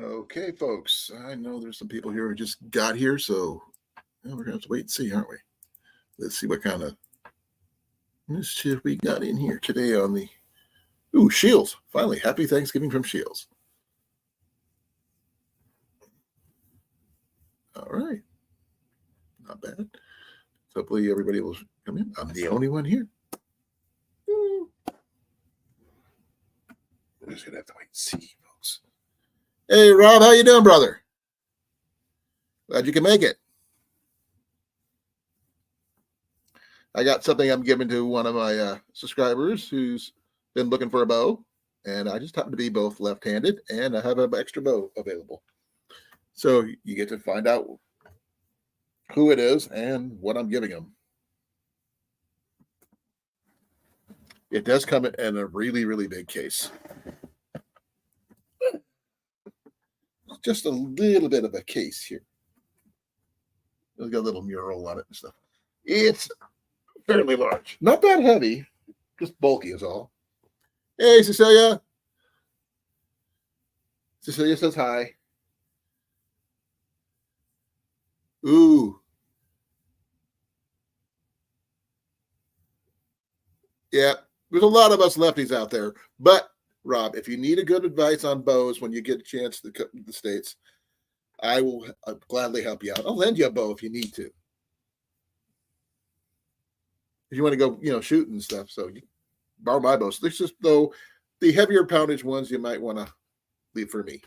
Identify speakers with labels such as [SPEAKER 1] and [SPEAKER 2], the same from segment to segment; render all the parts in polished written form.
[SPEAKER 1] Okay, folks. I know there's some people here who just got here, so we're gonna have to wait and see, aren't we? Let's see what kind of mischief we got in here today on the Shields. Finally, happy Thanksgiving from Shields. All right, not bad. Hopefully everybody will come in. I'm the only one here. We're just gonna have to wait and see, folks. Hey, Rob, how you doing, brother? Glad you can make it. I got something I'm giving to one of my subscribers who's been looking for a bow, and I just happen to be both left-handed, and I have an extra bow available. So you get to find out who it is and what I'm giving them. It does come in a really, really big case. Just a little bit of a case here. It's got a little mural on it and stuff. It's fairly large. Not that heavy, just bulky is all. Hey, Cecilia. Cecilia says hi. Ooh. Yeah, there's a lot of us lefties out there. But, Rob, if you need a good advice on bows when you get a chance to come to the States, I will gladly help you out. I'll lend you a bow if you need to. If you want to go, shoot and stuff. So you borrow my bows. There's just, though, the heavier poundage ones you might want to leave for me.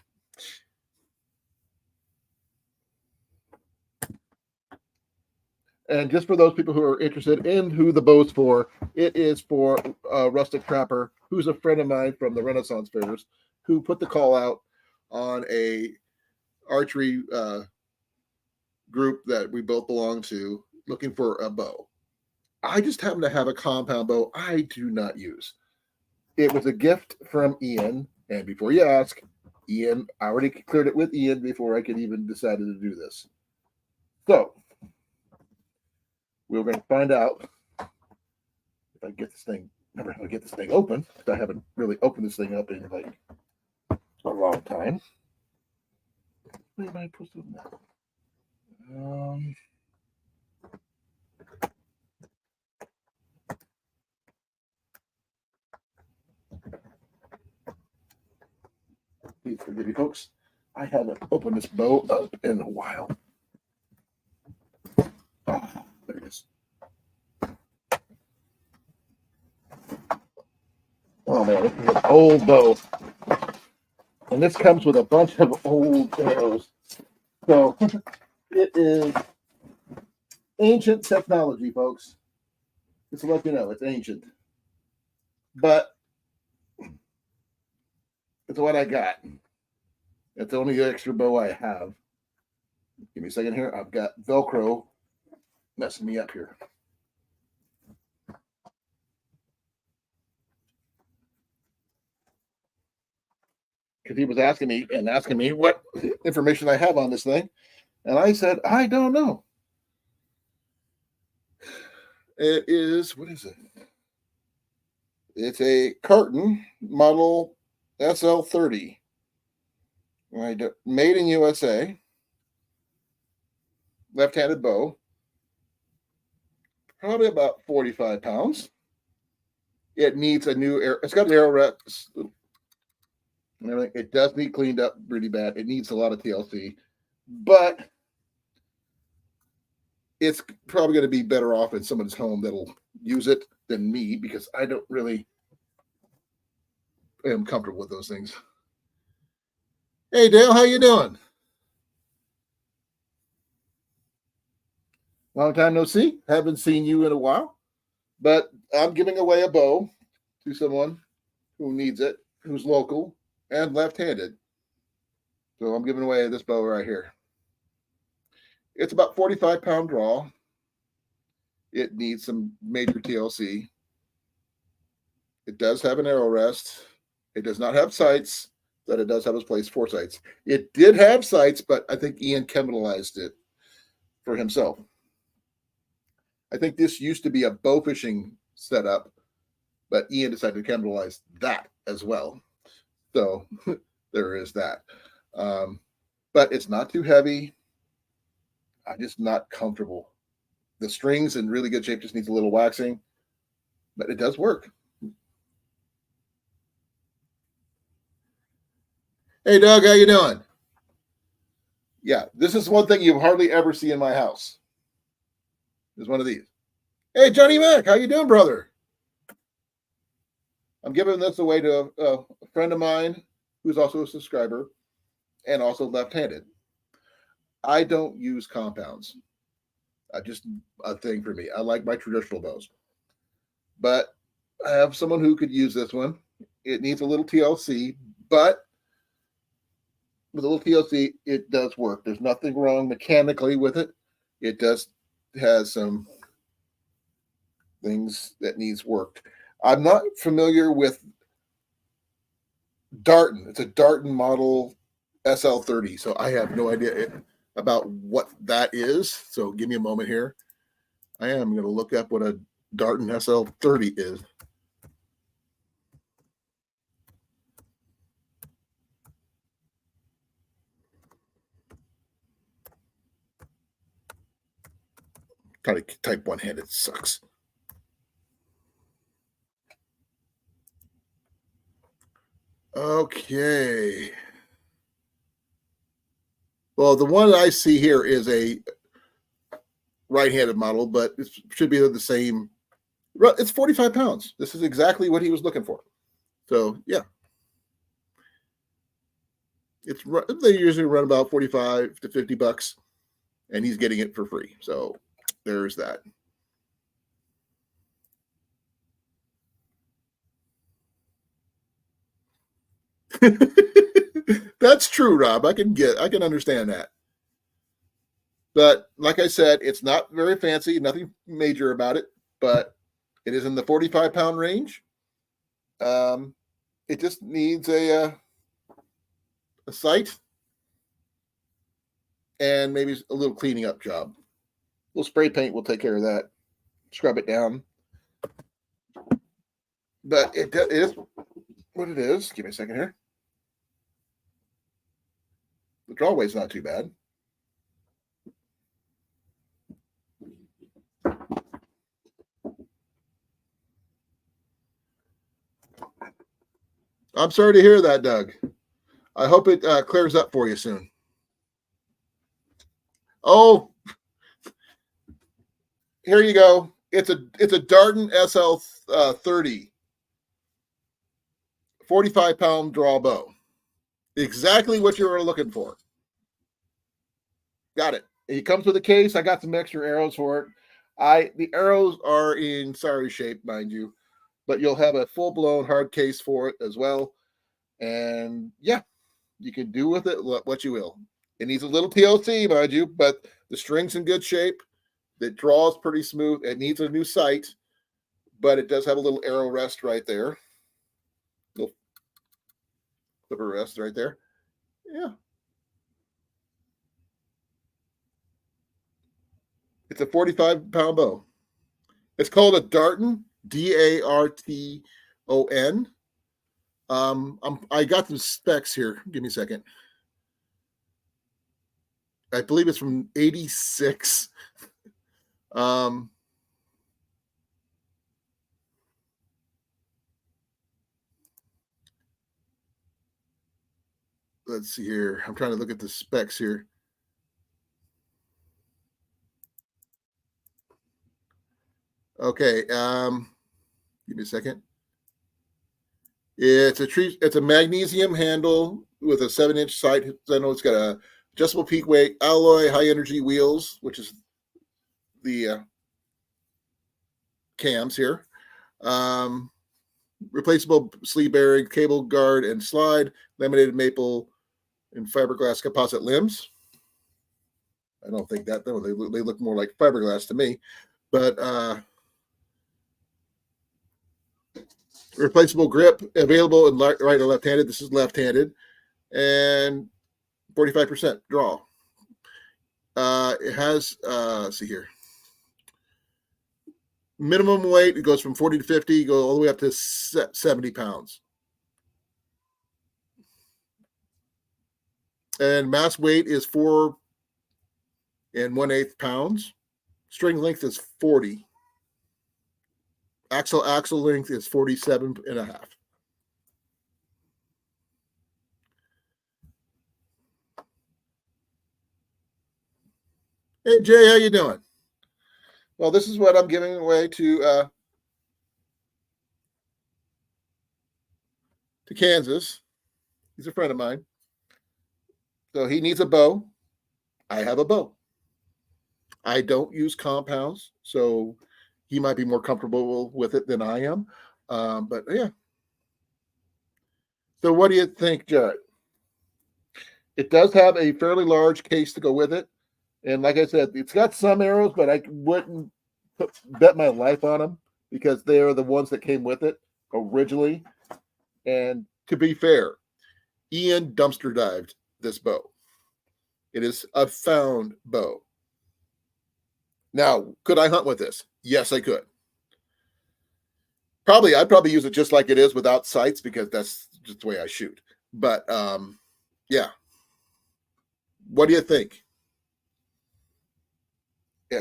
[SPEAKER 1] And just for those people who are interested in who the bow's for, it is for Rustic Trapper, who's a friend of mine from the Renaissance fairs, who put the call out on a archery group that we both belong to, looking for a bow. I just happen to have a compound bow I do not use. It was a gift from Ian, and before you ask, Ian, I already cleared it with Ian before I could even decide to do this. So, we're going to find out if I get this thing. Remember how to get this thing open. I haven't really opened this thing up in like a long time. Where am I supposed to now? Please forgive me, folks. I haven't opened this bow up in a while. Oh, there it is. Oh man, this is an old bow. And this comes with a bunch of old arrows. So it is ancient technology, folks. Just to let you know, it's ancient. But it's what I got. It's the only extra bow I have. Give me a second here. I've got Velcro messing me up here. Because he was asking me what information I have on this thing. And I said, I don't know. It is, what is it? It's a Carton model SL30. Right, made in USA. Left-handed bow. Probably about 45 pounds. It needs a new arrow. It's got an arrow rest and everything. It does need cleaned up really bad. It needs a lot of TLC, but it's probably going to be better off in someone's home that'll use it than me, because I don't really am comfortable with those things. Hey, Dale, how you doing? Long time no see. Haven't seen you in a while, but I'm giving away a bow to someone who needs it, who's local and left-handed. So I'm giving away this bow right here. It's about 45-pound draw. It needs some major TLC. It does have an arrow rest. It does not have sights, but it does have its place for sights. It did have sights, but I think Ian chemicalized it for himself. I think this used to be a bow fishing setup, but Ian decided to chemicalize that as well. So there is that. But it's not too heavy. I'm just not comfortable. The string's in really good shape, just needs a little waxing, but it does work. Hey, Doug, how you doing? Yeah, this is one thing you hardly ever see in my house. Is one of these. Hey, Johnny Mac, how you doing, brother? I'm giving this away to a friend of mine who's also a subscriber and also left-handed. I don't use compounds. I just a thing for me. I like my traditional bows, but I have someone who could use this one. It needs a little TLC, but with a little TLC, it does work. There's nothing wrong mechanically with it. It does has some things that needs worked. I'm not familiar with Darton. It's a Darton model SL30, so I have no idea about what that is. So give me a moment here. I am going to look up what a Darton SL30 is. Try to type one-handed sucks. Okay. Well, the one I see here is a right-handed model, but it should be the same. It's 45 pounds. This is exactly what he was looking for. So yeah, they usually run about 45 to 50 bucks, and he's getting it for free. So there's that. That's true, Rob. I can understand that. But like I said, it's not very fancy, nothing major about it, but it is in the 45-pound range. Um, it just needs a sight and maybe a little cleaning up job. A little spray paint will take care of that. Scrub it down. But it is what it is. Give me a second here. The drawway's not too bad. I'm sorry to hear that, Doug. I hope it clears up for you soon. Oh, here you go. It's a Darton SL 30, 45-pound draw bow. Exactly what you were looking for. Got it. It comes with a case. I got some extra arrows for it. The arrows are in sorry shape, mind you, but you'll have a full-blown hard case for it as well. And yeah, you can do with it what you will. It needs a little TLC, mind you, but the string's in good shape. It draws pretty smooth. It needs a new sight, but it does have a little arrow rest right there. Little flipper rest right there. Yeah. It's a 45-pound bow. It's called a Darton, Darton. I got some specs here. Give me a second. I believe it's from 86. Let's see here. I'm trying to look at the specs here. Okay. Give me a second. It's a magnesium handle with a 7-inch sight. I know it's got a adjustable peak weight, alloy, high energy wheels, which is the cams here. Replaceable sleeve bearing, cable guard and slide, laminated maple and fiberglass composite limbs. I don't think that though. They look more like fiberglass to me, but replaceable grip available in right or left-handed. This is left-handed, and 45% draw. It has let's see here. Minimum weight, it goes from 40 to 50, go all the way up to 70 pounds. and mass weight is 4 1/8 pounds. String length is 40. Axle length is 47.5. Hey Jay, how you doing? Well, this is what I'm giving away to Kansas. He's a friend of mine. So he needs a bow. I have a bow. I don't use compounds, so he might be more comfortable with it than I am. But yeah. So what do you think, Jared? It does have a fairly large case to go with it. And like I said, it's got some arrows, but I wouldn't bet my life on them because they are the ones that came with it originally. And to be fair, Ian dumpster dived this bow. It is a found bow. Now, could I hunt with this? Yes, I could. I'd probably use it just like it is without sights because that's just the way I shoot. But yeah. What do you think? Yeah,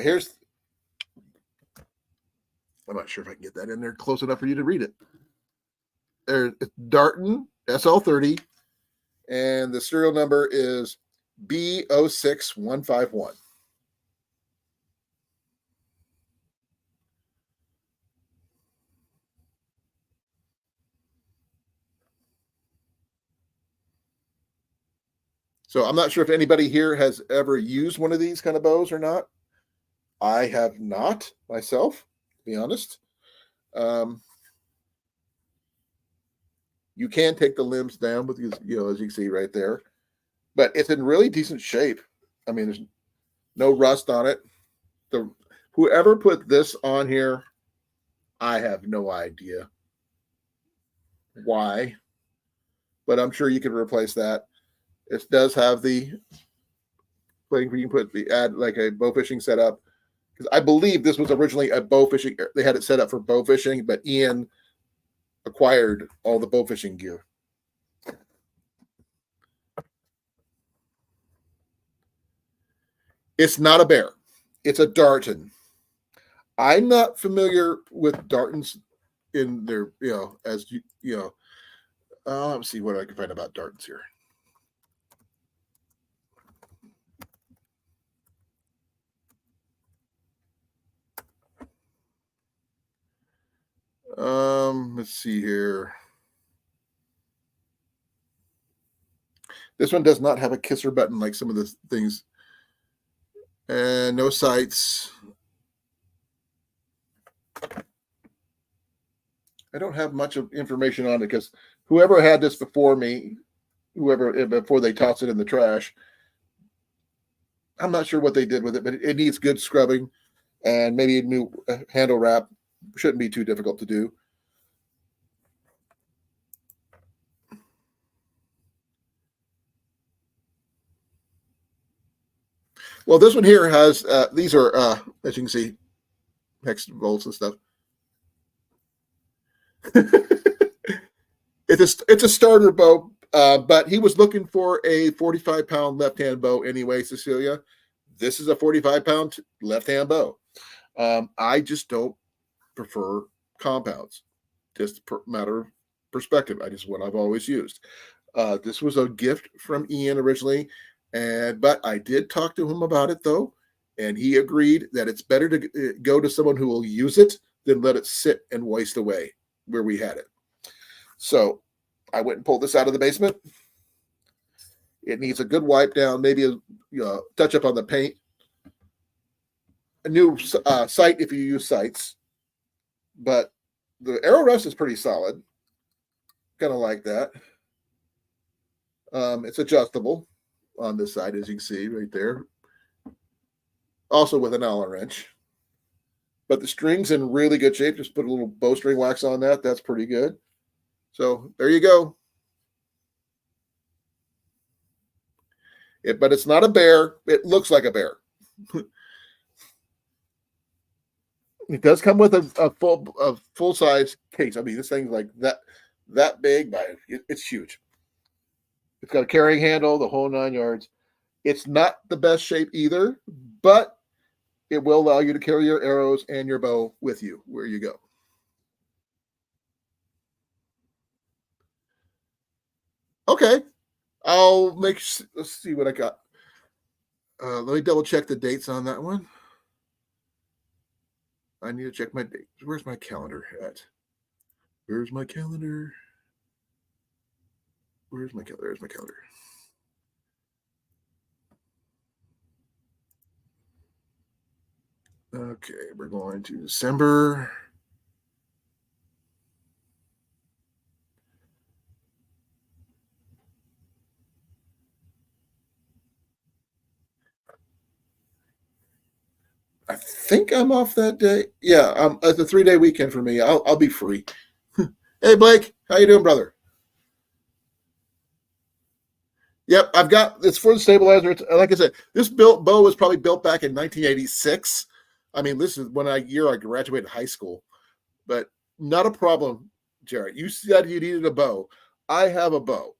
[SPEAKER 1] I'm not sure if I can get that in there close enough for you to read it. There's Darton SL30, and the serial number is B06151. So I'm not sure if anybody here has ever used one of these kind of bows or not. I have not myself, to be honest. You can take the limbs down with these, as you can see right there, but it's in really decent shape. I mean, there's no rust on it. Whoever put this on here, I have no idea why, but I'm sure you could replace that. It does have the thing where you can add like a bow fishing setup. Because I believe this was originally a bow fishing. They had it set up for bow fishing, but Ian acquired all the bow fishing gear. It's not a bear. It's a Darton. I'm not familiar with Dartons in their, as let's see what I can find about Dartons here. Let's see here. This one does not have a kisser button like some of the things. And no sights. I don't have much of information on it because whoever had this before me, before they tossed it in the trash, I'm not sure what they did with it, but it needs good scrubbing and maybe a new handle wrap. Shouldn't be too difficult to do. Well, this one here has these are as you can see, hex bolts and stuff. It's a starter bow, but he was looking for a 45-pound left-hand bow anyway, Cecilia. This is a 45-pound left-hand bow. I just don't prefer compounds. Just matter of perspective. What I've always used. This was a gift from Ian originally, but I did talk to him about it though, and he agreed that it's better to go to someone who will use it than let it sit and waste away where we had it. So I went and pulled this out of the basement. It needs a good wipe down, maybe a touch up on the paint, a new sight if you use sights, but the arrow rest is pretty solid. Kind of like that. It's adjustable on this side, as you can see right there. Also with an Allen wrench. But the string's in really good shape. Just put a little bowstring wax on that. That's pretty good. So there you go. But it's not a bear. It looks like a bear. It does come with a full size case. I mean, this thing's like that big, but it's huge. It's got a carrying handle, the whole 9 yards. It's not the best shape either, but it will allow you to carry your arrows and your bow with you where you go. Okay, let's see what I got. Let me double check the dates on that one. I need to check my dates. Where's my calendar at? Where's my calendar? Where's my calendar? There's my calendar. Okay, we're going to December. I think I'm off that day. Yeah, it's a 3-day weekend for me. I'll be free. Hey Blake, how you doing, brother? Yep, I've got it's for the stabilizer. It's, like I said, this bow was probably built back in 1986. I mean, this is I graduated high school, but not a problem, Jared. You said you needed a bow. I have a bow,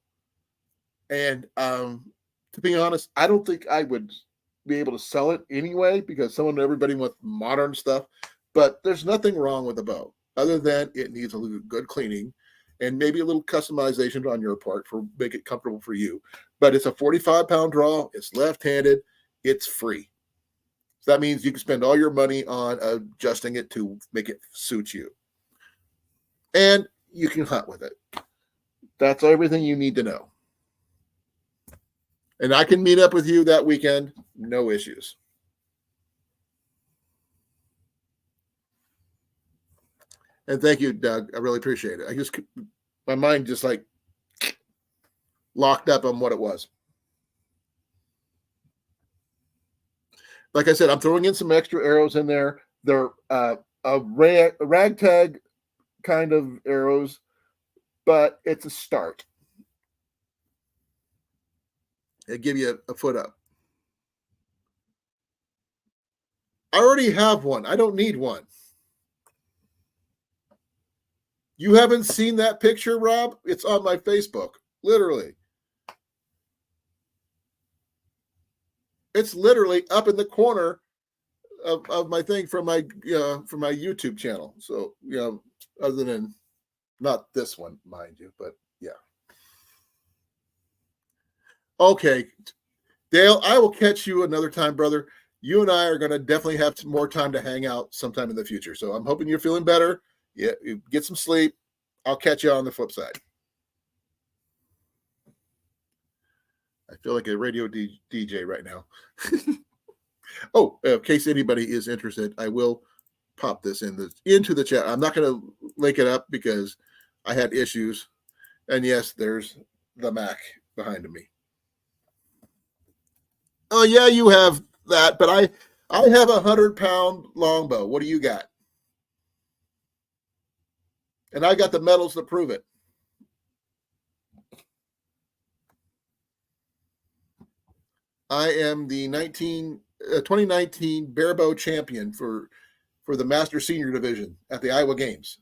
[SPEAKER 1] and to be honest, I don't think I would be able to sell it anyway because everybody wants modern stuff. But there's nothing wrong with the bow other than it needs a little good cleaning and maybe a little customization on your part for make it comfortable for you. But it's a 45-pound draw. It's left-handed. It's free. So that means you can spend all your money on adjusting it to make it suit you, and you can hunt with it. That's everything you need to know. And I can meet up with you that weekend, no issues. And thank you, Doug. I really appreciate it. My mind just like locked up on what it was. Like I said, I'm throwing in some extra arrows in there. They're ragtag kind of arrows, but it's a start. They give you a foot up. I already have one. I don't need one. You haven't seen that picture, Rob? It's on my Facebook. Literally. It's literally up in the corner of my thing from my YouTube channel. So, other than not this one, mind you, but yeah. Okay. Dale, I will catch you another time, brother. You and I are going to definitely have some more time to hang out sometime in the future. So I'm hoping you're feeling better. Yeah, you get some sleep. I'll catch you on the flip side. I feel like a radio DJ right now. Oh, in case anybody is interested, I will pop this into the chat. I'm not going to link it up because I had issues. And yes, there's the Mac behind me. Oh yeah, you have that, but I have 100-pound longbow. What do you got? And I got the medals to prove it. I am the 2019 barebow champion for the Master Senior Division at the Iowa Games.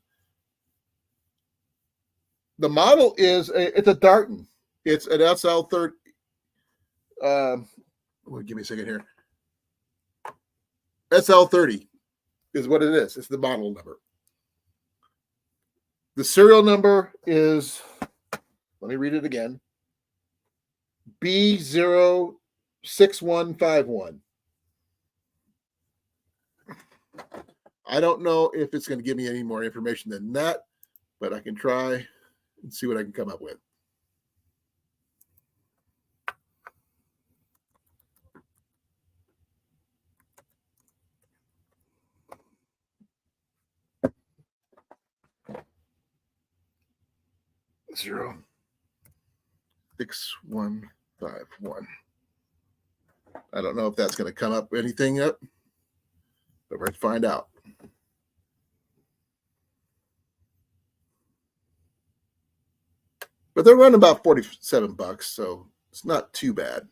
[SPEAKER 1] The model it's a Darton. It's an SL30. Give me a second here. SL30 is what it is. It's the model number. The serial number is, let me read it again, B06151. I don't know if it's going to give me any more information than that, but I can try and see what I can come up with. Zero 6151. I don't know if that's going to come up anything up, but let's find out. But they're running about $47, so it's not too bad.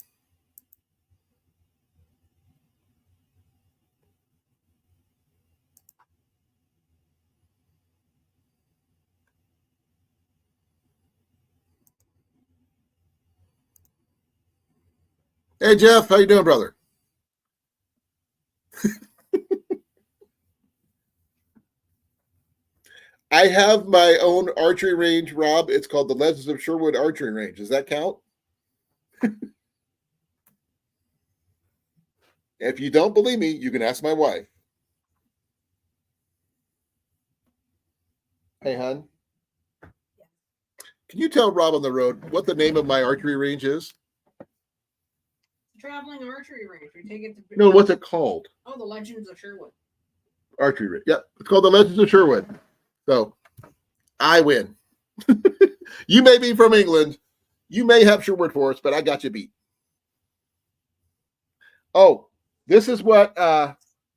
[SPEAKER 1] Hey, Jeff. How you doing, brother? I have my own archery range, Rob. It's called the Legends of Sherwood Archery Range. Does that count? If you don't believe me, you can ask my wife. Hey, hon. Can you tell Rob on the road what the name of my archery range is?
[SPEAKER 2] Traveling archery range. We take it to.
[SPEAKER 1] No, what's it called?
[SPEAKER 2] Oh, the Legends of Sherwood.
[SPEAKER 1] Archery range. Yep, it's called the Legends of Sherwood. So I win. You may be from England. You may have Sherwood Forest, but I got you beat. Oh, this is what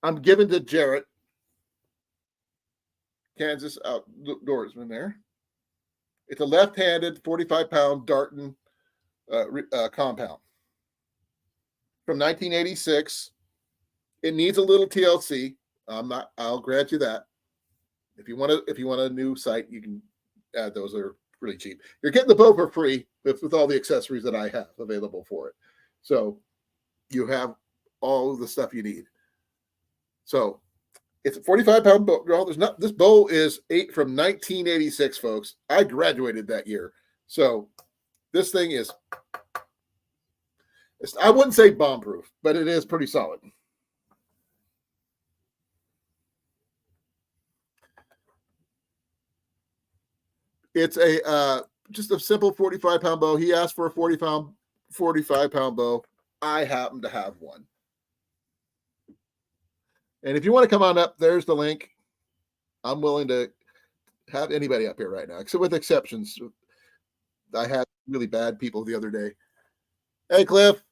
[SPEAKER 1] I'm giving to Jarrett, Kansas outdoorsman there. It's a left-handed 45-pound Darton compound from 1986. It needs a little TLC. I'll grant you that. If you want a new sight, you can add those. Are really cheap. You're getting the bow for free with all the accessories that I have available for it. So you have all the stuff you need. So it's a 45-pound bow. This bow is from 1986, folks. I graduated that year. So this thing is, I wouldn't say bomb-proof, but it is pretty solid. It's just a simple 45-pound bow. He asked for a 45-pound bow. I happen to have one. And if you want to come on up, there's the link. I'm willing to have anybody up here right now, except with exceptions. I had really bad people the other day. Hey, Cliff.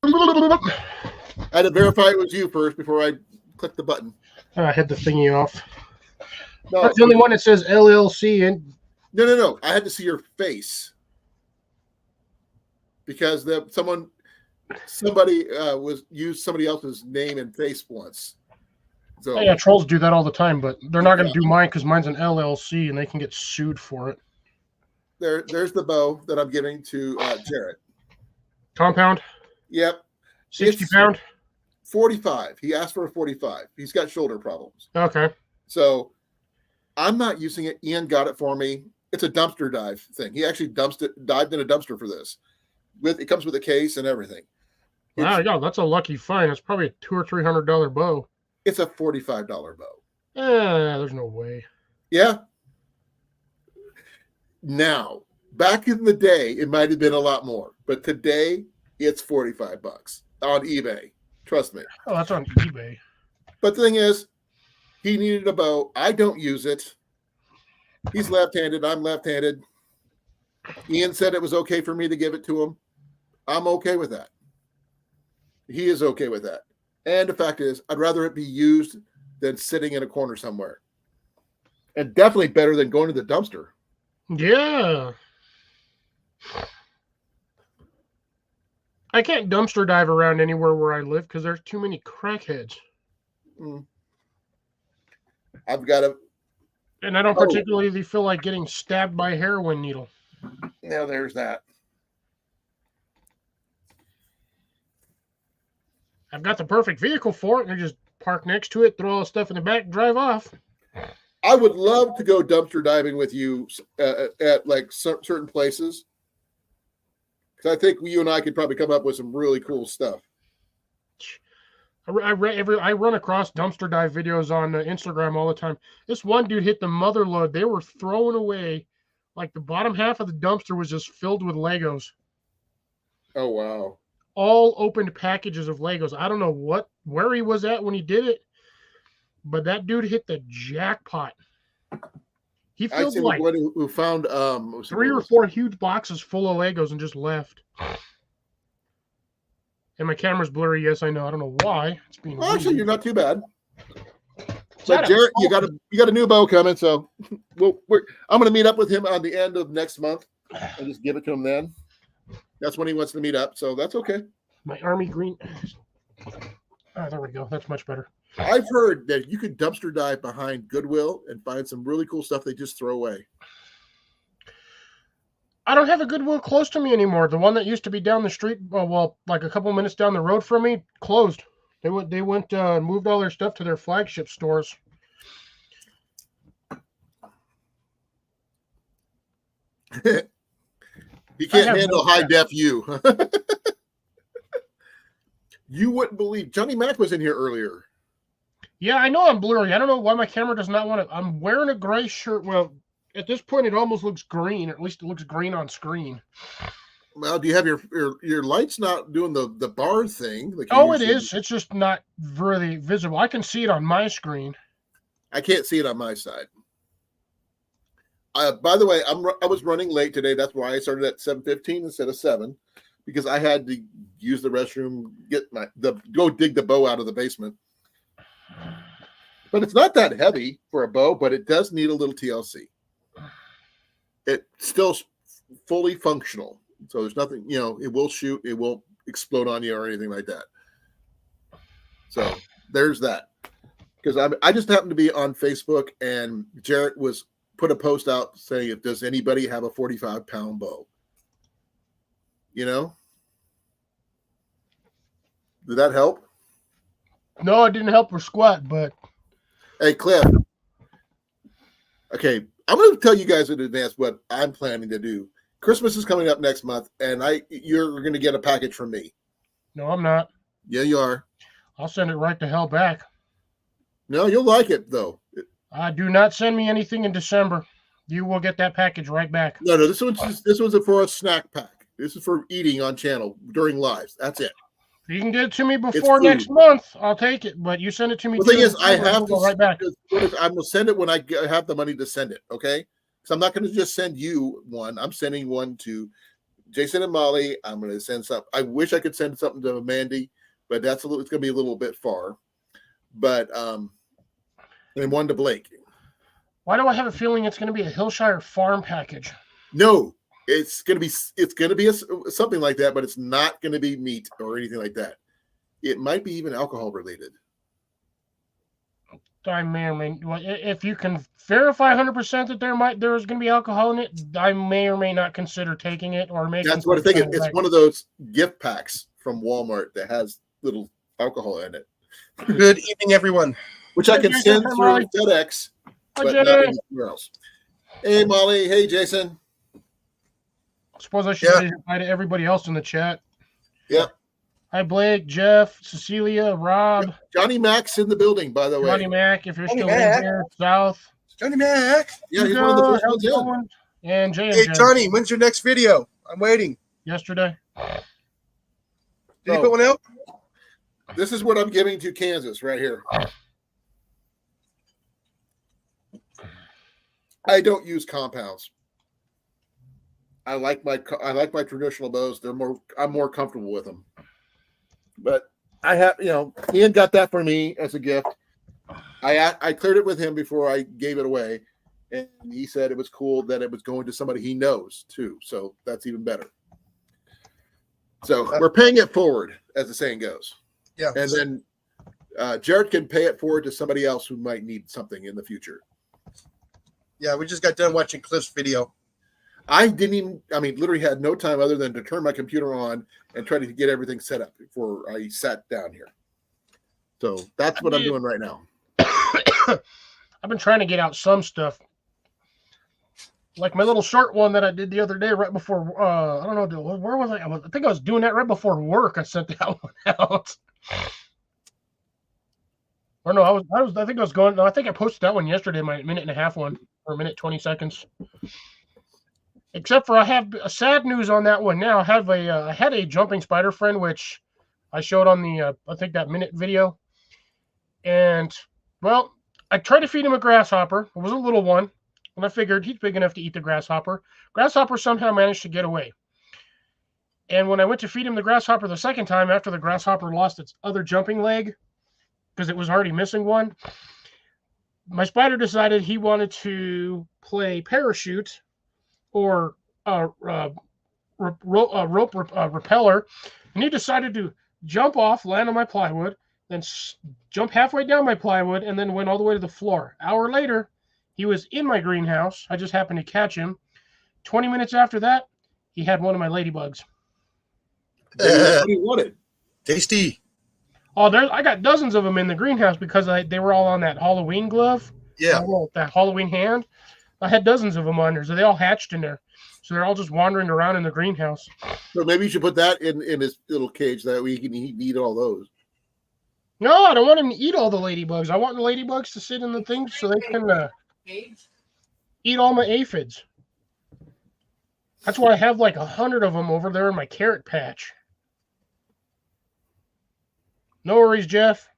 [SPEAKER 1] I had to verify it was you first before I clicked the button.
[SPEAKER 3] I had the thingy off.
[SPEAKER 1] No,
[SPEAKER 3] that's the only one that says LLC. And
[SPEAKER 1] no. I had to see your face because somebody was used somebody else's name and face once. So
[SPEAKER 3] yeah, trolls do that all the time, but they're not going to do mine because mine's an LLC and they can get sued for it.
[SPEAKER 1] There's the bow that I'm giving to Jarrett.
[SPEAKER 3] Compound?
[SPEAKER 1] Yep.
[SPEAKER 3] 60 pound?
[SPEAKER 1] 45. He asked for a 45. He's got shoulder problems.
[SPEAKER 3] Okay.
[SPEAKER 1] So I'm not using it. Ian got it for me. It's a dumpster dive thing. He actually dived in a dumpster for this. It comes with a case and everything.
[SPEAKER 3] Wow, yeah, that's a lucky find. It's probably a $200 or $300 bow.
[SPEAKER 1] It's a $45 bow.
[SPEAKER 3] There's no way.
[SPEAKER 1] Yeah. Now, back in the day, it might have been a lot more, but today it's $45 on eBay. Trust me.
[SPEAKER 3] Oh, that's on eBay.
[SPEAKER 1] But the thing is, he needed a bow. I don't use it. He's left-handed. I'm left-handed. Ian said it was okay for me to give it to him. I'm okay with that. He is okay with that. And the fact is, I'd rather it be used than sitting in a corner somewhere. And definitely better than going to the dumpster.
[SPEAKER 3] Yeah. I can't dumpster dive around anywhere where I live because there's too many crackheads.
[SPEAKER 1] I've got a...
[SPEAKER 3] And I don't particularly feel like getting stabbed by a heroin needle.
[SPEAKER 1] Yeah, there's that.
[SPEAKER 3] I've got the perfect vehicle for it, and I just park next to it, throw all the stuff in the back, drive off.
[SPEAKER 1] I would love to go dumpster diving with you at like certain places. Because I think you and I could probably come up with some really cool stuff.
[SPEAKER 3] I run across dumpster dive videos on Instagram all the time. This one dude hit the mother lode. They were throwing away, like the bottom half of the dumpster was just filled with Legos.
[SPEAKER 1] Oh, wow.
[SPEAKER 3] All opened packages of Legos. I don't know where he was at when he did it, but that dude hit the jackpot. He filled like
[SPEAKER 1] who found
[SPEAKER 3] 3 or 4 huge boxes full of Legos and just left. And my camera's blurry. Yes, I know. I don't know why. It's being
[SPEAKER 1] actually, you're not too bad. But Jarrett, you got a new bow coming, so I'm going to meet up with him on the end of next month and just give it to him then. That's when he wants to meet up, so that's okay.
[SPEAKER 3] My army green. Oh, there we go. That's much better.
[SPEAKER 1] I've heard that you could dumpster dive behind Goodwill and find some really cool stuff they just throw away.
[SPEAKER 3] I don't have a Goodwill close to me anymore. The one that used to be down the street, well, like a couple minutes down the road from me, closed. They went moved all their stuff to their flagship stores.
[SPEAKER 1] You can't
[SPEAKER 3] have
[SPEAKER 1] handle
[SPEAKER 3] no
[SPEAKER 1] high
[SPEAKER 3] crap.
[SPEAKER 1] def you. You wouldn't believe Johnny Mac was in here earlier.
[SPEAKER 3] Yeah, I know I'm blurry. I don't know why my camera does not want to. I'm wearing a gray shirt. Well, at this point, it almost looks green. Or at least it looks green on screen.
[SPEAKER 1] Well, do you have your lights not doing the bar thing? Like you
[SPEAKER 3] Oh, it
[SPEAKER 1] usually
[SPEAKER 3] is. It's just not really visible. I can see it on my screen.
[SPEAKER 1] I can't see it on my side. By the way, I was running late today. That's why I started at 7:15 instead of 7, because I had to use the restroom, go dig the bow out of the basement. But it's not that heavy for a bow, but it does need a little TLC. It's still fully functional, so there's nothing. It will shoot. It won't explode on you or anything like that. So there's that. Because I just happened to be on Facebook, and Jarrett put a post out saying, if does anybody have a 45-pound bow? Did that help?
[SPEAKER 3] No, it didn't help for squat, but
[SPEAKER 1] Hey, Cliff. Okay, I'm going to tell you guys in advance what I'm planning to do. Christmas is coming up next month, and you're going to get a package from me.
[SPEAKER 3] no, I'm not.
[SPEAKER 1] Yeah, you are.
[SPEAKER 3] I'll send it right to hell back.
[SPEAKER 1] No, you'll like it, though.
[SPEAKER 3] Do not send me anything in December. You will get that package right back.
[SPEAKER 1] No, this one's for a snack pack. This is for eating on channel during lives. That's it.
[SPEAKER 3] If you can get it to me before next month, I'll take it. But you send it to me.
[SPEAKER 1] The thing is, I have to
[SPEAKER 3] go right back.
[SPEAKER 1] I'm gonna send it when I have the money to send it. Okay, so I'm not going to just send you one. I'm sending one to Jason and Molly. I'm going to send some. I wish I could send something to Mandy, but it's going to be a little bit far. But and one to Blake.
[SPEAKER 3] Why do I have a feeling it's going to be a Hillshire Farm package?
[SPEAKER 1] No, it's going to be something like that, but it's not going to be meat or anything like that. It might be even alcohol related.
[SPEAKER 3] I may or may, if you can verify 100% that there's going to be alcohol in it, I may or may not consider taking it or making.
[SPEAKER 1] That's what I think. It's one of those gift packs from Walmart that has little alcohol in it.
[SPEAKER 4] Good evening, everyone.
[SPEAKER 1] Which I can send through FedEx, but not anywhere else. Hey, Molly. Hey, Jason.
[SPEAKER 3] I suppose I should say hi to everybody else in the chat.
[SPEAKER 1] Yep.
[SPEAKER 3] Hi, Blake, Jeff, Cecilia, Rob.
[SPEAKER 1] Johnny Mac's in the building, by the way.
[SPEAKER 3] Johnny Mac, if you're still in here, South.
[SPEAKER 4] Johnny Mac.
[SPEAKER 1] Yeah, he's one of the first ones in.
[SPEAKER 3] And Jay.
[SPEAKER 4] Hey, Johnny, when's your next video? I'm waiting.
[SPEAKER 3] Yesterday.
[SPEAKER 4] Did you put one out?
[SPEAKER 1] This is what I'm giving to Kansas right here. I don't use compounds. I like my traditional bows. I'm more comfortable with them. But I have, Ian got that for me as a gift. I cleared it with him before I gave it away, and he said it was cool that it was going to somebody he knows too. So that's even better. So we're paying it forward, as the saying goes.
[SPEAKER 4] Yeah.
[SPEAKER 1] And then Jared can pay it forward to somebody else who might need something in the future.
[SPEAKER 4] Yeah, we just got done watching Cliff's video.
[SPEAKER 1] I literally had no time other than to turn my computer on and try to get everything set up before I sat down here. So that's what I'm doing right now.
[SPEAKER 3] I've been trying to get out some stuff. Like my little short one that I did the other day right before, I don't know, where was I? I think I was doing that right before work. I sent that one out. Or no, I think I posted that one yesterday, my minute and a half one, or a minute, 20 seconds. Except for I have a sad news on that one now. I had a jumping spider friend, which I showed on the, I think that minute video. And, well, I tried to feed him a grasshopper. It was a little one. And I figured he's big enough to eat the grasshopper. Grasshopper somehow managed to get away. And when I went to feed him the grasshopper the second time, after the grasshopper lost its other jumping leg, because it was already missing one, my spider decided he wanted to play parachute or rope repeller, and he decided to jump off, land on my plywood, then jump halfway down my plywood, and then went all the way to the floor. An hour later, he was in my greenhouse. I just happened to catch him, 20 minutes after that, he had one of my ladybugs.
[SPEAKER 1] What do you wanted?
[SPEAKER 4] Tasty.
[SPEAKER 3] Oh, I got dozens of them in the greenhouse because they were all on that Halloween glove.
[SPEAKER 4] Yeah.
[SPEAKER 3] That Halloween hand. I had dozens of them on there, so they all hatched in there. So they're all just wandering around in the greenhouse.
[SPEAKER 1] So maybe you should put that in his little cage that way he can eat all those.
[SPEAKER 3] No, I don't want him to eat all the ladybugs. I want the ladybugs to sit in the thing so they can
[SPEAKER 2] Cage?
[SPEAKER 3] eat all my aphids. That's why I have like 100 of them over there in my carrot patch. No worries, Jeff.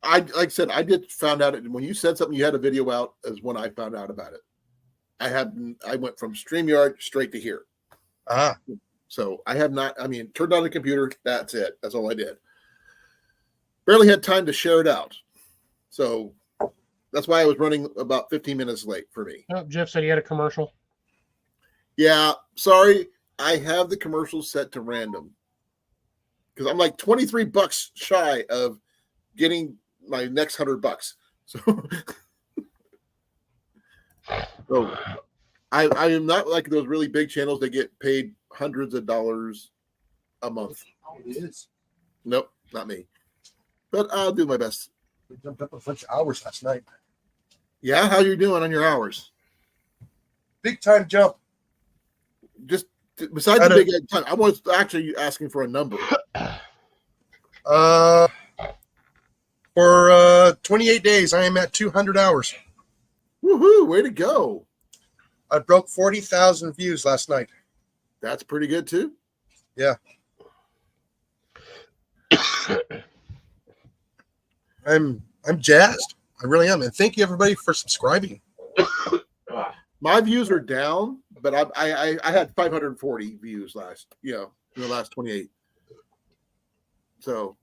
[SPEAKER 1] Like I said, I found out when you said something. You had a video out as when I found out about it. I went from StreamYard straight to here.
[SPEAKER 4] Ah.
[SPEAKER 1] So I have not. I mean, turned on the computer. That's it. That's all I did. Barely had time to share it out. So that's why I was running about 15 minutes late for me.
[SPEAKER 3] Oh, Jeff said he had a commercial.
[SPEAKER 1] Yeah, sorry. I have the commercials set to random because I'm like $23 shy of getting my next $100. So I am not like those really big channels that get paid hundreds of dollars a month.
[SPEAKER 4] Oh, it is.
[SPEAKER 1] Nope, not me. But I'll do my best.
[SPEAKER 4] We jumped up a bunch of hours last night.
[SPEAKER 1] Yeah, how you doing on your hours?
[SPEAKER 4] Big time jump.
[SPEAKER 1] Just besides the big time, I was actually asking for a number.
[SPEAKER 4] For 28 days, I am at 200 hours.
[SPEAKER 1] Woohoo! Way to go!
[SPEAKER 4] I broke 40,000 views last night.
[SPEAKER 1] That's pretty good too.
[SPEAKER 4] Yeah. I'm jazzed. I really am. And thank you everybody for subscribing.
[SPEAKER 1] My views are down, but I had 540 views in the last 28. So,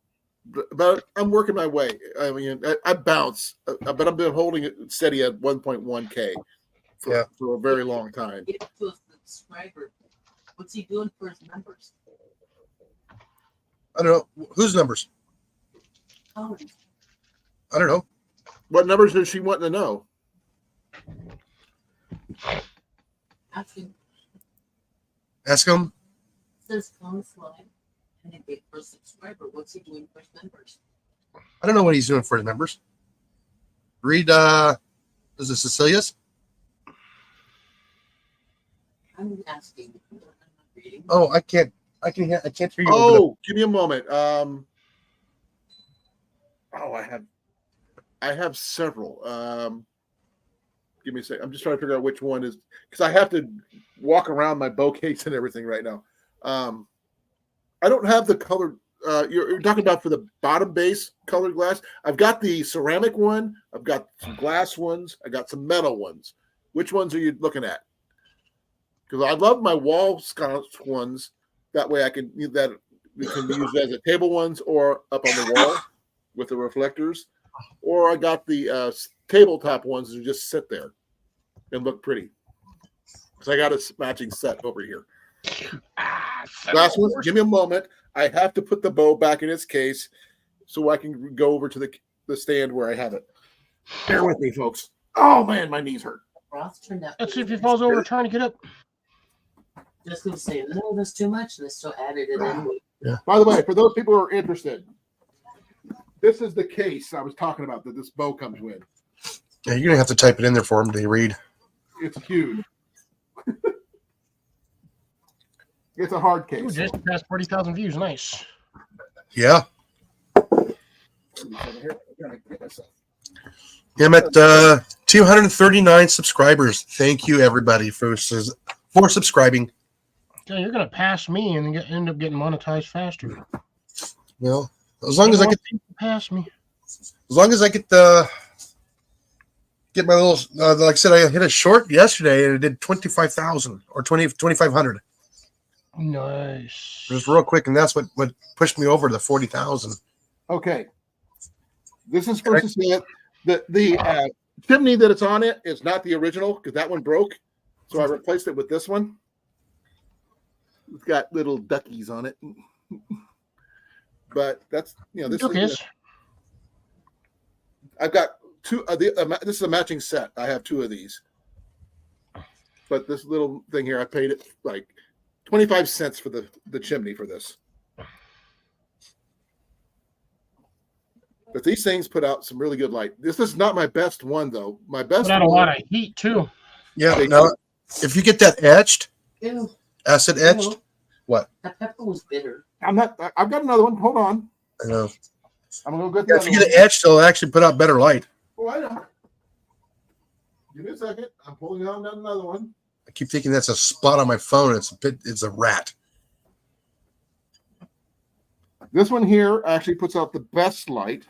[SPEAKER 1] but I'm working my way. I mean, I bounce, but I've been holding it steady at 1.1K for a very long time.
[SPEAKER 2] Get to a subscriber. What's he doing for his members?
[SPEAKER 4] I don't know. Whose numbers?
[SPEAKER 2] Colan.
[SPEAKER 4] I don't know.
[SPEAKER 1] What numbers does she want to know?
[SPEAKER 4] Ask him.
[SPEAKER 2] Says Colan slide and a big for a subscriber. What's he doing for his members?
[SPEAKER 4] I don't know what he's doing for his members. Read, is it Cecilia's?
[SPEAKER 2] I'm asking. I'm not reading.
[SPEAKER 4] Oh, I can't hear you.
[SPEAKER 1] Oh, give me a moment. I have several. Give me a second. I'm just trying to figure out which one is because I have to walk around my bow case and everything right now. I don't have the color. You're talking about for the bottom base colored glass. I've got the ceramic one. I've got some glass ones. I got some metal ones. Which ones are you looking at? Because I love my wall sconce ones. That way I can use that. We can use as a table ones or up on the wall with the reflectors. Or I got the tabletop ones that just sit there and look pretty. Because I got a matching set over here. Last one, give me a moment. I have to put the bow back in its case so I can go over to the stand where I have it. Bear with me, folks. Oh, man, my knees hurt.
[SPEAKER 2] Ross turned out.
[SPEAKER 3] Let's see if he falls over trying to get up.
[SPEAKER 2] Just gonna say, no, that's too much, and they still added it in.
[SPEAKER 4] Yeah.
[SPEAKER 1] By the way, for those people who are interested, this is the case I was talking about that this bow comes with.
[SPEAKER 4] Yeah, you're gonna have to type it in there for him to read.
[SPEAKER 1] It's huge. It's a hard case.
[SPEAKER 3] Ooh, just passed 40,000 views. Nice.
[SPEAKER 4] Yeah. I'm at 239 subscribers. Thank you everybody for subscribing.
[SPEAKER 3] Yeah, you're gonna pass me and end up getting monetized faster.
[SPEAKER 4] Well, as long as I get
[SPEAKER 3] pass me.
[SPEAKER 4] As long as I get my little, like I said, I hit a short yesterday and it did 25,000 or 2,500.
[SPEAKER 3] Nice.
[SPEAKER 4] Just real quick, and that's what pushed me over to 40,000.
[SPEAKER 1] Okay. This is for Cecilia. The chimney that it's on it is not the original because that one broke. So I replaced it with this one. It's got little duckies on it. But that's, this
[SPEAKER 3] Okay.
[SPEAKER 1] is, I've got two. This is a matching set. I have two of these. But this little thing here, I paid it like 25 cents for the chimney for this. But these things put out some really good light. This is not my best one, though. My best
[SPEAKER 3] Put out a
[SPEAKER 1] one,
[SPEAKER 3] lot of heat too.
[SPEAKER 4] Yeah. No, if you get that etched,
[SPEAKER 2] Ew,
[SPEAKER 4] acid etched,
[SPEAKER 2] ew.
[SPEAKER 4] what?
[SPEAKER 2] That pepper was bitter.
[SPEAKER 1] I'm not. I've got another one. Hold on.
[SPEAKER 4] I know.
[SPEAKER 1] I'm gonna go get
[SPEAKER 4] Yeah,
[SPEAKER 1] the
[SPEAKER 4] if
[SPEAKER 1] other
[SPEAKER 4] you
[SPEAKER 1] one.
[SPEAKER 4] get it etched, it'll actually put out better light.
[SPEAKER 1] Oh, I know. Give me a second. I'm pulling out another one.
[SPEAKER 4] I keep thinking that's a spot on my phone. It's a rat.
[SPEAKER 1] This one here actually puts out the best light.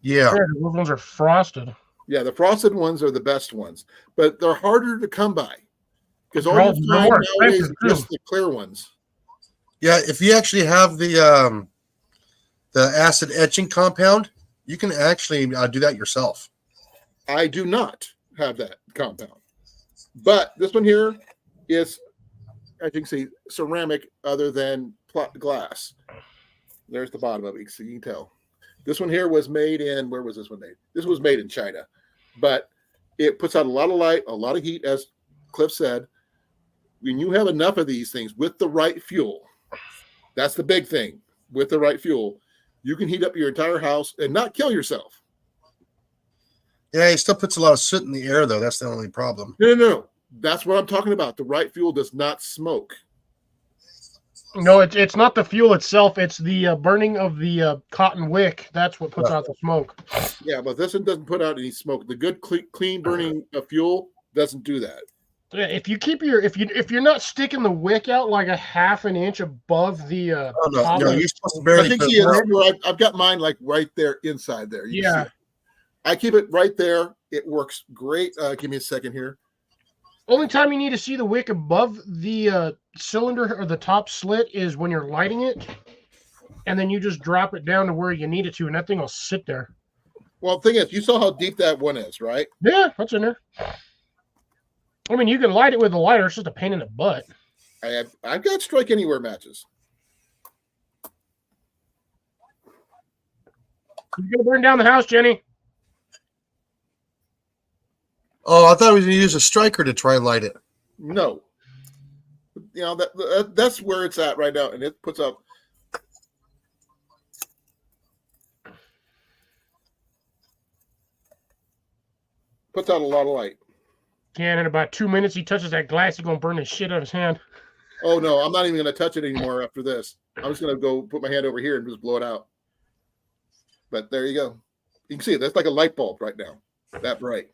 [SPEAKER 4] Yeah.
[SPEAKER 3] Sure, those ones are frosted.
[SPEAKER 1] Yeah, the frosted ones are the best ones, but they're harder to come by because all
[SPEAKER 3] They're
[SPEAKER 1] you
[SPEAKER 3] more
[SPEAKER 1] find nowadays
[SPEAKER 3] expensive,
[SPEAKER 1] is just
[SPEAKER 3] too.
[SPEAKER 1] the clear ones.
[SPEAKER 4] Yeah. If you actually have the acid etching compound, you can actually do that yourself.
[SPEAKER 1] I do not have that compound, but this one here is, as you can see, ceramic other than glass. There's the bottom of it, so you can tell. This one here was made in, where was this one made? This was made in China, but it puts out a lot of light, a lot of heat, as Cliff said. When you have enough of these things with the right fuel, that's the big thing. With the right fuel, you can heat up your entire house and not kill yourself.
[SPEAKER 4] Yeah, it still puts a lot of soot in the air, though. That's the only problem.
[SPEAKER 1] No. That's what I'm talking about. The right fuel does not smoke.
[SPEAKER 3] No, it's not the fuel itself. It's the burning of the cotton wick. That's what puts out the smoke.
[SPEAKER 1] Yeah, but this one doesn't put out any smoke. The good clean burning of fuel doesn't do that.
[SPEAKER 3] Yeah, if you keep if you're not sticking the wick out like a half an inch above the
[SPEAKER 4] Oh, no,
[SPEAKER 3] top
[SPEAKER 4] no,
[SPEAKER 3] of-
[SPEAKER 4] you're supposed to
[SPEAKER 1] I
[SPEAKER 4] barely
[SPEAKER 1] think
[SPEAKER 4] put
[SPEAKER 1] he is. I've got mine like right there inside there. You can
[SPEAKER 3] Yeah.
[SPEAKER 1] see it. I keep it right there. It works great. Give me a second here.
[SPEAKER 3] Only time you need to see the wick above the cylinder or the top slit is when you're lighting it, and then you just drop it down to where you need it to, and that thing will sit there.
[SPEAKER 1] Well, the thing is, you saw how deep that one is, right?
[SPEAKER 3] Yeah, that's in there. I mean, you can light it with a lighter. It's just a pain in the butt.
[SPEAKER 1] I've got strike anywhere matches.
[SPEAKER 3] You're gonna burn down the house, Jenny.
[SPEAKER 4] Oh, I thought I was going to use a striker to try and light it.
[SPEAKER 1] No, you know that's where it's at right now, and it puts out. Puts out a lot of light.
[SPEAKER 3] Yeah, and in about 2 minutes, he touches that glass, he's gonna burn the shit out of his hand.
[SPEAKER 1] Oh no, I'm not even going to touch it anymore after this. I'm just going to go put my hand over here and just blow it out. But there you go. You can see it. That's like a light bulb right now. That bright.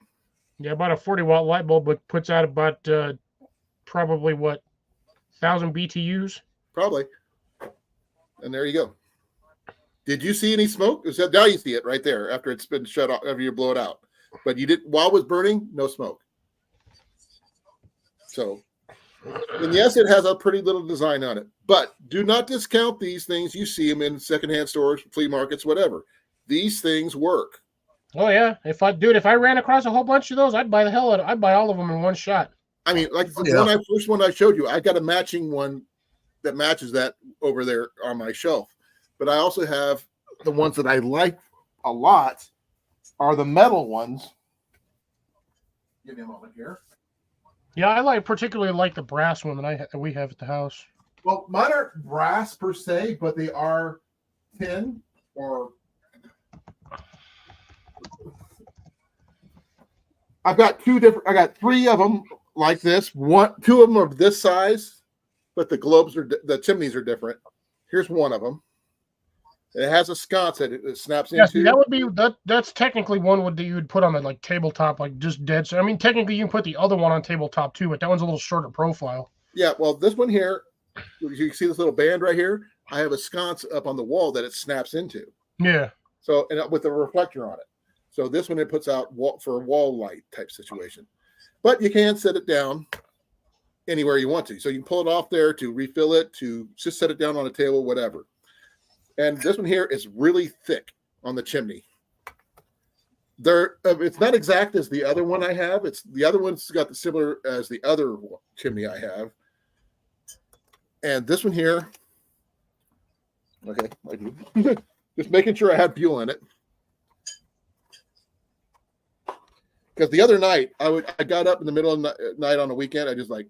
[SPEAKER 3] Yeah, about a 40-watt light bulb, but puts out about probably what 1,000 BTUs.
[SPEAKER 1] Probably. And there you go. Did you see any smoke? Now you see it right there after it's been shut off, after you blow it out. But you did while it was burning, no smoke. So, and yes, it has a pretty little design on it. But do not discount these things. You see them in secondhand stores, flea markets, whatever. These things work.
[SPEAKER 3] Oh yeah, if I ran across a whole bunch of those, I'd buy I'd buy all of them in one shot.
[SPEAKER 1] I mean, like the
[SPEAKER 4] Yeah.
[SPEAKER 1] first one I showed you, I got a matching one that matches that over there on my shelf. But I also have the ones that I like a lot are the metal ones. Give me a moment here.
[SPEAKER 3] Yeah, particularly like the brass one that we have at the house.
[SPEAKER 1] Well, mine aren't brass per se, but they are tin or. I've got I got three of them like this. Two of them are this size, but the chimneys are different. Here's one of them. It has a sconce that it snaps
[SPEAKER 3] Yeah, see,
[SPEAKER 1] into.
[SPEAKER 3] that would be that's technically one that you would put on the like tabletop, like just dead. So I mean, technically you can put the other one on tabletop too, but that one's a little shorter profile.
[SPEAKER 1] Yeah, well, this one here, you see this little band right here? I have a sconce up on the wall that it snaps into.
[SPEAKER 3] Yeah.
[SPEAKER 1] So, and with a reflector on it. So this one it puts out for a wall light type situation. But you can set it down anywhere you want to. So you can pull it off there to refill it, to just set it down on a table, whatever. And this one here is really thick on the chimney. It's not exact as the other one I have. The other one's got the similar as the other chimney I have. And this one here, okay, I do. Just making sure I have fuel in it. Because the other night I got up in the middle of the night on a weekend. I just like,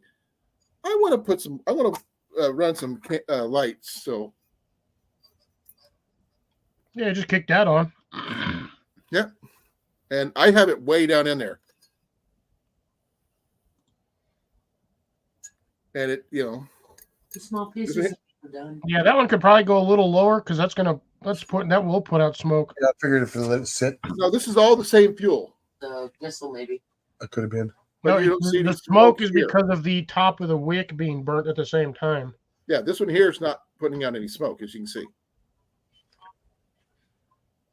[SPEAKER 1] I want to run some lights. So
[SPEAKER 3] Yeah, just kick that on.
[SPEAKER 1] yeah, and I have it way down in there, and it
[SPEAKER 2] The small pieces are done.
[SPEAKER 3] Yeah, that one could probably go a little lower because that will put out smoke.
[SPEAKER 4] Yeah, I figured if we let it sit,
[SPEAKER 1] no, this is all the same fuel.
[SPEAKER 2] The whistle maybe.
[SPEAKER 4] it could have been.
[SPEAKER 1] But
[SPEAKER 3] No,
[SPEAKER 1] you don't see
[SPEAKER 3] the
[SPEAKER 1] any
[SPEAKER 3] smoke is
[SPEAKER 1] here.
[SPEAKER 3] because of the top of the wick being burnt at the same time.
[SPEAKER 1] Yeah, this one here is not putting out any smoke, as you can see.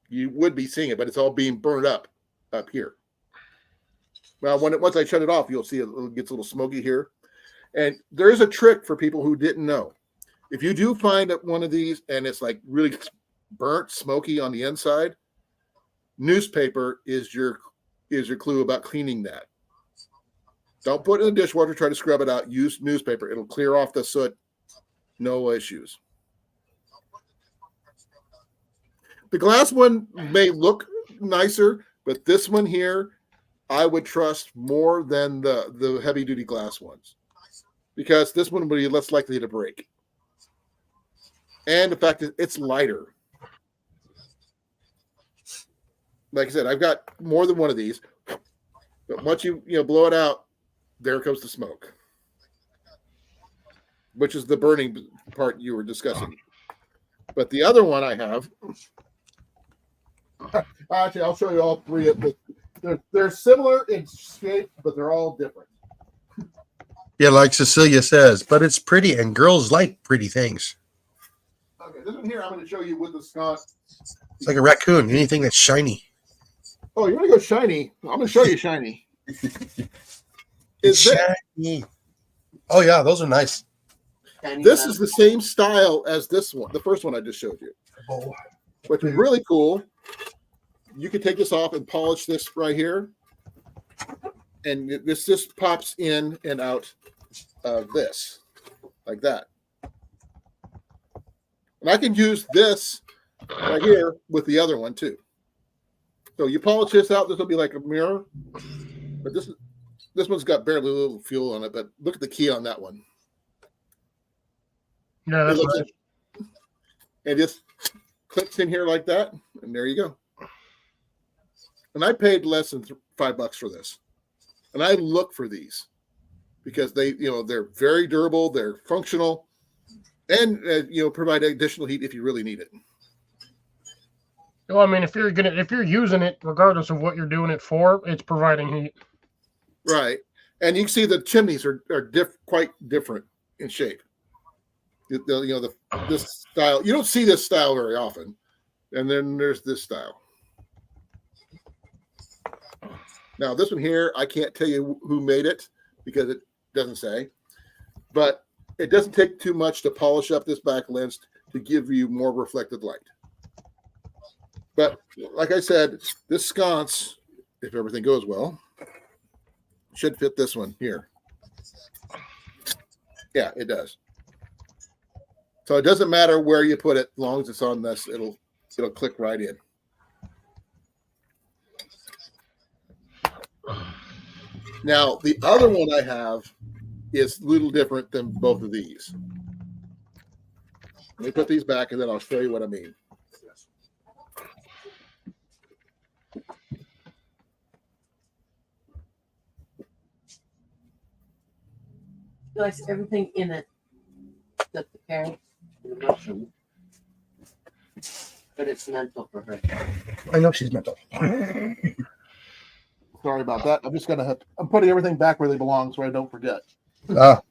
[SPEAKER 1] You would be seeing it, but it's all being burned up here. Well, once I shut it off, you'll see it gets a little smoky here. And there is a trick for people who didn't know. If you do find one of these and it's like really burnt, smoky on the inside, newspaper is your clue about cleaning that. Don't put it in the dishwater, try to scrub it out. Use newspaper. It'll clear off the soot. No issues. The glass one may look nicer, but this one here, I would trust more than the heavy-duty glass ones because this one would be less likely to break. And the fact that it's lighter. Like I said, I've got more than one of these, but once you blow it out, there comes the smoke, which is the burning part you were discussing. But the other one I have, actually, I'll show you all three of them. They're similar in shape, but they're all different.
[SPEAKER 4] Yeah, like Cecilia says, but it's pretty, and girls like pretty things.
[SPEAKER 1] Okay, this one here I'm going to show you with the sconce.
[SPEAKER 4] It's like a raccoon, anything that's shiny.
[SPEAKER 1] Oh, you want to go shiny? I'm going to show you shiny. Is
[SPEAKER 4] shiny. Oh yeah, those are nice.
[SPEAKER 1] This is the same style as this one, the first one I just showed you.
[SPEAKER 4] Oh.
[SPEAKER 1] Which is really cool. You can take this off and polish this right here. And this just pops in and out of this, like that. And I can use this right here with the other one too. So you polish this out, this will be like a mirror. But this one's got barely a little fuel on it, but look at the key on that one.
[SPEAKER 3] Yeah, that's nice.
[SPEAKER 1] It just clicks in here like that, and there you go. And I paid less than $5 for this. And I look for these because they're very durable, they're functional, and provide additional heat if you really need it.
[SPEAKER 3] Well, I mean, if you're using it, regardless of what you're doing it for, it's providing heat.
[SPEAKER 1] Right, and you can see the chimneys are quite different in shape. This style, you don't see this style very often, and then there's this style. Now this one here, I can't tell you who made it because it doesn't say, but it doesn't take too much to polish up this back lens to give you more reflected light. But like I said, this sconce, if everything goes well, should fit this one here. Yeah, it does. So it doesn't matter where you put it, as long as it's on this, it'll click right in. Now, the other one I have is a little different than both of these. Let me put these back, and then I'll show you what I mean.
[SPEAKER 2] She likes everything in it. The parents, the mushroom. But it's mental for her.
[SPEAKER 4] I know she's mental.
[SPEAKER 1] Sorry about that. I'm putting everything back where they belong so I don't forget.
[SPEAKER 4] Now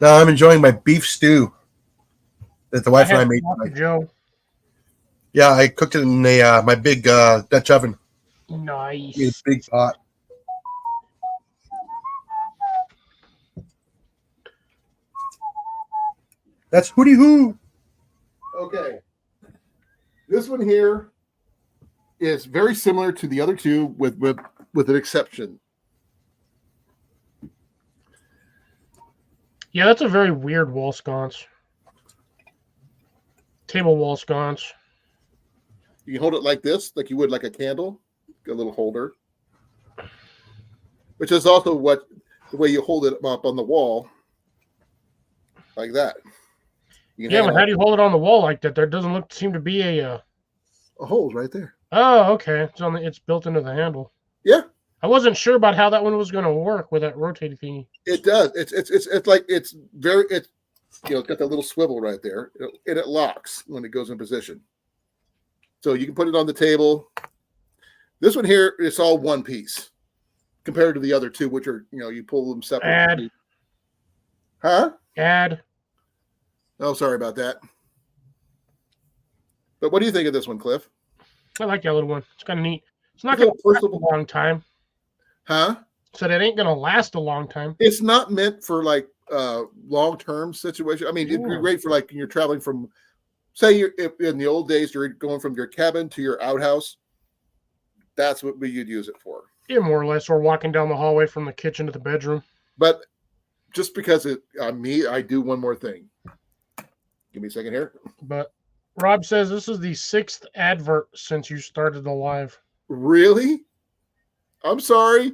[SPEAKER 4] I'm enjoying my beef stew that the wife and I made tonight.
[SPEAKER 3] Joe.
[SPEAKER 4] Yeah, I cooked it in my big Dutch oven.
[SPEAKER 3] Nice.
[SPEAKER 4] Made a big pot. That's hooty hoo.
[SPEAKER 1] Okay. This one here is very similar to the other two with an exception.
[SPEAKER 3] Yeah, that's a very weird wall sconce. Table wall sconce.
[SPEAKER 1] You can hold it like this, like you would like a candle. Got a little holder. which is also the way you hold it up on the wall, like that. You can
[SPEAKER 3] Yeah,
[SPEAKER 1] hang
[SPEAKER 3] but
[SPEAKER 1] it
[SPEAKER 3] how do you hold it on the wall like that? There doesn't seem to be a.
[SPEAKER 1] a hole's right there.
[SPEAKER 3] Oh, okay. It's built into the handle.
[SPEAKER 1] Yeah,
[SPEAKER 3] I wasn't sure about how that one was going to work with that rotating thingy.
[SPEAKER 1] it does. It's like it's it's got that little swivel right there, and it locks when it goes in position. So you can put it on the table. This one here, it's all one piece compared to the other two, which are you pull them separately. Huh?
[SPEAKER 3] Add.
[SPEAKER 1] Oh, sorry about that. But what do you think of this one, Cliff?
[SPEAKER 3] I like that little one. It's kind of neat. It's not
[SPEAKER 1] It's a
[SPEAKER 3] going to last
[SPEAKER 1] personable-
[SPEAKER 3] a long time.
[SPEAKER 1] Huh?
[SPEAKER 3] Said it ain't going to last a long time.
[SPEAKER 1] It's not meant for like long-term situation. I mean, it'd be
[SPEAKER 3] Yeah.
[SPEAKER 1] great for like you're traveling from, say, if in the old days you're going from your cabin to your outhouse. That's what you'd use it for.
[SPEAKER 3] Yeah, more or less. Or walking down the hallway from the kitchen to the bedroom.
[SPEAKER 1] But just because I do one more thing. Give me a second here.
[SPEAKER 3] But Rob says this is the 6th advert since you started the live.
[SPEAKER 1] Really? I'm sorry.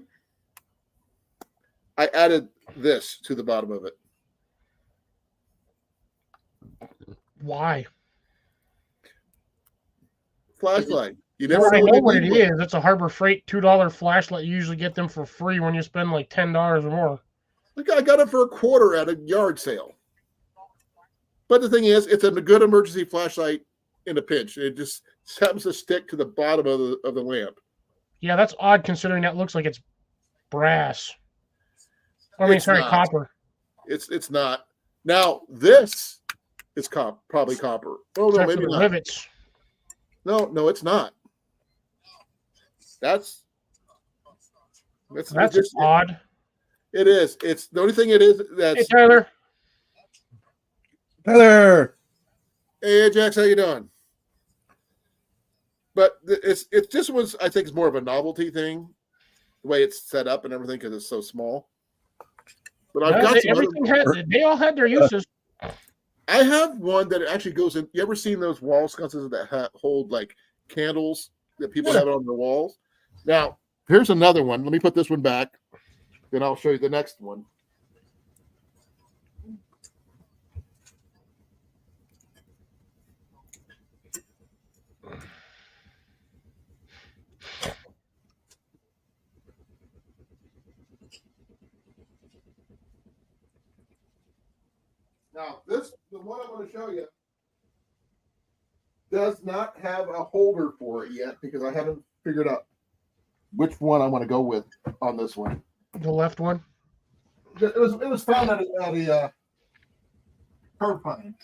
[SPEAKER 1] I added this to the bottom of it.
[SPEAKER 3] Why?
[SPEAKER 1] Flashlight. You
[SPEAKER 3] Well,
[SPEAKER 1] never
[SPEAKER 3] I
[SPEAKER 1] know
[SPEAKER 3] know
[SPEAKER 1] when
[SPEAKER 3] what
[SPEAKER 1] you
[SPEAKER 3] it
[SPEAKER 1] need one.
[SPEAKER 3] is. It's a Harbor Freight $2 flashlight. You usually get them for free when you spend like $10 or more.
[SPEAKER 1] Look, I got it for $0.25 at a yard sale. But the thing is, it's a good emergency flashlight in a pinch. It just happens to stick to the bottom of the lamp.
[SPEAKER 3] Yeah, that's odd considering that looks like it's brass. I mean,
[SPEAKER 1] It's
[SPEAKER 3] sorry,
[SPEAKER 1] not.
[SPEAKER 3] copper.
[SPEAKER 1] It's not. Now this is probably copper. Oh no,
[SPEAKER 3] Except for
[SPEAKER 1] maybe
[SPEAKER 3] the
[SPEAKER 1] not.
[SPEAKER 3] rivets.
[SPEAKER 1] No, it's not. That's
[SPEAKER 3] That's odd.
[SPEAKER 1] It is. It's the only thing it is
[SPEAKER 3] Hey,
[SPEAKER 1] that's.
[SPEAKER 3] Tyler.
[SPEAKER 4] Tyler.
[SPEAKER 1] Hey, Jax, how you doing? But it's just was I think it's more of a novelty thing, the way it's set up and everything because it's so small. But I've got some
[SPEAKER 3] They all had their uses.
[SPEAKER 1] I have one that actually goes in. You ever seen those wall sconces that hold like candles that people have on their walls? Now, here's another one. Let me put this one back. Then I'll show you the next one. Now, the one I'm going to show you, does not have a holder for it yet because I haven't figured out which one I want to go with on this one.
[SPEAKER 3] The left one.
[SPEAKER 1] It was found at a curb find.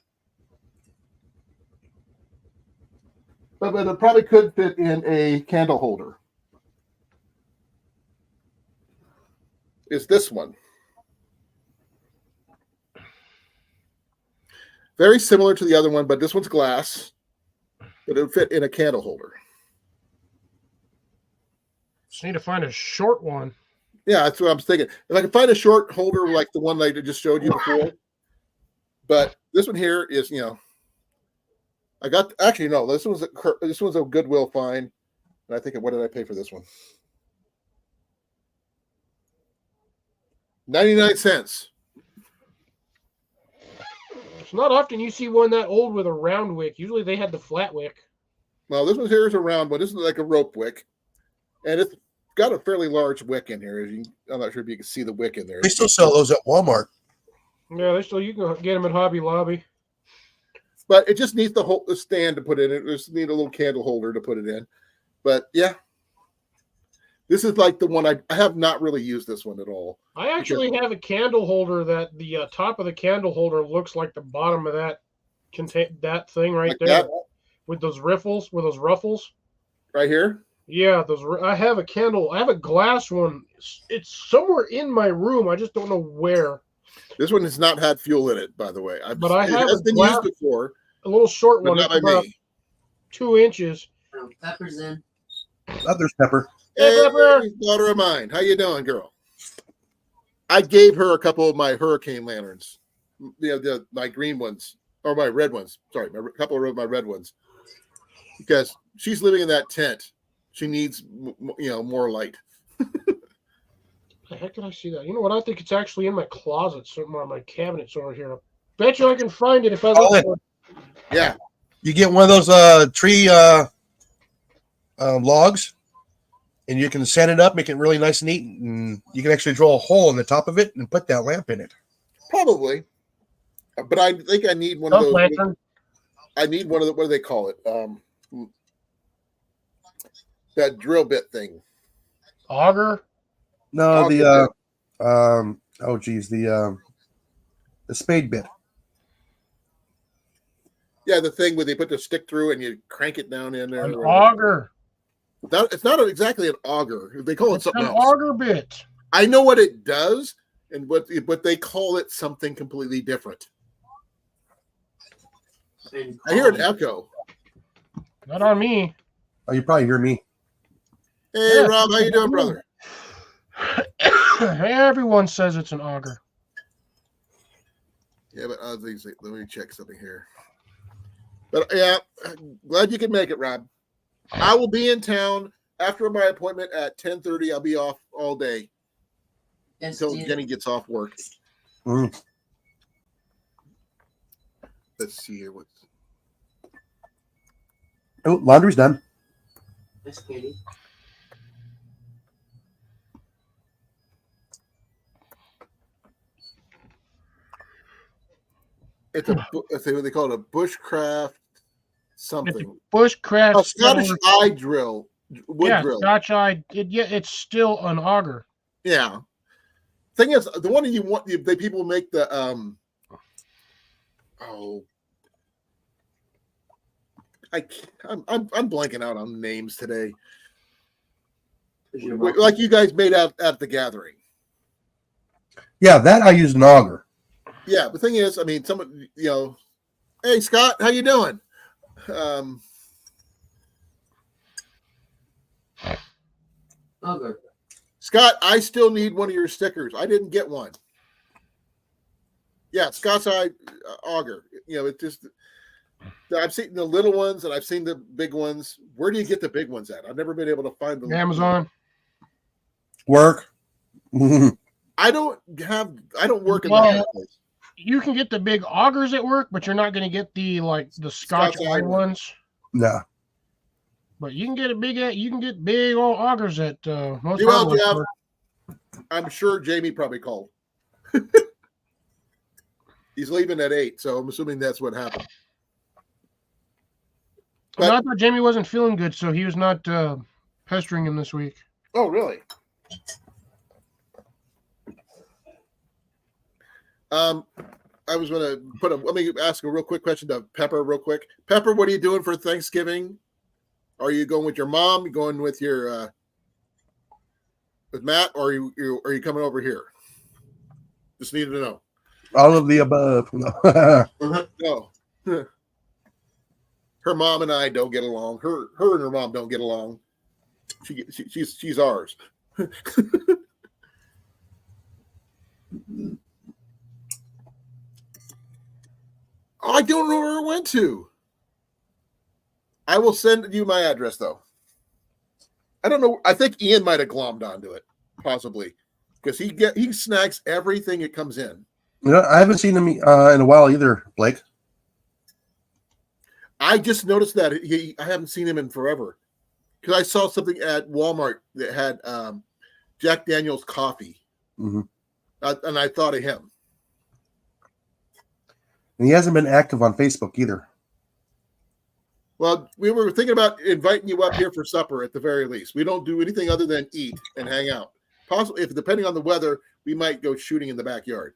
[SPEAKER 1] But it probably could fit in a candle holder. Is this one. Very similar to the other one, but this one's glass. But it would fit in a candle holder.
[SPEAKER 3] Just need to find a short one.
[SPEAKER 1] Yeah, that's what I'm thinking. If I can find a short holder like the one I just showed you before. But this one here is, I got actually no. This one's a Goodwill find, and I think what did I pay for this one? 99 cents.
[SPEAKER 3] It's not often you see one that old with a round wick. Usually they had the flat wick.
[SPEAKER 1] Well, this one here is a round one. This is like a rope wick, and it's got a fairly large wick in here. I'm not sure if you can see the wick in there.
[SPEAKER 4] They still sell those at Walmart.
[SPEAKER 3] Yeah, you can get them at Hobby Lobby.
[SPEAKER 1] But it just needs the stand to put it in. It just need a little candle holder to put it in. But yeah, this is like the one I have not really used this one at all.
[SPEAKER 3] I actually have a candle holder that the top of the candle holder looks like the bottom of that thing right
[SPEAKER 1] Like
[SPEAKER 3] there
[SPEAKER 1] that?
[SPEAKER 3] with those ruffles.
[SPEAKER 1] Right here.
[SPEAKER 3] Yeah, I have a candle. I have a glass one. It's somewhere in my room. I just don't know where.
[SPEAKER 1] This one has not had fuel in it, by the way.
[SPEAKER 3] But I have
[SPEAKER 1] it has been used before,
[SPEAKER 3] a little short
[SPEAKER 1] but
[SPEAKER 3] one.
[SPEAKER 1] not
[SPEAKER 3] It's
[SPEAKER 1] by
[SPEAKER 3] about
[SPEAKER 1] me.
[SPEAKER 3] 2 inches.
[SPEAKER 2] Pepper's in.
[SPEAKER 4] There's Pepper.
[SPEAKER 3] Hey, Pepper.
[SPEAKER 1] Daughter of mine, how you doing, girl? I gave her a couple of my hurricane lanterns, my green ones or my red ones. Sorry, a couple of my red ones, because she's living in that tent. She needs more light.
[SPEAKER 3] The heck did I see that? You know what? I think it's actually in my closet somewhere. My cabinet's over here. I bet you I can find it if I look
[SPEAKER 4] Colin.
[SPEAKER 3] for it.
[SPEAKER 1] Yeah.
[SPEAKER 4] You get one of those tree logs, and you can sand it up, make it really nice and neat, and you can actually drill a hole in the top of it and put that lamp in it.
[SPEAKER 1] Probably. But I think I need one of
[SPEAKER 3] Dump
[SPEAKER 1] those.
[SPEAKER 3] lantern.
[SPEAKER 1] I need one of the, what do they call it? That drill bit thing.
[SPEAKER 3] Auger.
[SPEAKER 4] No,
[SPEAKER 1] Auger
[SPEAKER 4] the the spade bit.
[SPEAKER 1] Yeah, the thing where they put the stick through and you crank it down in there.
[SPEAKER 3] An auger.
[SPEAKER 1] It's not exactly an auger. They call it
[SPEAKER 3] It's
[SPEAKER 1] something
[SPEAKER 3] an
[SPEAKER 1] else.
[SPEAKER 3] auger bit.
[SPEAKER 1] I know what it does, but they call it something completely different. I hear an echo.
[SPEAKER 3] Not on me.
[SPEAKER 4] Oh, you probably hear me.
[SPEAKER 1] Hey,
[SPEAKER 3] Yeah.
[SPEAKER 1] Rob, how you doing, brother?
[SPEAKER 3] Everyone says it's an auger.
[SPEAKER 1] Yeah, but other things. Let me check something here. But yeah, glad you could make it, Rob. I will be in town after my appointment at 10:30. I'll be off all day until Jenny gets off work.
[SPEAKER 4] Mm.
[SPEAKER 1] Let's see here. What's
[SPEAKER 4] Oh, laundry's done.
[SPEAKER 2] Miss Katie.
[SPEAKER 1] it's what they call it, a bushcraft something.
[SPEAKER 3] Bushcraft.
[SPEAKER 1] A Scottish eye drill, wood drill.
[SPEAKER 3] Scotch eye. It's still an auger.
[SPEAKER 1] Yeah. Thing is, the one you want, the people make the I'm blanking out on names today. Like you guys made out at the gathering.
[SPEAKER 4] Yeah, that I used an auger.
[SPEAKER 1] Yeah, the thing is, I mean, someone, hey Scott, how you doing?
[SPEAKER 2] Auger.
[SPEAKER 1] Scott, I still need one of your stickers. I didn't get one. Yeah, Scott's eye auger. It's just I've seen the little ones and I've seen the big ones. Where do you get the big ones at? I've never been able to find them.
[SPEAKER 3] Amazon.
[SPEAKER 4] Work.
[SPEAKER 1] I don't work in
[SPEAKER 3] Well,
[SPEAKER 1] that place.
[SPEAKER 3] You can get the big augers at work, but you're not going to get the Scotch
[SPEAKER 1] Scott's
[SPEAKER 3] eye
[SPEAKER 1] eye
[SPEAKER 3] ones.
[SPEAKER 4] No.
[SPEAKER 3] But you can get big old augers at most
[SPEAKER 1] You will,
[SPEAKER 3] hardware
[SPEAKER 1] Jeff.
[SPEAKER 3] stores.
[SPEAKER 1] I'm sure Jamie probably called. He's leaving at 8, so I'm assuming that's what happened.
[SPEAKER 3] Well, I thought Jamie wasn't feeling good, so he was not pestering him this week.
[SPEAKER 1] Oh, really? I was going to let me ask a real quick question to Pepper real quick. Pepper, what are you doing for Thanksgiving? Are you going with your mom? You going with your with Matt, or are you coming over here? Just needed to know.
[SPEAKER 4] All of the above.
[SPEAKER 1] No. Her mom and I don't get along. Her and her mom don't get along. She's ours. I don't know where it went to. I will send you my address, though. I don't know. I think Ian might have glommed onto it, possibly, because he snags everything that comes in.
[SPEAKER 4] I haven't seen him in a while either, Blake.
[SPEAKER 1] I just noticed that I haven't seen him in forever, because I saw something at Walmart that had Jack Daniel's coffee,
[SPEAKER 4] Mm-hmm.
[SPEAKER 1] And I thought of him.
[SPEAKER 4] And he hasn't been active on Facebook either.
[SPEAKER 1] Well, we were thinking about inviting you up here for supper at the very least. We don't do anything other than eat and hang out. Possibly, if depending on the weather, we might go shooting in the backyard.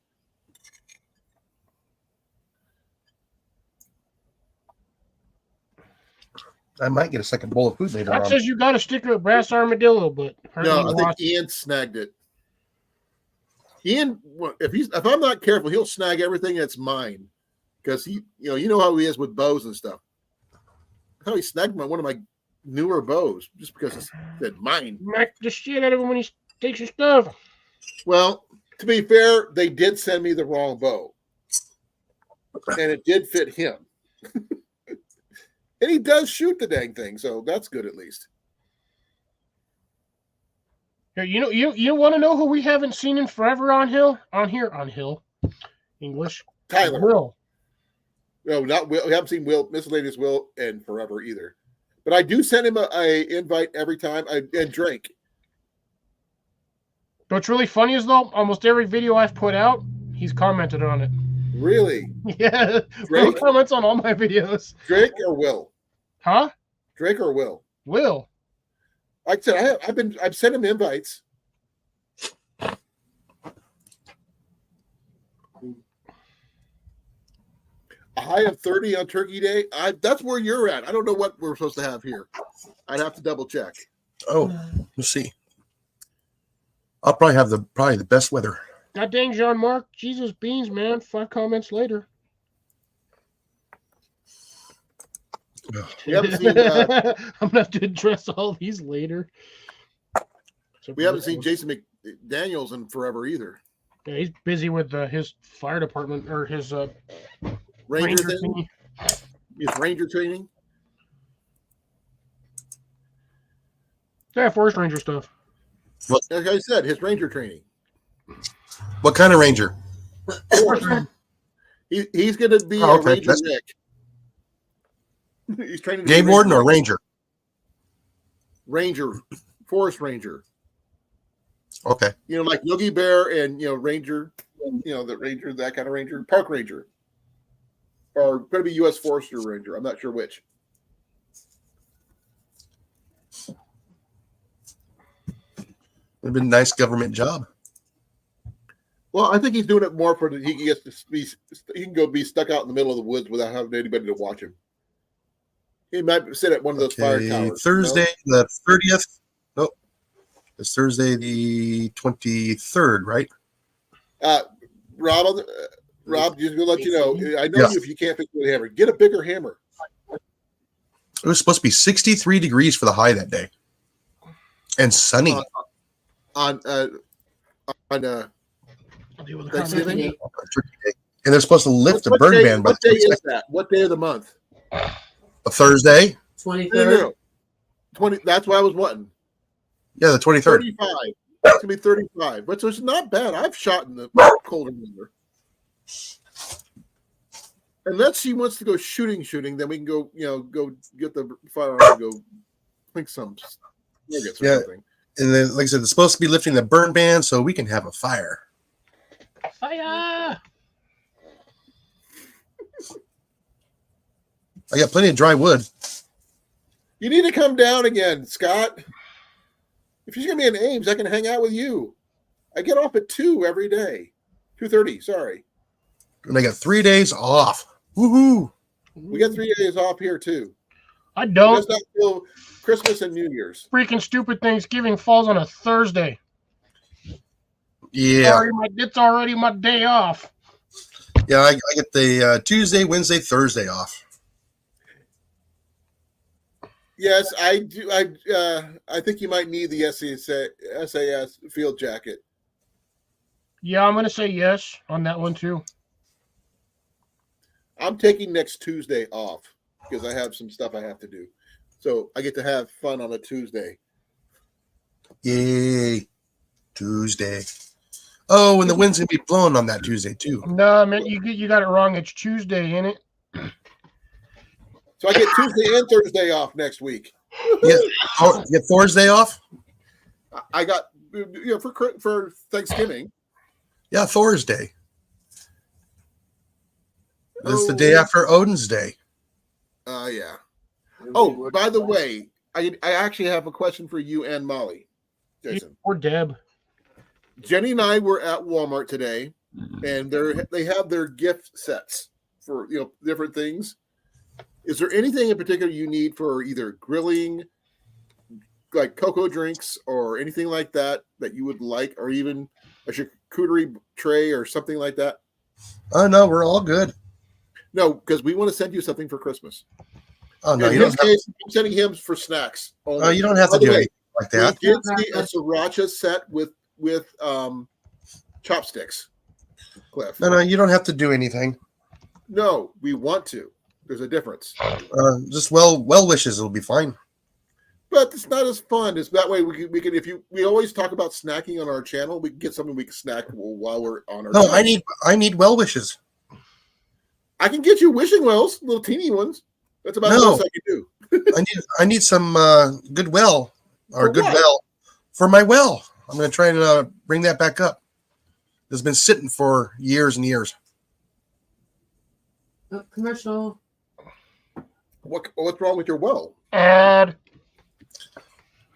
[SPEAKER 3] Uh,
[SPEAKER 4] I might get a second bowl of food later
[SPEAKER 3] That
[SPEAKER 4] on.
[SPEAKER 3] says you got a sticker of brass armadillo, but
[SPEAKER 1] No, I think Ian snagged it. Ian, if I'm not careful, he'll snag everything that's mine, because you know how he is with bows and stuff. I thought he snagged one of my newer bows just because it said mine.
[SPEAKER 3] smack the shit out of him when he takes your stuff.
[SPEAKER 1] Well, to be fair, they did send me the wrong bow, and it did fit him. And he does shoot the dang thing, so that's good at least.
[SPEAKER 3] Here, you want to know who we haven't seen in forever on English.
[SPEAKER 1] Tyler.
[SPEAKER 3] Will.
[SPEAKER 1] No, not Will. We haven't seen Will, Miscellaneous Will, in forever either. But I do send him a invite every time. And Drake.
[SPEAKER 3] What's really funny is though, almost every video I've put out, he's commented on it.
[SPEAKER 1] Really?
[SPEAKER 3] Yeah,
[SPEAKER 1] Drake?
[SPEAKER 3] Will comments on all my videos.
[SPEAKER 1] Drake or Will?
[SPEAKER 3] Huh?
[SPEAKER 1] Drake or Will?
[SPEAKER 3] Will.
[SPEAKER 1] Like I said, I've sent him invites. A high of 30 on Turkey Day. That's where you're at. I don't know what we're supposed to have here. I'd have to double check.
[SPEAKER 4] Oh, let's see. I'll probably have the best weather.
[SPEAKER 3] God dang, Jean Marc. Jesus beans, man. 5 comments later.
[SPEAKER 1] We haven't seen,
[SPEAKER 3] I'm gonna have to address all these later.
[SPEAKER 1] we haven't seen Jason McDaniels in forever either.
[SPEAKER 3] Yeah, he's busy with his fire department or his
[SPEAKER 1] Ranger
[SPEAKER 3] thing.
[SPEAKER 1] thing. His Ranger training.
[SPEAKER 3] Yeah, forest ranger stuff.
[SPEAKER 1] Like I said, his Ranger training.
[SPEAKER 4] What kind of ranger?
[SPEAKER 1] He's going to be
[SPEAKER 4] Oh,
[SPEAKER 1] a
[SPEAKER 4] okay.
[SPEAKER 1] Ranger Nick. He's training to be
[SPEAKER 4] Game warden or ranger?
[SPEAKER 1] Ranger, Forest Ranger.
[SPEAKER 4] Okay.
[SPEAKER 1] You know, like Yogi Bear and Ranger. The Ranger, that kind of Ranger, Park Ranger, or going to be U.S. Forester Ranger. I'm not sure which.
[SPEAKER 4] It'd been a nice government job.
[SPEAKER 1] Well, I think he's doing it more for he gets to be. He can go be stuck out in the middle of the woods without having anybody to watch him. He might sit at one of those fire towers.
[SPEAKER 4] Thursday, the 30th. Nope. It's Thursday, the 23rd, right?
[SPEAKER 1] Rob, just to let you know, I know you if you can't fix the hammer. Get a bigger hammer.
[SPEAKER 4] It was supposed to be 63 degrees for the high that day. And sunny.
[SPEAKER 1] On Thanksgiving.
[SPEAKER 4] And they're supposed to lift the burn ban by
[SPEAKER 1] what day is that? What day of the month?
[SPEAKER 4] a Thursday.
[SPEAKER 2] 23rd.
[SPEAKER 1] No. 20. That's what I was wanting.
[SPEAKER 4] Yeah, the 23rd.
[SPEAKER 1] 35. It's gonna be 35, which is not bad. I've shot in the colder weather. Unless she wants to go shooting, then we can go. Go get the firearm and go think some nuggets or something.
[SPEAKER 4] And then, like I said, it's supposed to be lifting the burn ban so we can have a fire.
[SPEAKER 3] Fire!
[SPEAKER 4] I got plenty of dry wood.
[SPEAKER 1] You need to come down again, Scott. If you're gonna be in Ames, I can hang out with you. I get off at 2 every day. 2:30. Sorry.
[SPEAKER 4] And I got 3 days off. Woohoo!
[SPEAKER 1] We got 3 days off here too.
[SPEAKER 3] I don't.
[SPEAKER 1] Just not till Christmas and New Year's.
[SPEAKER 3] Freaking stupid Thanksgiving falls on a Thursday.
[SPEAKER 4] Yeah.
[SPEAKER 3] It's already my day off.
[SPEAKER 4] Yeah, I get the Tuesday, Wednesday, Thursday off.
[SPEAKER 1] Yes, I do. I think you might need the SAS field jacket.
[SPEAKER 3] Yeah, I'm going to say yes on that one too.
[SPEAKER 1] I'm taking next Tuesday off because I have some stuff I have to do. So I get to have fun on a Tuesday.
[SPEAKER 4] Yay. Tuesday. Oh, and the wind's going to be blowing on that Tuesday too.
[SPEAKER 3] No, man, you got it wrong. It's Tuesday, ain't it?
[SPEAKER 1] So I get Tuesday and Thursday off next week.
[SPEAKER 4] Yeah. Oh, you get Thursday off?
[SPEAKER 1] I got for Thanksgiving.
[SPEAKER 4] Yeah, Thursday. It's the day after Odin's Day.
[SPEAKER 1] Yeah. Oh, by the way, I actually have a question for you and Molly, Jason.
[SPEAKER 3] Or Deb.
[SPEAKER 1] Jenny and I were at Walmart today, and they have their gift sets for different things. Is there anything in particular you need for either grilling, like cocoa drinks, or anything like that you would like, or even a charcuterie tray or something like that?
[SPEAKER 4] Oh no, we're all good.
[SPEAKER 1] No, because we want to send you something for Christmas.
[SPEAKER 4] Oh no,
[SPEAKER 1] In
[SPEAKER 4] you
[SPEAKER 1] his
[SPEAKER 4] don't have,
[SPEAKER 1] case, I'm sending him for snacks.
[SPEAKER 4] oh, you don't have to
[SPEAKER 1] By the
[SPEAKER 4] do
[SPEAKER 1] way,
[SPEAKER 4] anything like that.
[SPEAKER 1] We did see a sriracha set with chopsticks, Cliff.
[SPEAKER 4] No, you don't have to do anything.
[SPEAKER 1] No, we want to. There's a difference.
[SPEAKER 4] Just well wishes, it'll be fine.
[SPEAKER 1] but it's not as fun. It's that way we can we always talk about snacking on our channel. We can get something we can snack while we're on our.
[SPEAKER 4] No,
[SPEAKER 1] channel.
[SPEAKER 4] I need well wishes.
[SPEAKER 1] I can get you wishing wells, little teeny ones. That's about
[SPEAKER 4] No.
[SPEAKER 1] the best I can do.
[SPEAKER 4] I need some goodwill or
[SPEAKER 1] For what?
[SPEAKER 4] goodwill for my well. I'm going to try and bring that back up. It's been sitting for years and years.
[SPEAKER 2] Oh, commercial.
[SPEAKER 1] What's wrong with your well?
[SPEAKER 3] Ad.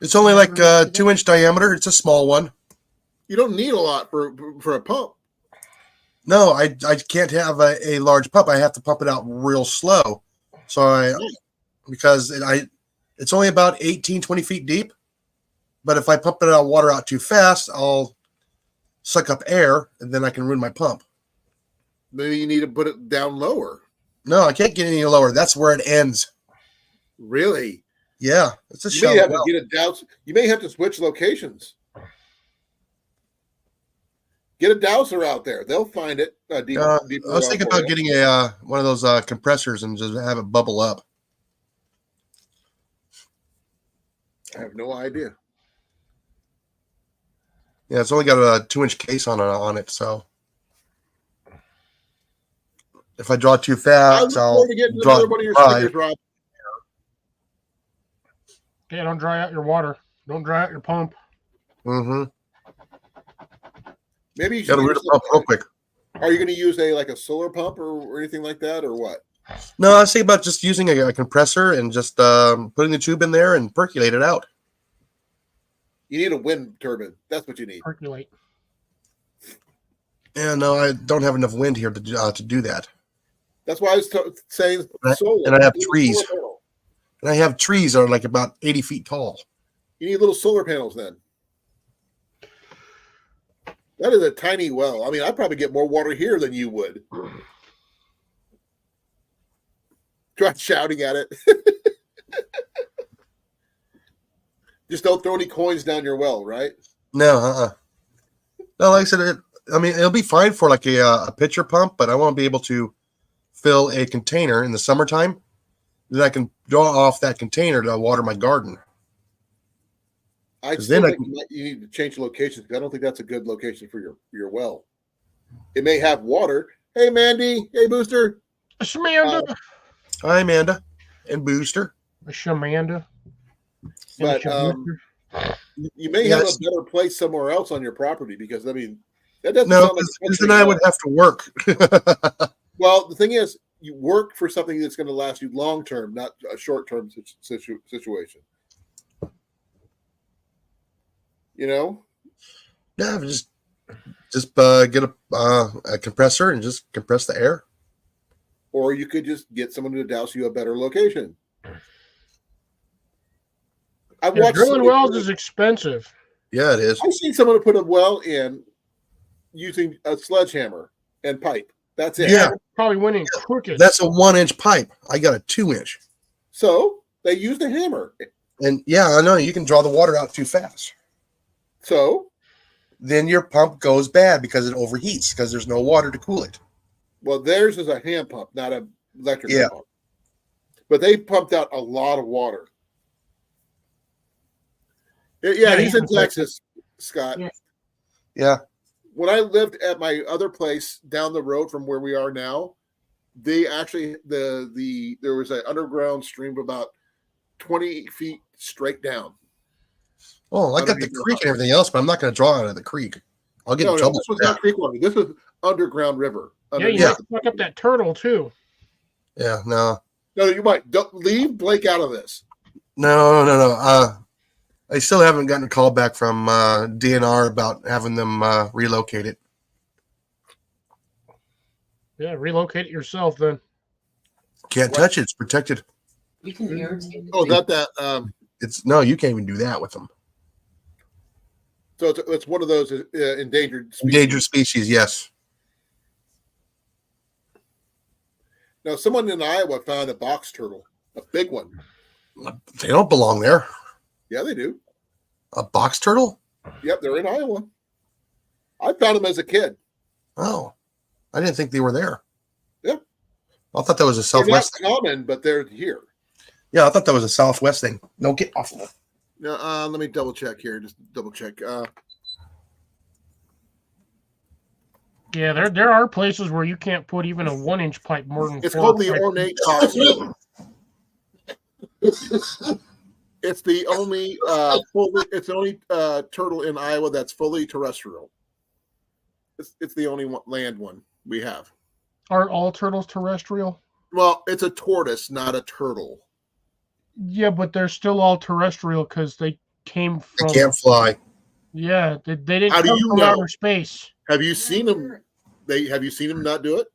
[SPEAKER 4] It's only like 2-inch diameter. It's a small one.
[SPEAKER 1] You don't need a lot for a pump.
[SPEAKER 4] No, I can't have a large pump. I have to pump it out real slow. So because it's only about 18, 20 feet deep. But if I pump it out water out too fast, I'll suck up air and then I can ruin my pump.
[SPEAKER 1] Maybe you need to put it down lower.
[SPEAKER 4] No, I can't get any lower. That's where it ends.
[SPEAKER 1] Really?
[SPEAKER 4] Yeah, it's a
[SPEAKER 1] You may
[SPEAKER 4] shallow
[SPEAKER 1] have
[SPEAKER 4] well.
[SPEAKER 1] to get it down. You may have to switch locations. Get a dowser out there. They'll find it. Deeper
[SPEAKER 4] I was thinking
[SPEAKER 1] well
[SPEAKER 4] about
[SPEAKER 1] for you.
[SPEAKER 4] getting a one of those compressors and just have it bubble up.
[SPEAKER 1] I have no idea.
[SPEAKER 4] Yeah, it's only got a 2-inch case on it, so if I draw too
[SPEAKER 1] I
[SPEAKER 4] fast,
[SPEAKER 1] look
[SPEAKER 4] I'll
[SPEAKER 1] forward to getting
[SPEAKER 4] draw
[SPEAKER 1] another one of your
[SPEAKER 4] dry.
[SPEAKER 1] stickers, Rob.
[SPEAKER 3] Yeah, don't dry out your water. Don't dry out your pump.
[SPEAKER 4] Mm-hmm.
[SPEAKER 1] Maybe you should
[SPEAKER 4] Got to
[SPEAKER 1] use
[SPEAKER 4] root it up real quick.
[SPEAKER 1] Are you going to use a solar pump or anything like that, or what?
[SPEAKER 4] No, I was thinking about just using a compressor and just putting the tube in there and percolate it out.
[SPEAKER 1] You need a wind turbine. That's what you need.
[SPEAKER 3] Percolate.
[SPEAKER 4] Yeah, no, I don't have enough wind here to do that.
[SPEAKER 1] That's why I was saying solar.
[SPEAKER 4] And I have
[SPEAKER 1] You need a
[SPEAKER 4] trees.
[SPEAKER 1] solar panel.
[SPEAKER 4] And I have trees that are like about 80 feet tall.
[SPEAKER 1] You need little solar panels then. That is a tiny well. I mean, I'd probably get more water here than you would. Try shouting at it. Just don't throw any coins down your well, right?
[SPEAKER 4] No, No, like I said, it'll be fine for like a pitcher pump, but I won't be able to fill a container in the summertime. Then I can draw off that container to water my garden.
[SPEAKER 1] I
[SPEAKER 4] 'Cause
[SPEAKER 1] still
[SPEAKER 4] then I
[SPEAKER 1] think you need to change locations because I don't think that's a good location for your well. It may have water. Hey, Mandy. Hey, Booster.
[SPEAKER 3] Shamanda.
[SPEAKER 4] Hi, Amanda and Booster.
[SPEAKER 3] Shamanda.
[SPEAKER 1] But you may
[SPEAKER 4] Yes.
[SPEAKER 1] have a better place somewhere else on your property because, I mean, that doesn't
[SPEAKER 4] No,
[SPEAKER 1] sound like a
[SPEAKER 4] because
[SPEAKER 1] country
[SPEAKER 4] then I
[SPEAKER 1] well.
[SPEAKER 4] would have to work.
[SPEAKER 1] Well, the thing is, you work for something that's going to last you long term, not a short term situation. You know,
[SPEAKER 4] Yeah, just get a compressor and just compress the air.
[SPEAKER 1] or you could just get someone to douse you a better location. I've
[SPEAKER 3] Yeah,
[SPEAKER 1] watched
[SPEAKER 3] drilling
[SPEAKER 1] somebody
[SPEAKER 3] wells
[SPEAKER 1] put
[SPEAKER 3] is expensive.
[SPEAKER 4] Yeah, it is.
[SPEAKER 1] I've seen someone put a well in using a sledgehammer and pipe. That's it.
[SPEAKER 4] Yeah.
[SPEAKER 3] Probably went in crooked.
[SPEAKER 4] That's a 1-inch pipe. I got a 2-inch.
[SPEAKER 1] So they used a hammer.
[SPEAKER 4] And yeah, I know you can draw the water out too fast.
[SPEAKER 1] So,
[SPEAKER 4] Then your pump goes bad because it overheats because there's no water to cool it.
[SPEAKER 1] well, theirs is a hand pump, not an electric
[SPEAKER 4] Yeah.
[SPEAKER 1] pump. But they pumped out a lot of water. Yeah, he's in Texas, Scott.
[SPEAKER 2] Yeah.
[SPEAKER 4] Yeah.
[SPEAKER 1] When I lived at my other place down the road from where we are now, they actually there was an underground stream of about 20 feet straight down.
[SPEAKER 4] Oh, I got the
[SPEAKER 1] Underneath your
[SPEAKER 4] creek and
[SPEAKER 1] house.
[SPEAKER 4] everything else, but I'm not going to draw out of the creek. I'll get
[SPEAKER 1] No,
[SPEAKER 4] in
[SPEAKER 1] no,
[SPEAKER 4] trouble
[SPEAKER 1] this
[SPEAKER 4] for
[SPEAKER 1] was
[SPEAKER 4] that.
[SPEAKER 1] not creek water. This was underground river.
[SPEAKER 3] Yeah, you
[SPEAKER 1] Underneath.
[SPEAKER 3] have to fuck up that turtle too.
[SPEAKER 4] Yeah, no.
[SPEAKER 1] No, you might don't leave Blake out of this.
[SPEAKER 4] No. I still haven't gotten a call back from DNR about having them relocate it.
[SPEAKER 3] Yeah, relocate it yourself then.
[SPEAKER 4] Can't
[SPEAKER 1] What?
[SPEAKER 4] touch it. It's protected.
[SPEAKER 2] You can irritate.
[SPEAKER 1] Oh, not that.
[SPEAKER 4] No, you can't even do that with them.
[SPEAKER 1] So it's one of those endangered species.
[SPEAKER 4] Endangered species, yes.
[SPEAKER 1] Now, someone in Iowa found a box turtle, a big one.
[SPEAKER 4] They don't belong there.
[SPEAKER 1] Yeah, they do.
[SPEAKER 4] A box turtle?
[SPEAKER 1] Yep, they're in Iowa. I found them as a kid.
[SPEAKER 4] Oh, I didn't think they were there.
[SPEAKER 1] Yeah.
[SPEAKER 4] I thought that was a
[SPEAKER 1] They're not
[SPEAKER 4] Southwest thing.
[SPEAKER 1] common, but they're here.
[SPEAKER 4] Yeah, I thought that was a Southwest thing. No, get off of it.
[SPEAKER 1] Let me double check here. Just double check.
[SPEAKER 3] Yeah, there are places where you can't put even a 1-inch pipe more than
[SPEAKER 1] It's
[SPEAKER 3] 4
[SPEAKER 1] called
[SPEAKER 3] or
[SPEAKER 1] the
[SPEAKER 3] 5
[SPEAKER 1] ornate coxswain. It's the only turtle in Iowa that's fully terrestrial. It's the only land one we have.
[SPEAKER 3] Aren't all turtles terrestrial?
[SPEAKER 1] Well, it's a tortoise, not a turtle.
[SPEAKER 3] Yeah, but they're still all terrestrial because they came
[SPEAKER 4] They
[SPEAKER 3] from.
[SPEAKER 4] can't fly.
[SPEAKER 3] Yeah, they didn't
[SPEAKER 1] How do
[SPEAKER 3] come
[SPEAKER 1] you
[SPEAKER 3] from
[SPEAKER 1] know?
[SPEAKER 3] outer space.
[SPEAKER 1] Have you seen them? Have you seen them not do it?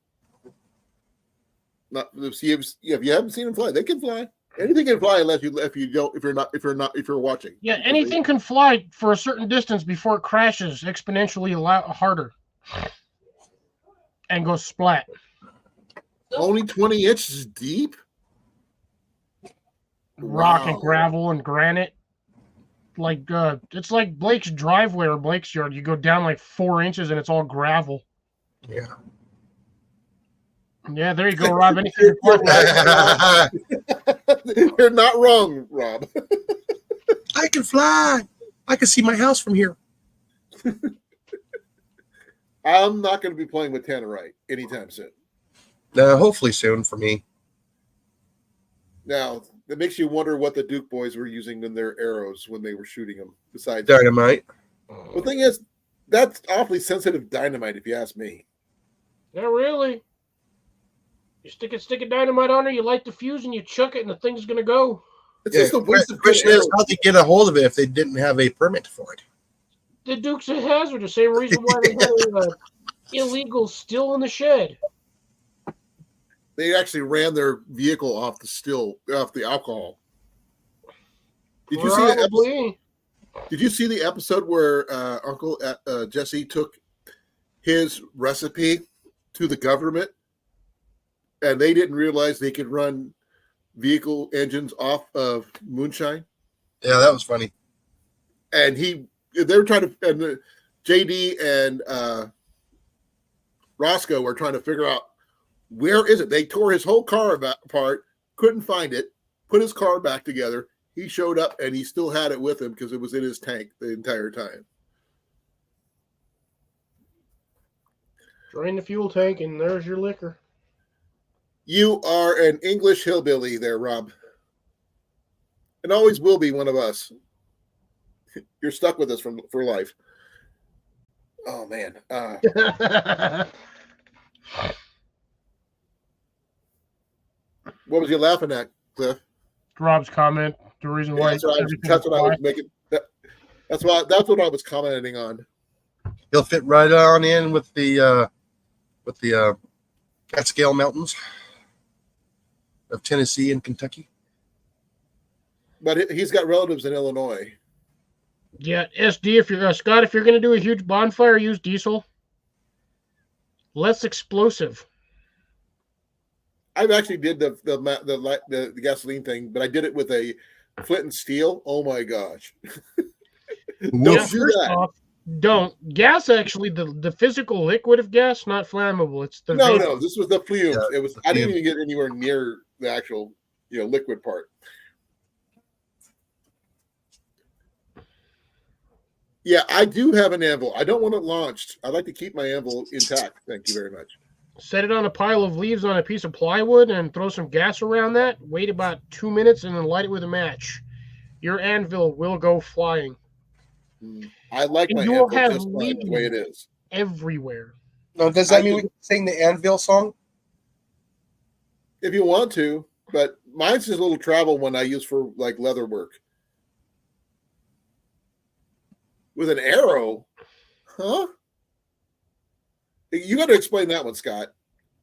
[SPEAKER 1] Not if you haven't seen them fly, they can fly. Anything can fly unless if you're watching.
[SPEAKER 3] Yeah, anything can fly for a certain distance before it crashes exponentially harder and goes splat.
[SPEAKER 1] Only 20 inches deep.
[SPEAKER 3] Rock
[SPEAKER 1] Wow.
[SPEAKER 3] and gravel and granite. Like it's like Blake's driveway or Blake's yard. You go down like 4 inches and it's all gravel.
[SPEAKER 4] Yeah.
[SPEAKER 3] Yeah, there you go, Rob. Anything can fly.
[SPEAKER 1] You're not wrong, Rob.
[SPEAKER 4] I can fly. I can see my house from here.
[SPEAKER 1] I'm not going to be playing with Tannerite anytime soon.
[SPEAKER 4] Hopefully soon for me.
[SPEAKER 1] Now, it makes you wonder what the Duke boys were using in their arrows when they were shooting them. Besides,
[SPEAKER 4] Dynamite.
[SPEAKER 1] the thing is, that's awfully sensitive dynamite, if you ask me.
[SPEAKER 3] Not really. You stick a dynamite on her, you light the fuse, and you chuck it, and the thing's gonna go.
[SPEAKER 1] It's just a waste
[SPEAKER 4] The
[SPEAKER 1] of
[SPEAKER 4] question
[SPEAKER 1] good
[SPEAKER 4] is how they get a hold of it if they didn't have a permit for it.
[SPEAKER 3] The Duke's a hazard. The same reason why they had illegal still in the shed.
[SPEAKER 1] They actually ran their vehicle off the alcohol. Did you see the episode?
[SPEAKER 3] Probably.
[SPEAKER 1] Did you see the episode where Uncle Jesse took his recipe to the government, and they didn't realize they could run vehicle engines off of moonshine?
[SPEAKER 4] Yeah, that was funny.
[SPEAKER 1] And they were trying to, and JD and Roscoe were trying to figure out where is it. They tore his whole car apart, couldn't find it, put his car back together. He showed up and he still had it with him because it was in his tank the entire time.
[SPEAKER 3] Drain the fuel tank, and there's your liquor.
[SPEAKER 1] You are an English hillbilly there, Rob. And always will be one of us. You're stuck with us for life. Oh, man. What was you laughing at, Cliff?
[SPEAKER 3] Rob's comment. The reason why
[SPEAKER 1] That's what I was making. That's what I was commenting on.
[SPEAKER 4] He'll fit right on in with the Catskill Mountains of Tennessee and Kentucky.
[SPEAKER 1] But he's got relatives in Illinois.
[SPEAKER 3] Yeah, SD. If you're Scott, if you're going to do a huge bonfire, use diesel. Less explosive.
[SPEAKER 1] I've actually did the gasoline thing, but I did it with a flint and steel. Oh my gosh! Don't do that.
[SPEAKER 3] Off, don't. Gas actually, the physical liquid of gas, not flammable. It's the
[SPEAKER 1] No. This was the fumes.
[SPEAKER 4] Yeah,
[SPEAKER 1] It was. I didn't even get anywhere near the actual, liquid part. Yeah, I do have an anvil. I don't want it launched. I like to keep my anvil intact. Thank you very much.
[SPEAKER 3] Set it on a pile of leaves on a piece of plywood and throw some gas around that. Wait about 2 minutes and then light it with a match. Your anvil will go flying.
[SPEAKER 1] I like my
[SPEAKER 3] And you will
[SPEAKER 1] anvil
[SPEAKER 3] have
[SPEAKER 1] just fine the way it is.
[SPEAKER 3] Everywhere.
[SPEAKER 4] No, does that mean we can sing the Anvil song?
[SPEAKER 1] If you want to, but mine's just a little travel one I use for like leather work. With an arrow? Huh? You got to explain that one, Scott.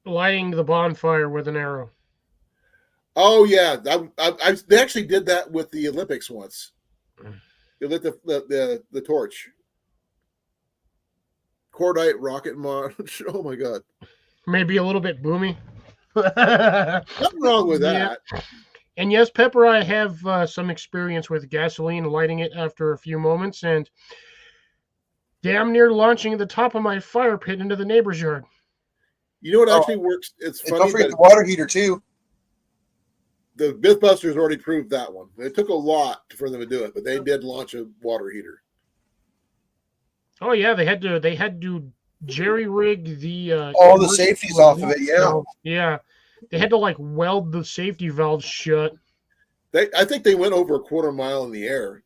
[SPEAKER 3] Lighting the bonfire with an arrow.
[SPEAKER 1] Oh, yeah. They actually did that with the Olympics once. They lit the torch. Cordite rocket launch. Oh, my God.
[SPEAKER 3] Maybe a little bit boomy.
[SPEAKER 1] Nothing wrong with that.
[SPEAKER 3] Yeah. And yes, Pepper, I have some experience with gasoline, lighting it after a few moments, and damn near launching at the top of my fire pit into the neighbor's yard.
[SPEAKER 1] You know what actually works? It's funny.
[SPEAKER 4] Don't forget the water heater, too.
[SPEAKER 1] the Mythbusters already proved that one. It took a lot for them to do it, but they did launch a water heater.
[SPEAKER 3] Oh yeah, they had to jerry rig the
[SPEAKER 4] All the safeties off of it, yeah.
[SPEAKER 3] valve. Yeah. They had to like weld the safety valves shut.
[SPEAKER 1] I think they went over a quarter mile in the air.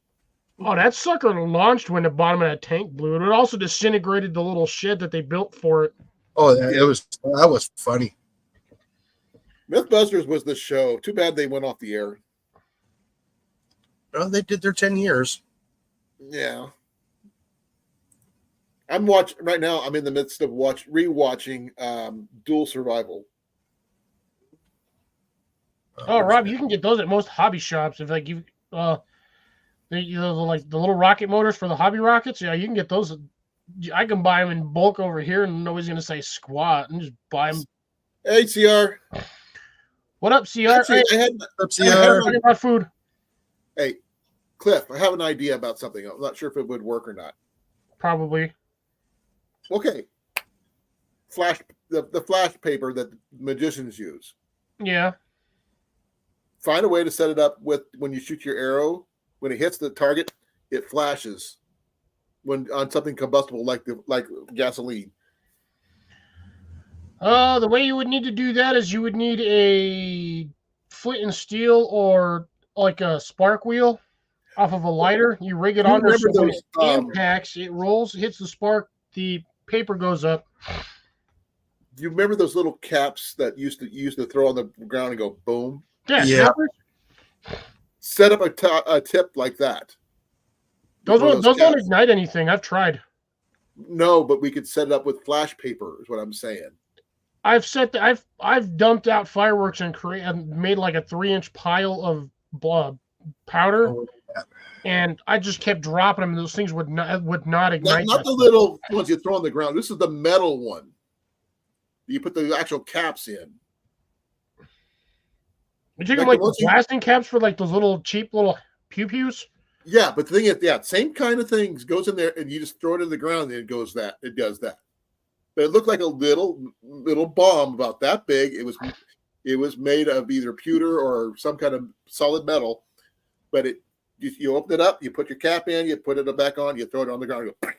[SPEAKER 3] Oh, that sucker launched when the bottom of that tank blew. It also disintegrated the little shed that they built for it.
[SPEAKER 4] Oh, that was funny.
[SPEAKER 1] Mythbusters was the show. Too bad they went off the air.
[SPEAKER 4] Well, they did their 10 years.
[SPEAKER 1] Yeah. I'm watching right now. I'm in the midst of rewatching Dual Survival.
[SPEAKER 3] Oh, Rob, you can get those at most hobby shops. If like you, like the little rocket motors for the hobby rockets, yeah, you can get those. I can buy them in bulk over here, and nobody's gonna say squat, and just buy them.
[SPEAKER 1] Hey, CR.
[SPEAKER 3] What up, CR?
[SPEAKER 1] Actually,
[SPEAKER 3] Hey,
[SPEAKER 1] I had
[SPEAKER 3] talking about food.
[SPEAKER 1] Hey, Cliff, I have an idea about something. I'm not sure if it would work or not.
[SPEAKER 3] Probably.
[SPEAKER 1] Okay. The flash paper that magicians use.
[SPEAKER 3] Yeah.
[SPEAKER 1] Find a way to set it up with when you shoot your arrow, when it hits the target, it flashes when on something combustible like gasoline.
[SPEAKER 3] The way you would need to do that is you would need a flint and steel or like a spark wheel off of a lighter. You rig it on there so when it impacts, it rolls, hits the spark, the paper goes up.
[SPEAKER 1] Do you remember those little caps that used to throw on the ground and go boom?
[SPEAKER 4] Yeah.
[SPEAKER 1] Set up a tip like that.
[SPEAKER 3] Those don't ignite anything. I've tried.
[SPEAKER 1] No, but we could set it up with flash paper. Is what I'm saying.
[SPEAKER 3] I've dumped out fireworks and made like a 3-inch pile of powder, and I just kept dropping them. And those things would not ignite.
[SPEAKER 1] Not the little ones you throw on the ground. This is the metal one. You put the actual caps in.
[SPEAKER 3] You're taking like the blasting caps for like those little cheap little pew-pews?
[SPEAKER 1] Yeah, but the thing is, same kind of things goes in there, and you just throw it in the ground, and it does that. But it looked like a little bomb about that big. It was made of either pewter or some kind of solid metal. But you open it up, you put your cap in, you put it back on, you throw it on the ground. And go.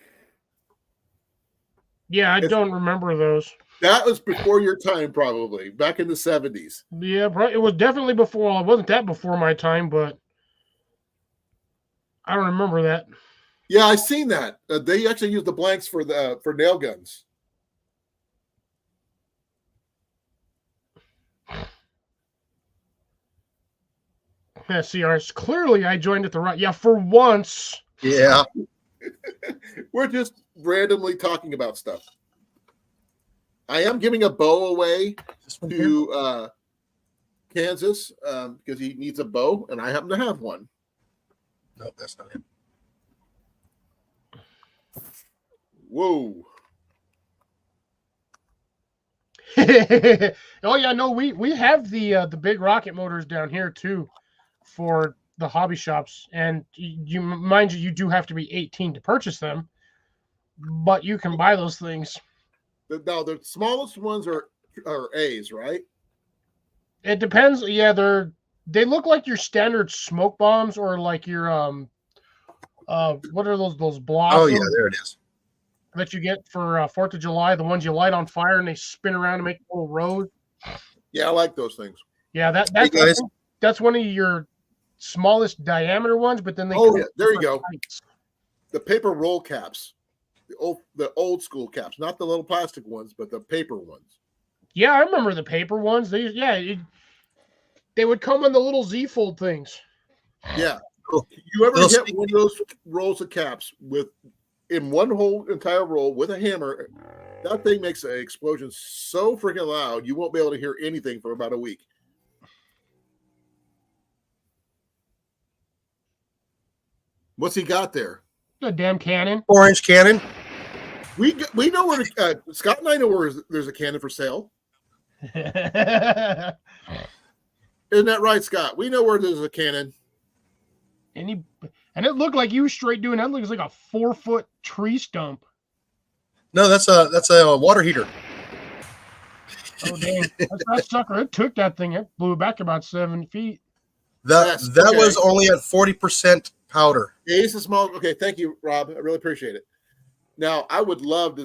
[SPEAKER 3] Yeah, I don't remember those.
[SPEAKER 1] That was before your time, probably back in the 70s.
[SPEAKER 3] Yeah, it was definitely before. It wasn't that before my time, but I don't remember that.
[SPEAKER 1] Yeah, I seen that. They actually used the blanks for nail guns.
[SPEAKER 3] Yeah, CRs. Clearly, I joined at the right. Yeah, for once.
[SPEAKER 4] Yeah.
[SPEAKER 1] We're just randomly talking about stuff. I am giving a bow away to Kansas because he needs a bow, and I happen to have one.
[SPEAKER 4] Nope, that's not him.
[SPEAKER 1] Whoa.
[SPEAKER 3] Oh yeah, no, we have the big rocket motors down here too for the hobby shops, and you do have to be 18 to purchase them, but you can buy those things.
[SPEAKER 1] Now the smallest ones are A's, right?
[SPEAKER 3] It depends. Yeah, they look like your standard smoke bombs or like your what are those blocks?
[SPEAKER 4] Oh yeah, there it is.
[SPEAKER 3] That you get for 4th of July, the ones you light on fire and they spin around and make a little road.
[SPEAKER 1] Yeah, I like those things.
[SPEAKER 3] Yeah, that's one of your smallest diameter ones, but then
[SPEAKER 1] there you go. Heights. The paper roll caps, the old school caps, not the little plastic ones, but the paper ones.
[SPEAKER 3] Yeah, I remember the paper ones. They would come on the little Z fold things.
[SPEAKER 1] Yeah, you ever get one of those rolls of caps in one whole entire roll with a hammer? That thing makes an explosion so freaking loud you won't be able to hear anything for about a week. What's he got there?
[SPEAKER 3] A damn cannon.
[SPEAKER 4] 4-inch cannon.
[SPEAKER 1] We know where Scott and I know where there's a cannon for sale. Isn't that right, Scott? We know where there's a cannon.
[SPEAKER 3] And it looked like you were straight doing that. Looks like a 4-foot tree stump.
[SPEAKER 4] No, that's a water heater.
[SPEAKER 3] Oh dang! That sucker! It took that thing. It blew back about 7 feet.
[SPEAKER 1] Yes,
[SPEAKER 4] That
[SPEAKER 1] okay.
[SPEAKER 4] was only at 40% powder.
[SPEAKER 1] Ace of small. Okay, thank you, Rob. I really appreciate it. Now, I would love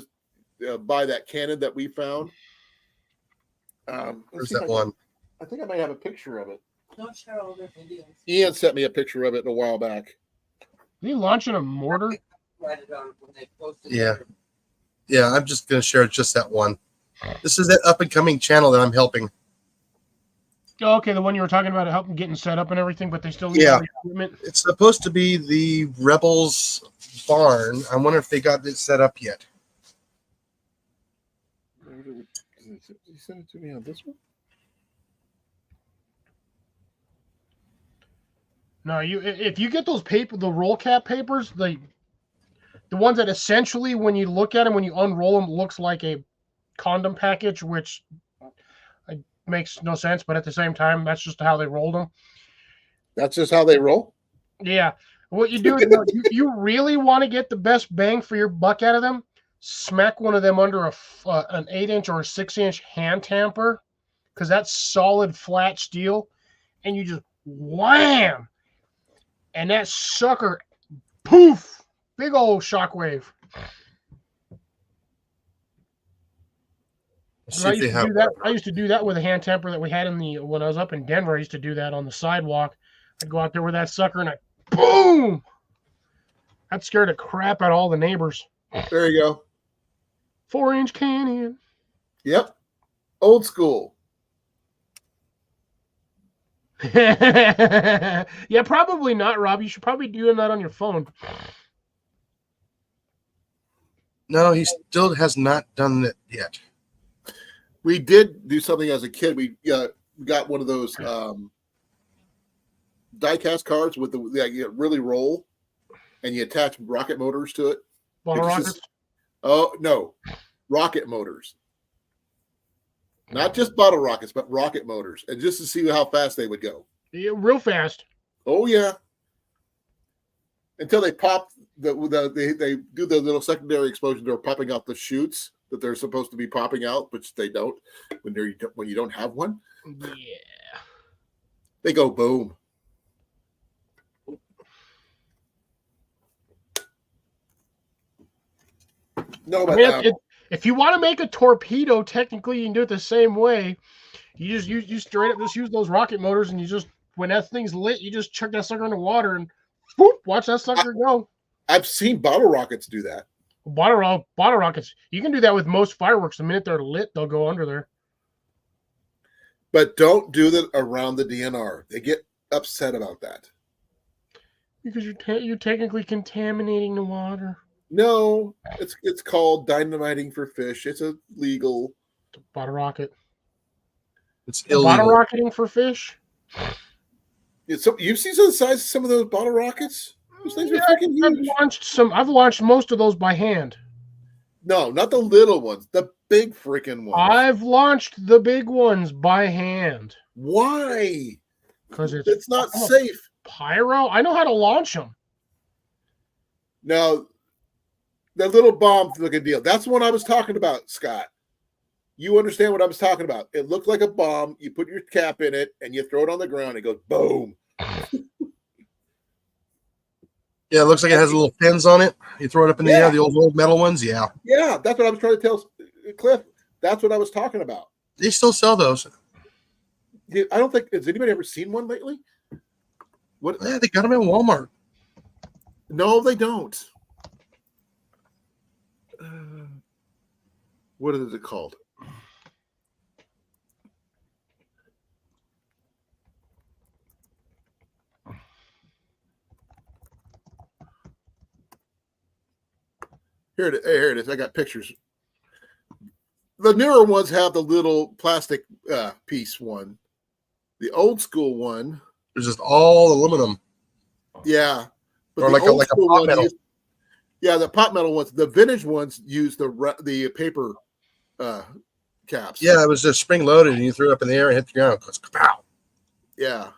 [SPEAKER 1] to buy that cannon that we found. Let's
[SPEAKER 4] Where's
[SPEAKER 1] see if
[SPEAKER 4] that
[SPEAKER 1] I can-
[SPEAKER 4] one?
[SPEAKER 1] I think I might have a picture of it.
[SPEAKER 2] Don't share all their videos.
[SPEAKER 1] Ian sent me a picture of it a while back.
[SPEAKER 3] Are you launching a mortar?
[SPEAKER 2] Write it on when they posted
[SPEAKER 4] Yeah.
[SPEAKER 2] it.
[SPEAKER 4] Yeah, I'm just going to share just that one. This is that up and coming channel that I'm helping.
[SPEAKER 3] Oh, okay, the one you were talking about helping getting set up and everything, but they still need
[SPEAKER 4] Yeah.
[SPEAKER 3] all the equipment.
[SPEAKER 4] It's supposed to be the Rebels barn. I wonder if they got it set up yet.
[SPEAKER 1] Did you send it to me on this one?
[SPEAKER 3] No, if you get those the roll cap papers, the ones that essentially, when you look at them, when you unroll them, looks like a condom package, which makes no sense. But at the same time, that's just how they rolled them.
[SPEAKER 1] That's just how they roll.
[SPEAKER 3] Yeah, what you do, no, you really want to get the best bang for your buck out of them. Smack one of them under an 8-inch or a 6-inch hand tamper, because that's solid flat steel, and you just wham, and that sucker, poof, big old shockwave.
[SPEAKER 4] Let's see if they have
[SPEAKER 3] I used to do that with a hand tamper that we had when I was up in Denver. I used to do that on the sidewalk. I'd go out there with that sucker and boom! That scared the crap out of all the neighbors.
[SPEAKER 1] There you go.
[SPEAKER 3] 4-inch cannon.
[SPEAKER 1] Yep. Old school.
[SPEAKER 3] Yeah, probably not, Rob. You should probably do that on your phone.
[SPEAKER 4] No, he still has not done it yet.
[SPEAKER 1] We did do something as a kid. We got one of those die-cast cards with you really roll, and you attach rocket motors to it.
[SPEAKER 3] Bottle rockets.
[SPEAKER 1] Oh no, rocket motors. Not just bottle rockets, but rocket motors, and just to see how fast they would go.
[SPEAKER 3] Yeah, real fast.
[SPEAKER 1] Oh yeah. Until they pop they do the little secondary explosion. They're popping out the chutes that they're supposed to be popping out, which they don't when you don't have one.
[SPEAKER 3] Yeah.
[SPEAKER 1] They go boom. No,
[SPEAKER 3] I
[SPEAKER 1] but
[SPEAKER 3] mean, if you want to make a torpedo, technically you can do it the same way. You just you straight up just use those rocket motors, and you just when that thing's lit, you just chuck that sucker in the water and whoop, watch that sucker go.
[SPEAKER 1] I've seen bottle rockets do that.
[SPEAKER 3] Bottle rockets. You can do that with most fireworks. The minute they're lit, they'll go under there.
[SPEAKER 1] But don't do that around the DNR. They get upset about that.
[SPEAKER 3] Because you're technically contaminating the water.
[SPEAKER 1] No, it's called dynamiting for fish. It's illegal.
[SPEAKER 3] Bottle rocket.
[SPEAKER 4] It's
[SPEAKER 3] Bottle
[SPEAKER 4] illegal.
[SPEAKER 3] rocketing for fish.
[SPEAKER 1] You've seen the size of some of those bottle rockets? Those things are freaking huge.
[SPEAKER 3] I've launched most of those by hand.
[SPEAKER 1] No, not the little ones. The big freaking ones.
[SPEAKER 3] I've launched the big ones by hand.
[SPEAKER 1] Why?
[SPEAKER 3] Because
[SPEAKER 1] it's not safe.
[SPEAKER 3] Pyro? I know how to launch them.
[SPEAKER 1] No, the little bomb looking deal. That's what I was talking about, Scott. You understand what I was talking about. It looked like a bomb. You put your cap in it and you throw it on the ground. It goes boom.
[SPEAKER 4] Yeah, it looks like it has little fins on it. You throw it up in the air, the old metal ones. Yeah.
[SPEAKER 1] Yeah, that's what I was trying to tell Cliff. That's what I was talking about.
[SPEAKER 4] They still sell those.
[SPEAKER 1] I don't think, has anybody ever seen one lately? What?
[SPEAKER 4] Yeah, they got them at Walmart.
[SPEAKER 1] No, they don't. What is it called? Here it is. I got pictures. The newer ones have the little plastic piece one. The old school one.
[SPEAKER 4] It's just all aluminum.
[SPEAKER 1] Yeah. But
[SPEAKER 4] Or like a pot metal.
[SPEAKER 1] The pot metal ones. The vintage ones use the paper caps.
[SPEAKER 4] Yeah, it was just spring loaded and you threw it up in the air and hit the ground. It goes kapow.
[SPEAKER 1] Yeah.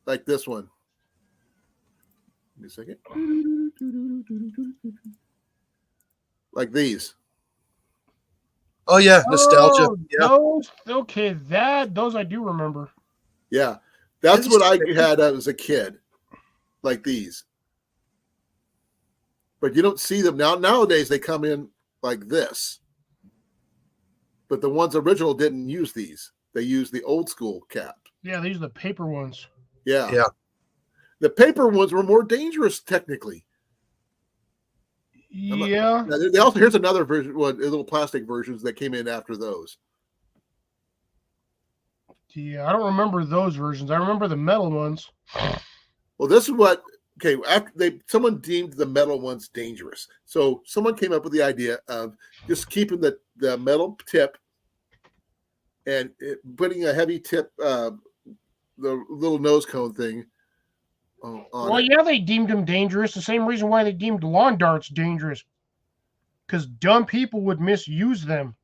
[SPEAKER 1] Like this one. Give me a second. Like these.
[SPEAKER 4] Oh yeah, nostalgia.
[SPEAKER 3] Oh,
[SPEAKER 4] Yeah.
[SPEAKER 3] those I do remember.
[SPEAKER 1] Yeah, that's what I had as a kid, like these. But you don't see them now. Nowadays, they come in like this. But the ones original didn't use these. They used the old school cap.
[SPEAKER 3] Yeah, these are the paper ones.
[SPEAKER 1] Yeah.
[SPEAKER 4] Yeah.
[SPEAKER 1] The paper ones were more dangerous technically.
[SPEAKER 3] Yeah.
[SPEAKER 1] They also here's another version, little plastic versions that came in after those.
[SPEAKER 3] Yeah, I don't remember those versions. I remember the metal ones.
[SPEAKER 1] Well, this is what after someone deemed the metal ones dangerous. So someone came up with the idea of just keeping the metal tip and putting a heavy tip, the little nose cone thing on
[SPEAKER 3] Well,
[SPEAKER 1] it.
[SPEAKER 3] yeah, they deemed them dangerous. The same reason why they deemed lawn darts dangerous. Because dumb people would misuse them.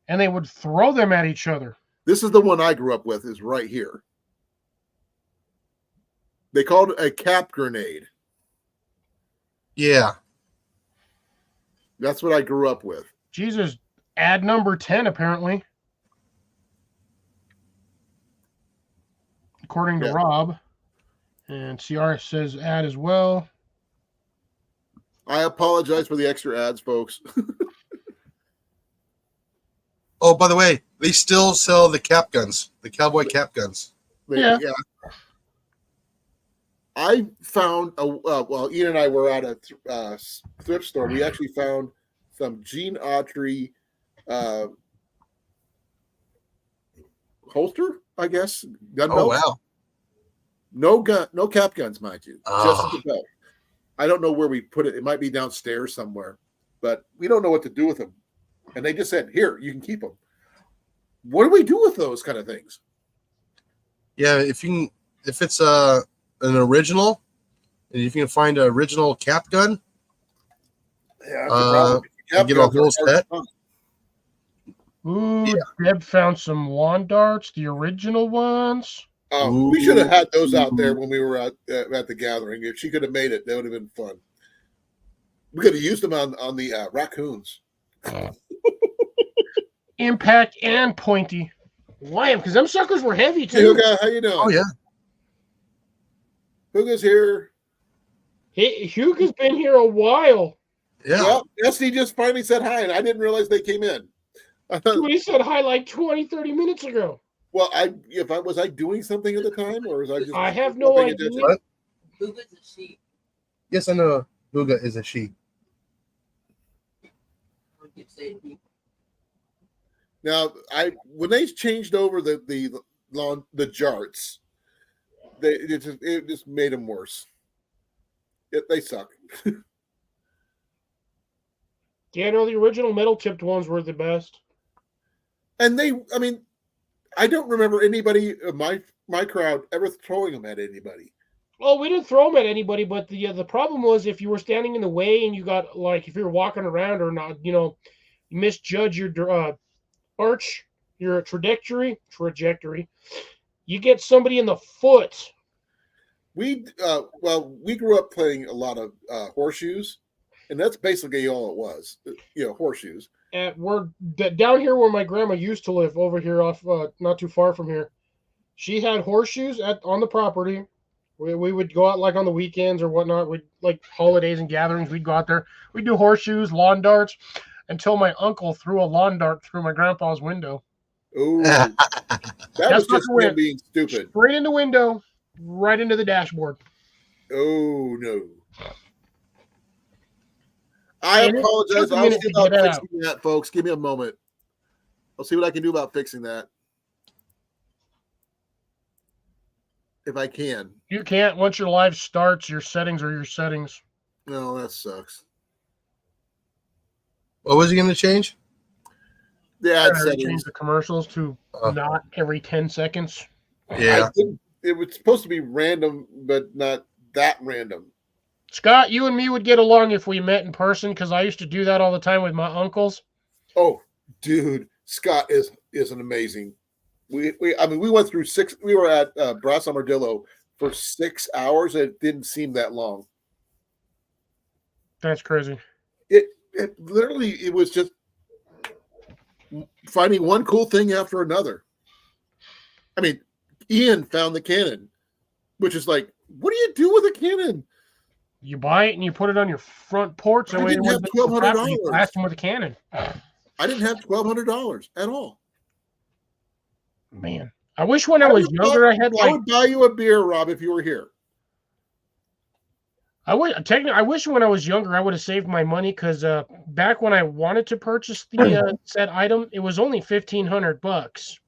[SPEAKER 3] And they would throw them at each other.
[SPEAKER 1] This is the one I grew up with, is right here. They called it a cap grenade.
[SPEAKER 4] Yeah.
[SPEAKER 1] That's what I grew up with.
[SPEAKER 3] Jesus, ad number 10, apparently. According to
[SPEAKER 1] Yeah.
[SPEAKER 3] Rob. And CR says ad as well.
[SPEAKER 1] I apologize for the extra ads, folks.
[SPEAKER 4] Oh, by the way, they still sell the cap guns, the cowboy cap guns.
[SPEAKER 3] Yeah.
[SPEAKER 1] I found well, Ian and I were at a thrift store. We actually found some Gene Autry holster, I guess. Gun
[SPEAKER 4] Oh
[SPEAKER 1] belts.
[SPEAKER 4] wow.
[SPEAKER 1] No cap guns, mind you.
[SPEAKER 4] Oh.
[SPEAKER 1] Just the belt. I don't know where we put it. It might be downstairs somewhere, but we don't know what to do with them. And they just said, "Here, you can keep them." What do we do with those kind of things?
[SPEAKER 4] Yeah, if it's an original, and if you can find an original cap gun,
[SPEAKER 1] Yeah, that's the problem. Cap
[SPEAKER 4] get a
[SPEAKER 1] guns are
[SPEAKER 4] whole
[SPEAKER 1] hard to
[SPEAKER 4] set.
[SPEAKER 1] find.
[SPEAKER 3] Ooh, Deb found some lawn darts, the original ones.
[SPEAKER 1] Oh, we should have had those out there when we were at the gathering. If she could have made it, that would have been fun. We could have used them on the raccoons.
[SPEAKER 3] Impact and pointy. Wham, because them suckers were heavy
[SPEAKER 1] Hey,
[SPEAKER 3] too.
[SPEAKER 1] Huga, how you doing?
[SPEAKER 4] Oh yeah.
[SPEAKER 1] Huga's here.
[SPEAKER 3] Hey, Hugo's been here a while.
[SPEAKER 4] Yeah.
[SPEAKER 1] Well, Esty just finally said hi, and I didn't realize they came in.
[SPEAKER 3] He said hi like 20, 30 minutes ago.
[SPEAKER 1] Well, was I doing something at the time, or was I just?
[SPEAKER 3] I have
[SPEAKER 1] not
[SPEAKER 3] no
[SPEAKER 1] paying
[SPEAKER 3] idea.
[SPEAKER 1] attention?
[SPEAKER 4] What?
[SPEAKER 2] Who is a sheep?
[SPEAKER 4] Yes, I know. Huga is a she.
[SPEAKER 2] Or you say he.
[SPEAKER 1] Now, when they changed over the jarts, it just made them worse. They suck.
[SPEAKER 3] Yeah, no, the original metal tipped ones were the best.
[SPEAKER 1] And I don't remember anybody my crowd ever throwing them at anybody.
[SPEAKER 3] Oh, we didn't throw them at anybody, but the problem was if you were standing in the way and you got if you were walking around or not, you misjudge your arch, your trajectory, you get somebody in the foot.
[SPEAKER 1] We grew up playing a lot of horseshoes, and that's basically all it was. Horseshoes.
[SPEAKER 3] We're down here where my grandma used to live, over here off not too far from here. She had horseshoes on the property. We would go out like on the weekends or whatnot. We'd like holidays and gatherings. We'd go out there. We'd do horseshoes, lawn darts, until my uncle threw a lawn dart through my grandpa's window.
[SPEAKER 1] Oh, that was just him being stupid.
[SPEAKER 3] Straight in the window, right into the dashboard.
[SPEAKER 1] Oh no! I apologize. I'll see about fixing that, folks. Give me a moment. I'll see what I can do about fixing that. If I can.
[SPEAKER 3] You can't. Once your live starts, your settings are your settings.
[SPEAKER 1] No, that sucks.
[SPEAKER 4] What was he going to change?
[SPEAKER 1] The ad settings.
[SPEAKER 3] Change the commercials to not every 10 seconds.
[SPEAKER 4] Yeah.
[SPEAKER 1] It was supposed to be random, but not that random.
[SPEAKER 3] Scott, you and me would get along if we met in person, because I used to do that all the time with my uncles.
[SPEAKER 1] Oh, dude, Scott is an amazing. We went through 6. We were at Brass Armadillo for 6 hours. It didn't seem that long.
[SPEAKER 3] That's crazy.
[SPEAKER 1] It literally, it was just finding one cool thing after another. I mean, Ian found the cannon, which is like, what do you do with a cannon?
[SPEAKER 3] You buy it and you put it on your front porch.
[SPEAKER 1] I didn't have $1,200.
[SPEAKER 3] You blast them with a cannon.
[SPEAKER 1] I didn't have $1,200 at all.
[SPEAKER 3] Man, I wish when I was younger I had
[SPEAKER 1] I would buy you a beer, Rob, if you were here.
[SPEAKER 3] I wish when I was younger I would have saved my money because back when I wanted to purchase the said item, it was only $1,500.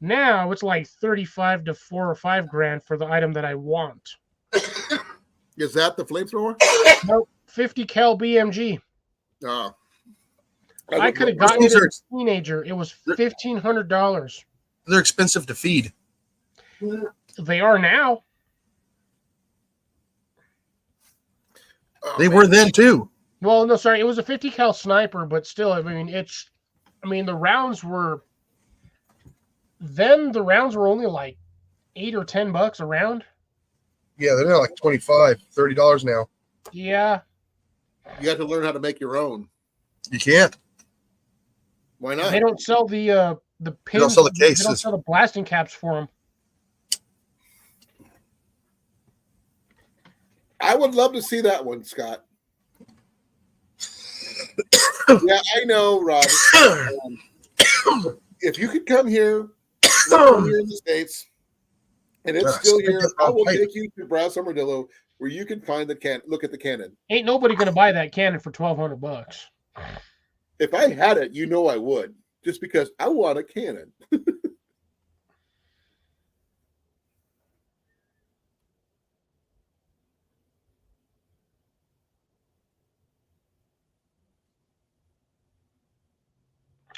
[SPEAKER 3] Now it's like 35 to 4 or 5 grand for the item that I want.
[SPEAKER 1] Is that the flamethrower?
[SPEAKER 3] Nope, 50 cal BMG.
[SPEAKER 1] Oh.
[SPEAKER 3] I could have gotten it as a teenager. It was $1,500.
[SPEAKER 4] They're expensive to feed.
[SPEAKER 3] They are now.
[SPEAKER 1] Oh,
[SPEAKER 4] They were then too.
[SPEAKER 3] Well, no, sorry, it was a 50 cal sniper, but still, I mean, the rounds were. Then the rounds were only like $8 or $10 a round.
[SPEAKER 4] Yeah, they're now like $25, $30 now.
[SPEAKER 3] Yeah.
[SPEAKER 1] You have to learn how to make your own.
[SPEAKER 4] You can't.
[SPEAKER 1] Why not?
[SPEAKER 3] They don't sell the pins.
[SPEAKER 4] They don't sell the cases.
[SPEAKER 3] They don't sell the blasting caps for them.
[SPEAKER 1] I would love to see that one, Scott. Yeah, I know, Rob. If you could come here in the States, and it's still here, I will take you to Browse Armadillo, where you can find look at the cannon.
[SPEAKER 3] Ain't nobody gonna buy that cannon for $1,200.
[SPEAKER 1] If I had it, you know I would, just because I want a cannon.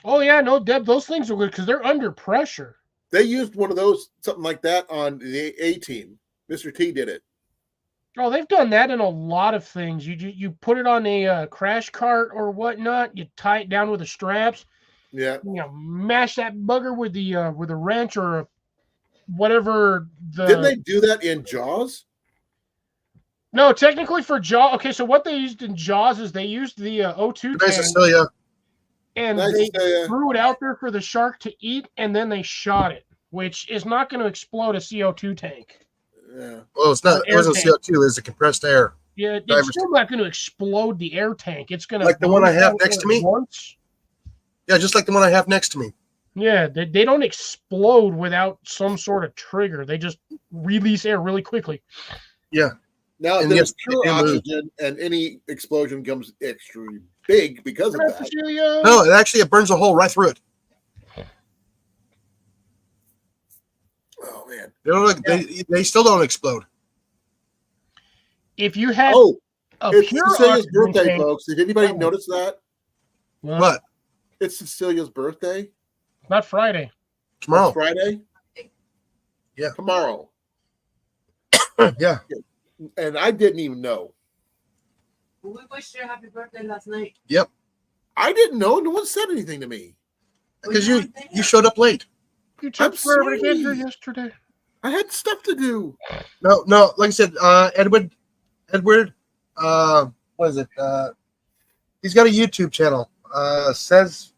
[SPEAKER 3] Oh yeah, no, Deb, those things are good because they're under pressure.
[SPEAKER 1] They used one of those, something like that, on the A-Team. Mr. T did it.
[SPEAKER 3] Oh, they've done that in a lot of things. You put it on a crash cart or whatnot. You tie it down with the straps.
[SPEAKER 1] Yeah.
[SPEAKER 3] You know, mash that bugger with a wrench or whatever.
[SPEAKER 1] Didn't they do that in Jaws?
[SPEAKER 3] No, technically for Jaws. Okay, so what they used in Jaws is they used the O2
[SPEAKER 4] Nice
[SPEAKER 3] tank,
[SPEAKER 4] Cecilia.
[SPEAKER 3] and they threw it out there for the shark to eat, and then they shot it, which is not going to explode a CO2 tank.
[SPEAKER 1] Yeah.
[SPEAKER 4] Well, it's not. It wasn't CO2. It's a compressed air.
[SPEAKER 3] Yeah, it's still not going to explode the air tank. It's going to
[SPEAKER 4] like the one I have next to me.
[SPEAKER 3] Once.
[SPEAKER 4] Yeah, just like the one I have next to me.
[SPEAKER 3] Yeah, they don't explode without some sort of trigger. They just release air really quickly.
[SPEAKER 4] Yeah.
[SPEAKER 1] Now, if there's pure oxygen and any explosion comes extra big because of that.
[SPEAKER 4] No, it burns a hole right through it.
[SPEAKER 1] Oh man,
[SPEAKER 4] they still don't explode.
[SPEAKER 3] If you had
[SPEAKER 1] it's Cecilia's birthday, tank, folks. Did anybody notice that?
[SPEAKER 4] What?
[SPEAKER 1] It's Cecilia's birthday.
[SPEAKER 3] Not Friday.
[SPEAKER 4] Tomorrow.
[SPEAKER 1] It's Friday.
[SPEAKER 4] Yeah.
[SPEAKER 1] Tomorrow.
[SPEAKER 4] Yeah.
[SPEAKER 1] And I didn't even know.
[SPEAKER 2] We wished her happy birthday last night.
[SPEAKER 4] Yep.
[SPEAKER 1] I didn't know. No one said anything to me.
[SPEAKER 4] Because you showed up late.
[SPEAKER 3] You took forever to get here yesterday.
[SPEAKER 1] I had stuff to do.
[SPEAKER 4] No. Like I said, Edward, what is it? He's got a YouTube channel. Says,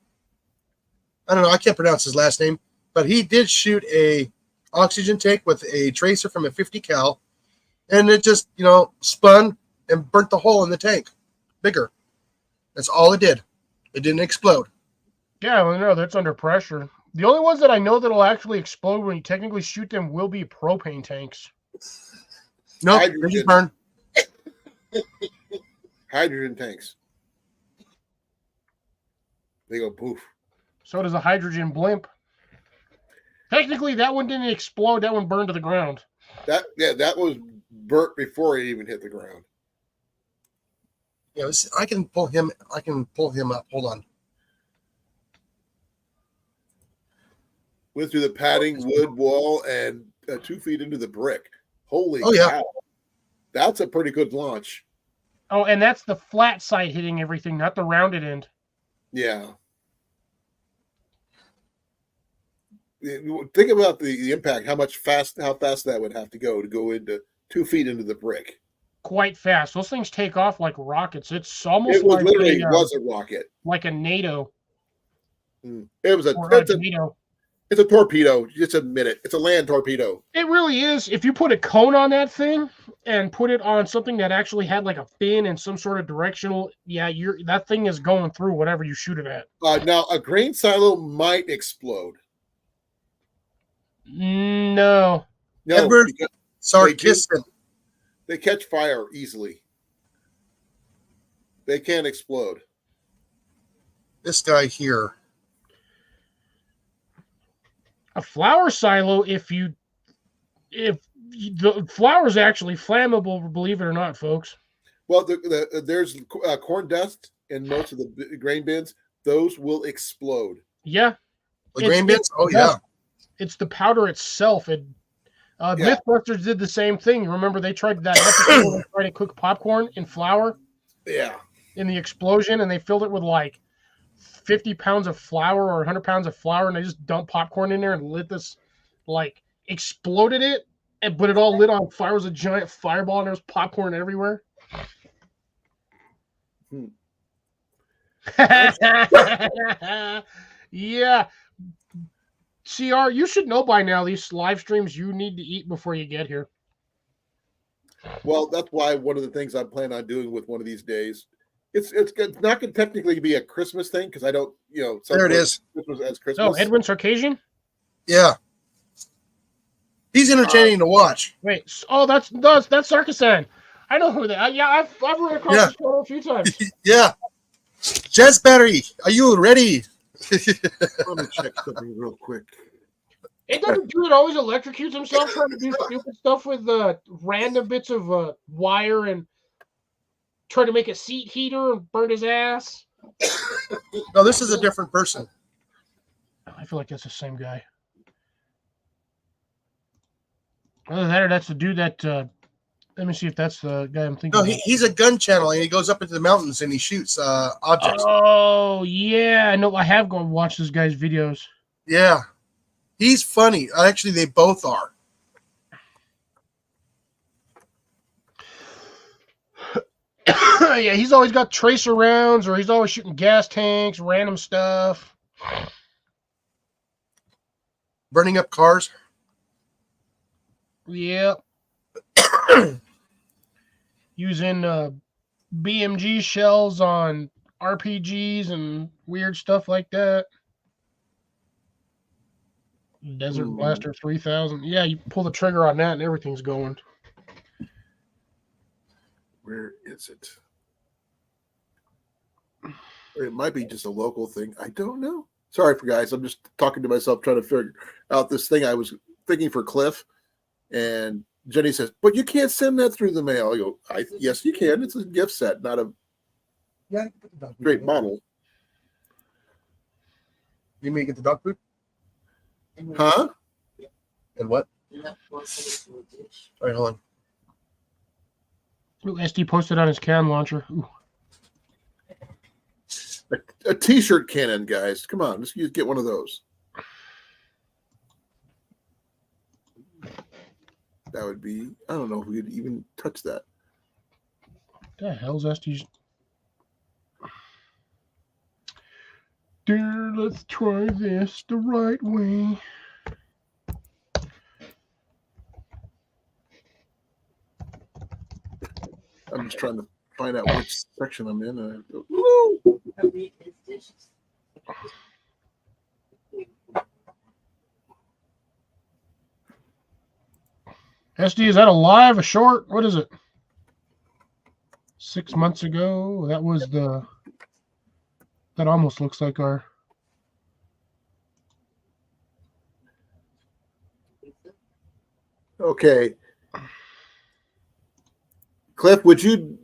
[SPEAKER 4] I don't know. I can't pronounce his last name, but he did shoot a oxygen tank with a tracer from a 50 cal, and it just spun and burnt the hole in the tank bigger. That's all it did. It didn't explode.
[SPEAKER 3] Yeah, well, no, that's under pressure. The only ones that I know that'll actually explode when you technically shoot them will be propane tanks.
[SPEAKER 4] No, they just burn.
[SPEAKER 1] Hydrogen tanks. They go poof.
[SPEAKER 3] So does a hydrogen blimp. Technically, that one didn't explode. That one burned to the ground.
[SPEAKER 1] That was burnt before it even hit the ground.
[SPEAKER 4] Yeah, I can pull him up. Hold on.
[SPEAKER 1] Went through the padding wood wall and 2 feet into the brick. Holy cow.
[SPEAKER 4] Yeah.
[SPEAKER 1] That's a pretty good launch.
[SPEAKER 3] Oh, and that's the flat side hitting everything, not the rounded end.
[SPEAKER 1] Yeah. Think about the impact, how fast that would have to go into 2 feet into the brick.
[SPEAKER 3] Quite fast. Those things take off like rockets. It's almost
[SPEAKER 1] was a rocket.
[SPEAKER 3] like a NATO.
[SPEAKER 1] It was
[SPEAKER 3] or a torpedo.
[SPEAKER 1] it's a torpedo. Just admit it. It's a land torpedo.
[SPEAKER 3] It really is. If you put a cone on that thing and put it on something that actually had like a fin and some sort of directional, that thing is going through whatever you shoot it at.
[SPEAKER 1] Now, a grain silo might explode.
[SPEAKER 3] No.
[SPEAKER 1] No,
[SPEAKER 4] Edward
[SPEAKER 1] because
[SPEAKER 4] Sarkisson.
[SPEAKER 1] they catch fire easily. They can't explode.
[SPEAKER 4] This guy here.
[SPEAKER 3] A flour silo, if the flour is actually flammable, believe it or not, folks.
[SPEAKER 1] Well, there's corn dust in most of the grain bins. Those will explode.
[SPEAKER 3] Yeah.
[SPEAKER 4] The grain bins? Oh, yeah.
[SPEAKER 3] It's the powder itself. Mythbusters did the same thing. Remember, they tried that episode where they tried to cook popcorn in flour?
[SPEAKER 1] Yeah.
[SPEAKER 3] In the explosion, and they filled it with like 50 pounds of flour or 100 pounds of flour, and they just dumped popcorn in there and lit this, like, exploded it, but it all lit on fire. It was a giant fireball, and there was popcorn everywhere. Yeah. CR, you should know by now these live streams you need to eat before you get here.
[SPEAKER 1] Well, that's why one of the things I'm planning on doing with one of these days, it's not going to technically be a Christmas thing because I don't,
[SPEAKER 4] There it is.
[SPEAKER 1] Christmas as Christmas.
[SPEAKER 3] Oh, Edwin Sarkisian?
[SPEAKER 4] Yeah. He's entertaining to watch.
[SPEAKER 3] Wait. Oh, that's Sarkisian. I know who that. I've run across this channel a few times.
[SPEAKER 4] Yeah. Jess Battery, are you ready?
[SPEAKER 1] Let me check something real quick.
[SPEAKER 3] It doesn't do it always electrocutes himself trying to do stupid stuff with random bits of wire and try to make a seat heater and burn his ass.
[SPEAKER 4] No, this is a different person.
[SPEAKER 3] I feel like that's the same guy. Either that or that's the dude that. Let me see if that's the guy I'm thinking.
[SPEAKER 4] No, he's a gun channel, and he goes up into the mountains and he shoots objects.
[SPEAKER 3] Oh yeah, no, I have gone watch this guy's videos.
[SPEAKER 4] Yeah, he's funny. Actually, they both are.
[SPEAKER 3] Yeah, he's always got tracer rounds, or he's always shooting gas tanks, random stuff.
[SPEAKER 4] Burning up cars.
[SPEAKER 3] Yep. Using BMG shells on RPGs and weird stuff like that. Desert Blaster 3000. Yeah, you pull the trigger on that and everything's going.
[SPEAKER 1] Where is it? It might be just a local thing. I don't know. Sorry for guys. I'm just talking to myself, trying to figure out this thing I was thinking for Cliff. And Jenny says, but you can't send that through the mail. I go, yes, you can. It's a gift set, not a great bottle.
[SPEAKER 4] You mean get the dog food?
[SPEAKER 1] Huh?
[SPEAKER 4] And what? All right, hold on.
[SPEAKER 3] Ooh, SD posted on his cam launcher. Ooh.
[SPEAKER 1] A t-shirt cannon, guys. Come on, let's get one of those. That would be, I don't know if we could even touch that.
[SPEAKER 3] What the hell's SD's? Dear, let's try this the right way.
[SPEAKER 1] I'm just trying to find out which section I'm in. And I go, woo!
[SPEAKER 3] SD, is that a live, a short? What is it? 6 months ago. That was the. That almost looks like our.
[SPEAKER 1] Okay. Cliff, would you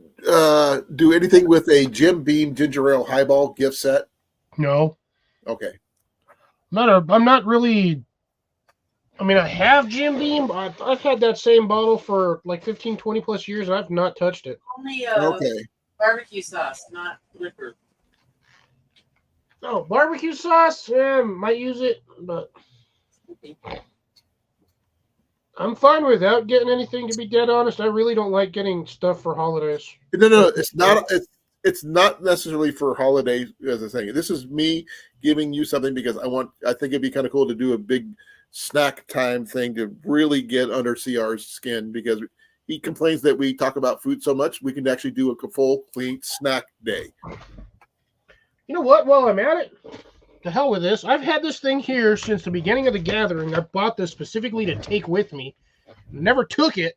[SPEAKER 1] do anything with a Jim Beam ginger ale highball gift set?
[SPEAKER 3] No.
[SPEAKER 1] Okay.
[SPEAKER 3] I'm not really. I mean, I have Jim Beam, but I've had that same bottle for like 15, 20 plus years, and I've not touched it.
[SPEAKER 2] Only
[SPEAKER 1] Okay.
[SPEAKER 2] barbecue sauce, not liquor.
[SPEAKER 3] Oh, barbecue sauce? Yeah, might use it, but I'm fine without getting anything, to be dead honest. I really don't like getting stuff for holidays.
[SPEAKER 1] No, it's not. it's not necessarily for holidays as a thing. This is me giving you something because I think it'd be kind of cool to do a big snack time thing to really get under CR's skin because he complains that we talk about food so much. We can actually do a full clean snack day.
[SPEAKER 3] You know what? While I'm at it, to hell with this. I've had this thing here since the beginning of the gathering. I bought this specifically to take with me. Never took it.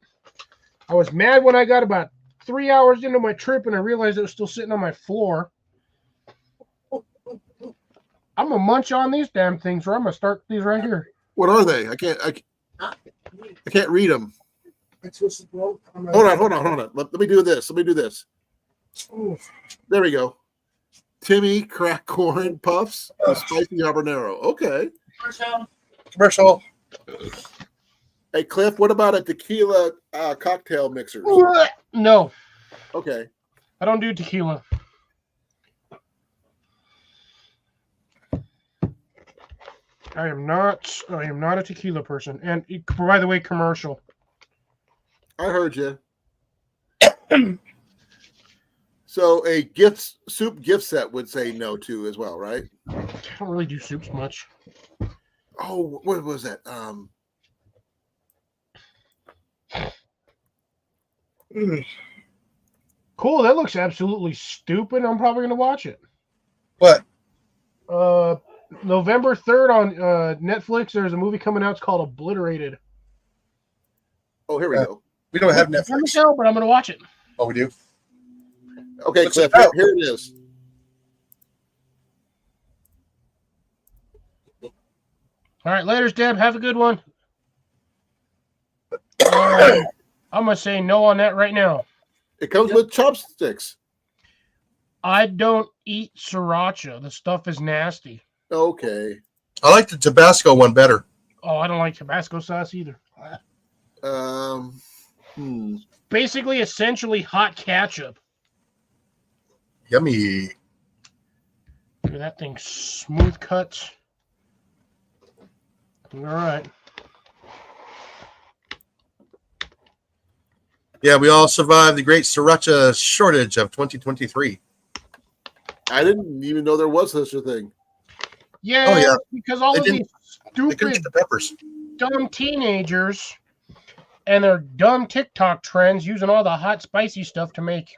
[SPEAKER 3] I was mad when I got about 3 hours into my trip and I realized it was still sitting on my floor. I'm gonna munch on these damn things, or I'm gonna start these right here.
[SPEAKER 1] What are they? I can't read them. Hold on. Let me do this. There we go. Timmy crack corn puffs with spicy habanero. Okay.
[SPEAKER 4] Commercial.
[SPEAKER 1] Hey, Cliff, what about a tequila cocktail mixer?
[SPEAKER 3] No,
[SPEAKER 1] Okay.
[SPEAKER 3] I don't do tequila. I am not a tequila person. And by the way, commercial.
[SPEAKER 1] I heard you. So a soup gift set would say no to as well, right?
[SPEAKER 3] I don't really do soups much.
[SPEAKER 1] Oh, what was that?
[SPEAKER 3] Cool, that looks absolutely stupid. I'm probably gonna watch it.
[SPEAKER 4] What?
[SPEAKER 3] November 3rd on Netflix. There's a movie coming out. It's called Obliterated.
[SPEAKER 1] Oh, here we go.
[SPEAKER 4] We don't have
[SPEAKER 3] Let me
[SPEAKER 4] Netflix.
[SPEAKER 3] tell, but I'm gonna watch it.
[SPEAKER 4] Oh, we do.
[SPEAKER 1] Okay,
[SPEAKER 4] What's
[SPEAKER 1] Cliff,
[SPEAKER 4] it about?
[SPEAKER 1] here it is.
[SPEAKER 3] All right, later, Deb. Have a good one. I'm gonna say no on that right now.
[SPEAKER 1] It comes with chopsticks.
[SPEAKER 3] I don't eat sriracha. The stuff is nasty.
[SPEAKER 1] Okay.
[SPEAKER 4] I like the Tabasco one better.
[SPEAKER 3] Oh, I don't like Tabasco sauce either. Basically, essentially hot ketchup.
[SPEAKER 4] Yummy.
[SPEAKER 3] Look at that thing, smooth cuts. All right.
[SPEAKER 4] Yeah, we all survived the great sriracha shortage of 2023.
[SPEAKER 1] I didn't even know there was such a thing.
[SPEAKER 3] Yeah,
[SPEAKER 4] Oh, yeah.
[SPEAKER 3] because all
[SPEAKER 4] They
[SPEAKER 3] of
[SPEAKER 4] didn't-
[SPEAKER 3] these
[SPEAKER 4] They couldn't
[SPEAKER 3] stupid,
[SPEAKER 4] get the peppers.
[SPEAKER 3] dumb teenagers and their dumb TikTok trends using all the hot, spicy stuff to make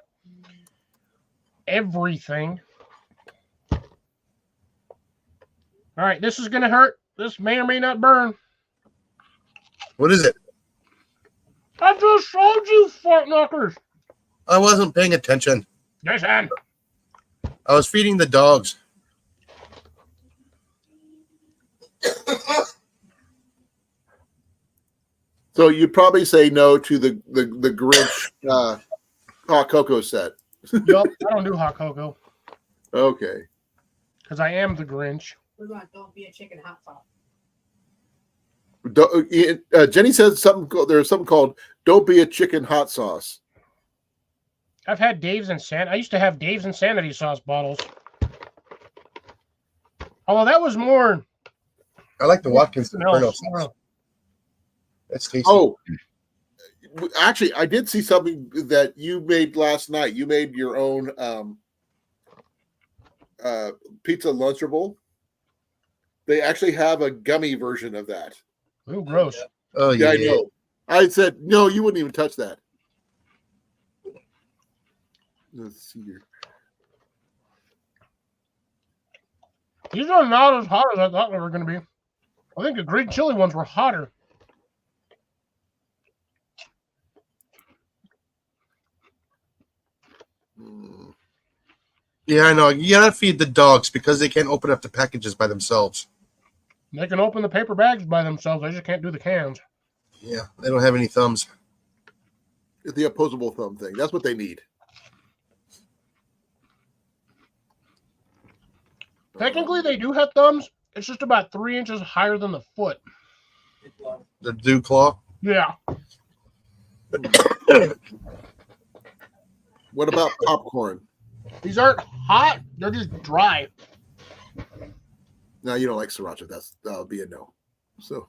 [SPEAKER 3] everything. All right, this is going to hurt. This may or may not burn.
[SPEAKER 4] What is it?
[SPEAKER 3] I just showed you, fart knockers.
[SPEAKER 4] I wasn't paying attention.
[SPEAKER 3] Jason.
[SPEAKER 4] I was feeding the dogs.
[SPEAKER 1] So you'd probably say no to the Grinch hot cocoa set.
[SPEAKER 3] Yup, I don't do hot cocoa
[SPEAKER 1] Okay.
[SPEAKER 3] because I am the Grinch.
[SPEAKER 2] What about don't be a chicken hot sauce?
[SPEAKER 1] Jenny says there's something called "Don't Be a Chicken Hot Sauce."
[SPEAKER 3] I've had Dave's Insanity. I used to have Dave's Insanity sauce bottles. Although that was more.
[SPEAKER 4] I like the Watkins
[SPEAKER 3] No,
[SPEAKER 4] Inferno sauce. That's tasty.
[SPEAKER 1] Oh, actually, I did see something that you made last night. You made your own pizza Lunchable. They actually have a gummy version of that.
[SPEAKER 3] Ooh, gross.
[SPEAKER 4] Oh,
[SPEAKER 1] Yeah,
[SPEAKER 4] yeah.
[SPEAKER 1] I know. I said no. You wouldn't even touch that. Let's see here.
[SPEAKER 3] These are not as hot as I thought they were going to be. I think the green chili ones were hotter.
[SPEAKER 4] Yeah, I know. You gotta feed the dogs because they can't open up the packages by themselves.
[SPEAKER 3] They can open the paper bags by themselves. They just can't do the cans.
[SPEAKER 4] Yeah, they don't have any thumbs.
[SPEAKER 1] The opposable thumb thing. That's what they need.
[SPEAKER 3] Technically, they do have thumbs. It's just about 3 inches higher than the foot.
[SPEAKER 4] The dew claw.
[SPEAKER 3] Yeah.
[SPEAKER 1] What about popcorn?
[SPEAKER 3] These aren't hot. They're just dry.
[SPEAKER 1] No, you don't like sriracha. That'll be a no. So,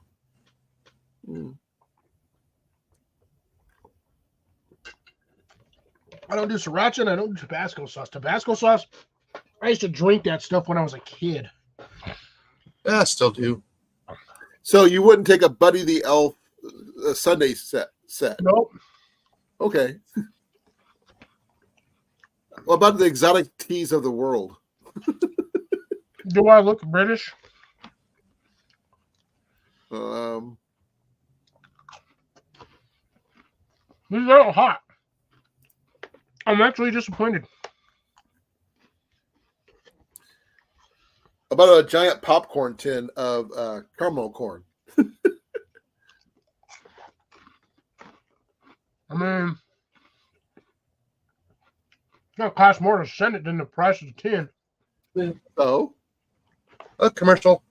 [SPEAKER 3] I don't do sriracha and I don't do Tabasco sauce. Tabasco sauce, I used to drink that stuff when I was a kid.
[SPEAKER 4] Yeah, I still do.
[SPEAKER 1] So you wouldn't take a Buddy the Elf Sunday set?
[SPEAKER 3] Nope.
[SPEAKER 1] Okay. What about the exotic teas of the world?
[SPEAKER 3] Do I look British? These aren't hot. I'm actually disappointed.
[SPEAKER 1] About a giant popcorn tin of caramel corn.
[SPEAKER 3] I mean, it's going to cost more to send it than the price of the tin.
[SPEAKER 1] Oh,
[SPEAKER 4] A commercial.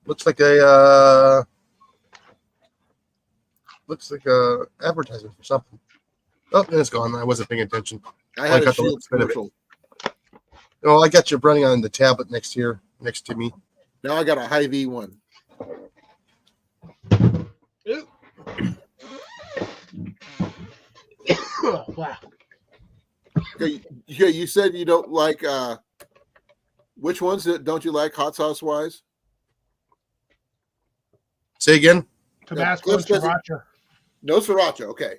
[SPEAKER 4] Looks like a advertisement for something. Oh, and it's gone. I wasn't paying attention.
[SPEAKER 1] I had
[SPEAKER 4] got
[SPEAKER 1] a
[SPEAKER 4] the
[SPEAKER 1] Shield
[SPEAKER 4] looks of it.
[SPEAKER 1] commercial.
[SPEAKER 4] Oh, I got you running on the tablet next to me.
[SPEAKER 1] Now I got a Hy-Vee one.
[SPEAKER 3] Wow.
[SPEAKER 1] Okay, yeah, you said you don't like which ones don't you like hot sauce wise?
[SPEAKER 4] Say again.
[SPEAKER 3] Tabasco
[SPEAKER 1] Yeah,
[SPEAKER 3] and sriracha.
[SPEAKER 1] No sriracha. Okay.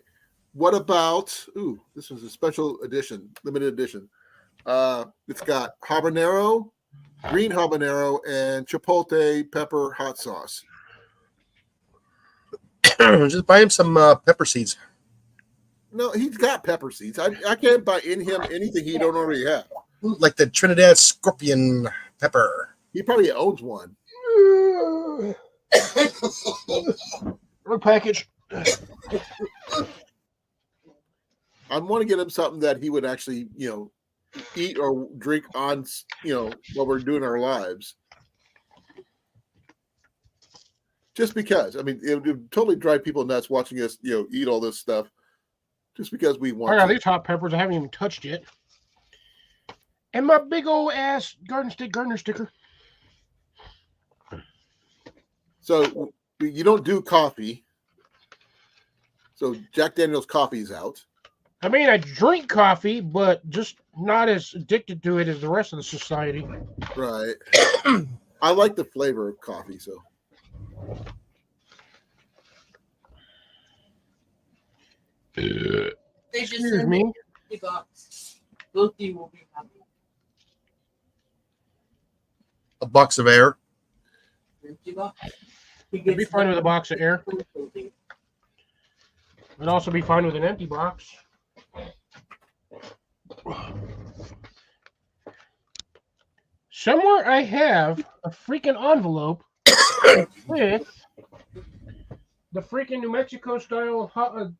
[SPEAKER 1] What about this was a special edition, limited edition. It's got habanero, green habanero, and chipotle pepper hot sauce.
[SPEAKER 4] Just buy him some pepper seeds.
[SPEAKER 1] No, he's got pepper seeds. I can't buy in him anything he don't already have.
[SPEAKER 4] Like the Trinidad Scorpion pepper.
[SPEAKER 1] He probably owns one.
[SPEAKER 3] Wrong package.
[SPEAKER 1] I want to get him something that he would actually, eat or drink on, while we're doing our lives. Just because, I mean, it would totally drive people nuts watching us, eat all this stuff. Just because we want.
[SPEAKER 3] I got these hot peppers I haven't even touched yet. And my big old ass gardener sticker.
[SPEAKER 1] So you don't do coffee. So Jack Daniel's coffee is out.
[SPEAKER 3] I mean, I drink coffee, but just not as addicted to it as the rest of the society.
[SPEAKER 1] Right. I like the flavor of coffee, so.
[SPEAKER 2] They just
[SPEAKER 3] Excuse
[SPEAKER 2] send
[SPEAKER 3] me.
[SPEAKER 2] the box. Both of you will be happy.
[SPEAKER 4] A box of air.
[SPEAKER 2] Empty box. He
[SPEAKER 3] I'd be
[SPEAKER 2] gets
[SPEAKER 3] fine
[SPEAKER 2] the-
[SPEAKER 3] with a box of air. I'd also be fine with an empty box. Somewhere I have a freaking envelope with the freaking New Mexico style hot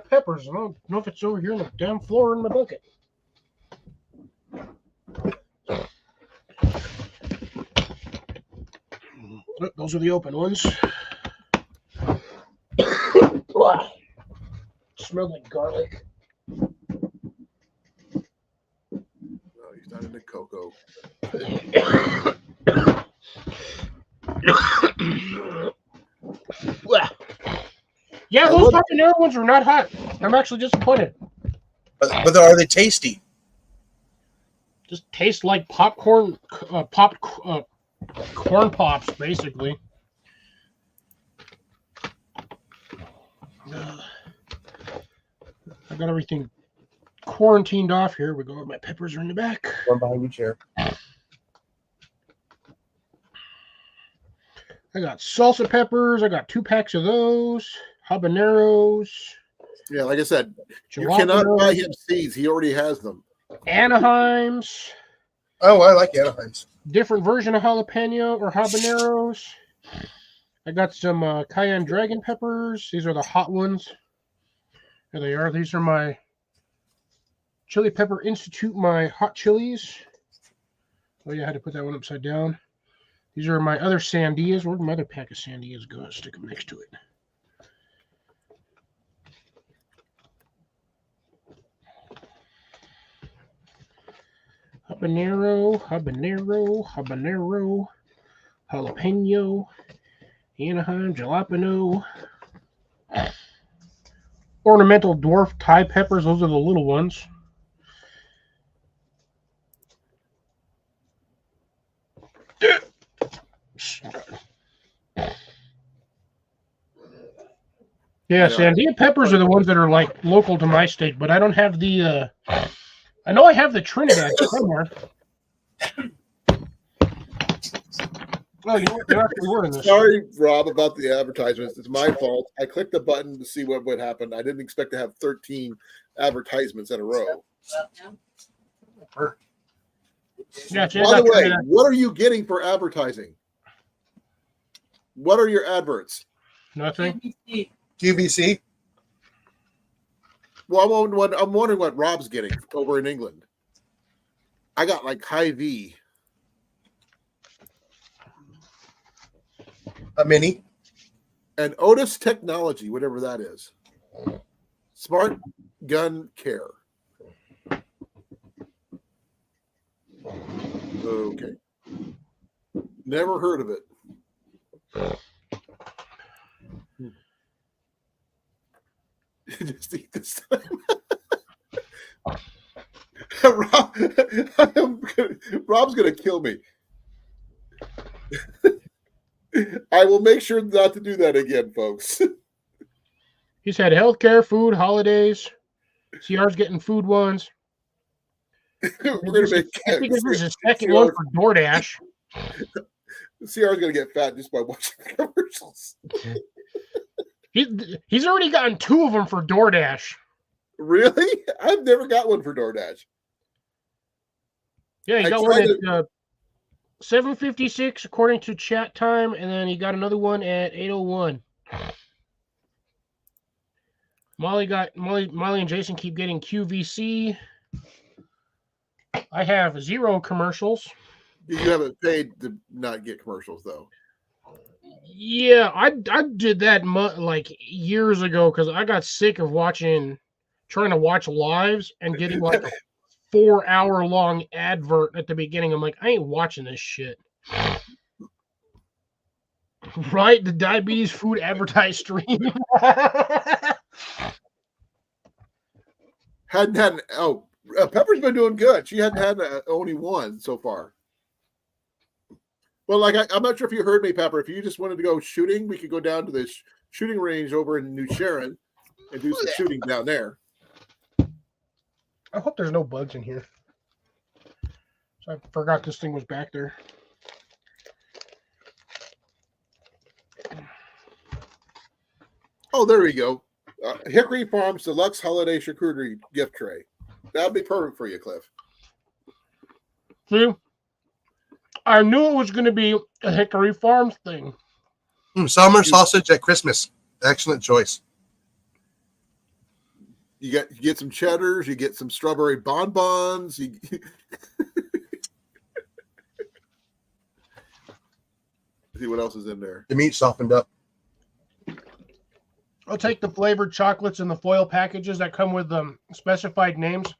[SPEAKER 3] peppers. I don't know if it's over here on the damn floor in my bucket. Oh, those are the open ones. Smell like garlic.
[SPEAKER 1] No, he's not into cocoa.
[SPEAKER 3] Yeah, those habanero ones are not hot. I'm actually disappointed.
[SPEAKER 4] But are they tasty?
[SPEAKER 3] Just taste like popcorn, corn pops, basically. I got everything quarantined off here. We go. My peppers are in the back.
[SPEAKER 4] One behind your chair.
[SPEAKER 3] I got salsa peppers. I got 2 packs of those. Habaneros.
[SPEAKER 1] Yeah, like I said, you
[SPEAKER 3] Jalapenos,
[SPEAKER 1] cannot buy him seeds. He already has them.
[SPEAKER 3] Anaheims.
[SPEAKER 4] Oh, I like Anaheims.
[SPEAKER 3] Different version of jalapeno or habaneros. I got some cayenne dragon peppers. These are the hot ones. Here they are. These are my Chili Pepper Institute, my hot chilies. Oh yeah, I had to put that one upside down. These are my other sandias. Where'd my other pack of sandias go? I'll stick them next to it. Habanero, jalapeno, Anaheim, jalapeno. ornamental dwarf Thai peppers. Those are the little ones. Yeah, Sandia peppers are the ones that are like local to my state, but I don't have the. I know I have the Trinidad somewhere. Oh, you know what? They actually were in this.
[SPEAKER 1] Sorry, Rob, about the advertisements. It's my fault. I clicked the button to see what would happen. I didn't expect to have 13 advertisements in a row.
[SPEAKER 3] Yeah,
[SPEAKER 1] By the way, what are you getting for advertising? What are your adverts?
[SPEAKER 3] Nothing.
[SPEAKER 4] QVC.
[SPEAKER 1] Well, I'm wondering what Rob's getting over in England. I got like Hy-Vee.
[SPEAKER 4] A mini.
[SPEAKER 1] And Otis Technology, whatever that is. Smart Gun Care. Okay. Never heard of it. Just eat this time. Rob's going to kill me. I will make sure not to do that again, folks.
[SPEAKER 3] He's had healthcare, food, holidays. CR's getting food ones.
[SPEAKER 1] We're going to make.
[SPEAKER 3] I think this is his second one for DoorDash.
[SPEAKER 1] CR's going to get fat just by watching the commercials.
[SPEAKER 3] He's already gotten 2 of them for DoorDash.
[SPEAKER 1] Really? I've never got one for DoorDash.
[SPEAKER 3] Yeah, he got one at 7:56 according to chat time, and then he got another one at 8:01. Molly and Jason keep getting QVC. I have 0 commercials.
[SPEAKER 1] You haven't paid to not get commercials, though.
[SPEAKER 3] Yeah, I did that like years ago because I got sick of trying to watch lives and getting like a 4-hour-long advert at the beginning. I'm like, I ain't watching this shit. Right? The diabetes food advertised stream.
[SPEAKER 1] Hadn't had Pepper's been doing good. She hadn't had only one so far. Well, like I'm not sure if you heard me, Pepper. If you just wanted to go shooting, we could go down to the shooting range over in New Sharon and do some shooting down there.
[SPEAKER 3] I hope there's no bugs in here. So I forgot this thing was back there.
[SPEAKER 1] Oh, there we go. Hickory Farms Deluxe Holiday Charcuterie Gift Tray. That would be perfect for you, Cliff.
[SPEAKER 3] See? I knew it was going to be a Hickory Farms thing.
[SPEAKER 4] Summer sausage at Christmas. Excellent choice.
[SPEAKER 1] You get some cheddars. You get some strawberry bonbons. See what else is in there.
[SPEAKER 4] The meat softened up.
[SPEAKER 3] I'll take the flavored chocolates in the foil packages that come with specified names.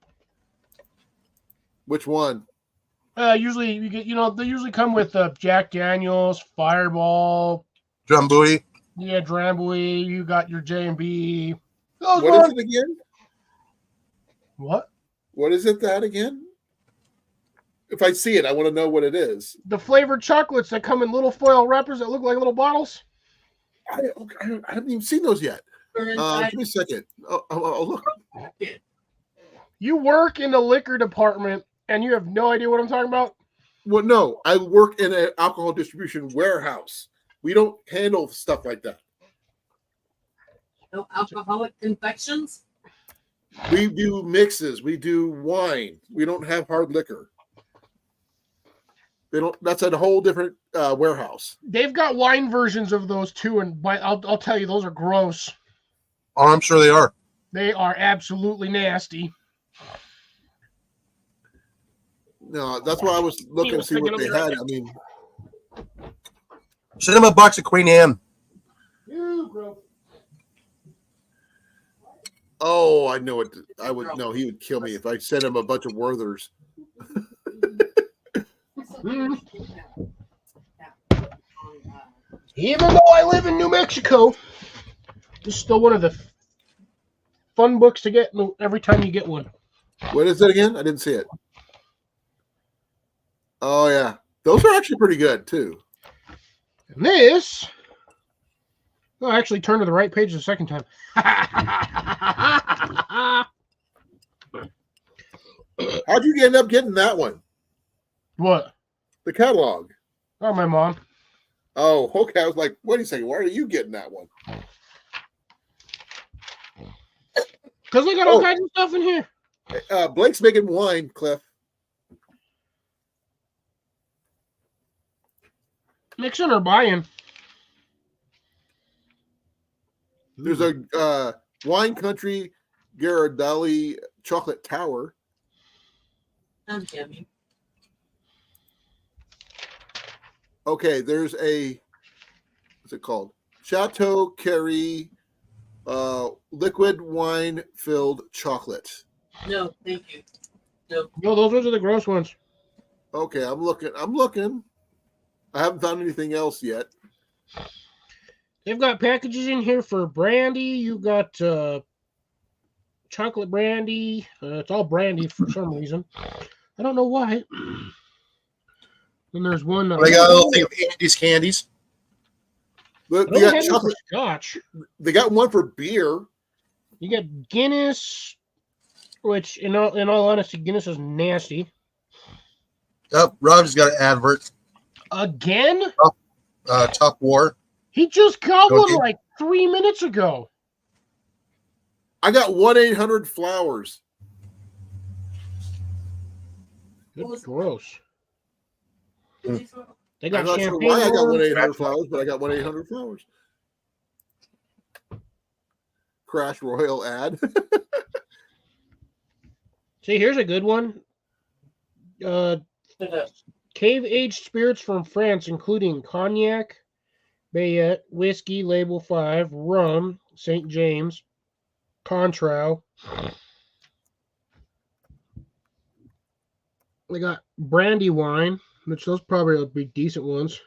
[SPEAKER 1] Which one?
[SPEAKER 3] Usually you get, they usually come with Jack Daniels, Fireball,
[SPEAKER 4] Drambuie.
[SPEAKER 3] Yeah, Drambuie. You got your J&B.
[SPEAKER 1] What is it again?
[SPEAKER 3] What?
[SPEAKER 1] What is it that again? If I see it, I want to know what it is.
[SPEAKER 3] The flavored chocolates that come in little foil wrappers that look like little bottles.
[SPEAKER 1] I haven't even seen those yet. Give me a second. I'll look.
[SPEAKER 3] You work in the liquor department and you have no idea what I'm talking about?
[SPEAKER 1] Well, no. I work in an alcohol distribution warehouse. We don't handle stuff like that.
[SPEAKER 2] No alcoholic confections?
[SPEAKER 1] We do mixes. We do wine. We don't have hard liquor. They don't. That's a whole different warehouse.
[SPEAKER 3] They've got wine versions of those too, and I'll tell you, those are gross.
[SPEAKER 4] Oh, I'm sure they are.
[SPEAKER 3] They are absolutely nasty.
[SPEAKER 1] No, that's why I was looking to see what they had. I mean,
[SPEAKER 4] send him a box of Queen Anne.
[SPEAKER 1] Oh, I know it. I would know he would kill me if I sent him a bunch of Werthers.
[SPEAKER 3] Even though I live in New Mexico, this is still one of the fun books to get every time you get one.
[SPEAKER 1] What is it again? I didn't see it. Oh yeah, those are actually pretty good too.
[SPEAKER 3] And this, oh, I actually turned to the right page the second time.
[SPEAKER 1] How'd you end up getting that one?
[SPEAKER 3] What?
[SPEAKER 1] The catalog.
[SPEAKER 3] Oh, my mom.
[SPEAKER 1] Oh, okay. I was like, wait a second. Why are you getting that one?
[SPEAKER 3] Because they got all kinds of stuff in here.
[SPEAKER 1] Blake's making wine, Cliff.
[SPEAKER 3] Mixing or buying?
[SPEAKER 1] There's a Wine Country Ghirardelli Chocolate Tower.
[SPEAKER 2] Sounds yummy.
[SPEAKER 1] Okay, there's a what's it called? Chateau Carrie liquid wine filled chocolate.
[SPEAKER 2] No, thank you. No.
[SPEAKER 3] No, those are the gross ones.
[SPEAKER 1] Okay, I'm looking. I haven't found anything else yet.
[SPEAKER 3] They've got packages in here for brandy. You got chocolate brandy. It's all brandy for some reason. I don't know why. Then there's one.
[SPEAKER 4] They got a little thing of Andy's candies.
[SPEAKER 1] Look,
[SPEAKER 3] They
[SPEAKER 1] they got
[SPEAKER 3] have one for
[SPEAKER 1] chocolate.
[SPEAKER 3] scotch.
[SPEAKER 1] They got one for beer.
[SPEAKER 3] You got Guinness, which in all honesty, Guinness is nasty.
[SPEAKER 4] Oh, Rob's got an advert.
[SPEAKER 3] Again?
[SPEAKER 4] Top War.
[SPEAKER 3] He just got
[SPEAKER 4] Okay.
[SPEAKER 3] one like 3 minutes ago.
[SPEAKER 1] I got 1-800-Flowers.
[SPEAKER 3] It's gross.
[SPEAKER 1] Hmm.
[SPEAKER 3] They got
[SPEAKER 1] I'm not sure
[SPEAKER 3] champagne.
[SPEAKER 1] why I got
[SPEAKER 3] ones.
[SPEAKER 1] 1-800-Flowers, but I got 1-800-Flowers. Crash Royal ad.
[SPEAKER 3] See, here's a good one. Cave-aged spirits from France, including cognac, Bayette, whiskey, label 5, rum, St. James, Contral. They got brandy wine, which those probably will be decent ones.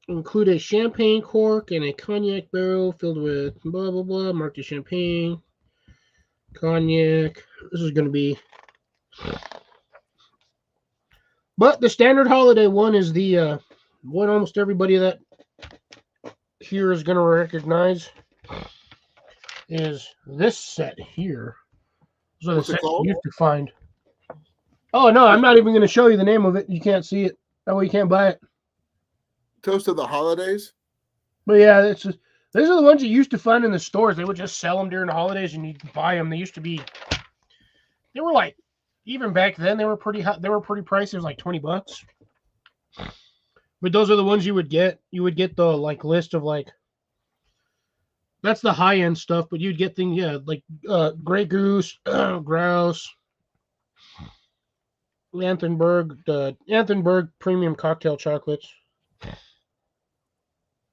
[SPEAKER 3] Include a champagne cork and a cognac barrel filled with blah, blah, blah, marked as champagne, cognac. This is going to be... But the standard holiday one is the one almost everybody that here is going to recognize is this set here. Those are the
[SPEAKER 1] What's it
[SPEAKER 3] sets
[SPEAKER 1] called?
[SPEAKER 3] you used to find. Oh, no, I'm not even going to show you the name of it. You can't see it. That way you can't buy it.
[SPEAKER 1] Toast of the Holidays.
[SPEAKER 3] But yeah, these are the ones you used to find in the stores. They would just sell them during the holidays and you could buy them. They used to be, they were like, even back then, they were pretty hot. They were pretty pricey. It was like $20. But those are the ones you would get. You would get the like list of like, that's the high end stuff. But you'd get things, yeah, like Grey Goose, Grouse, Anthenberg premium cocktail chocolates.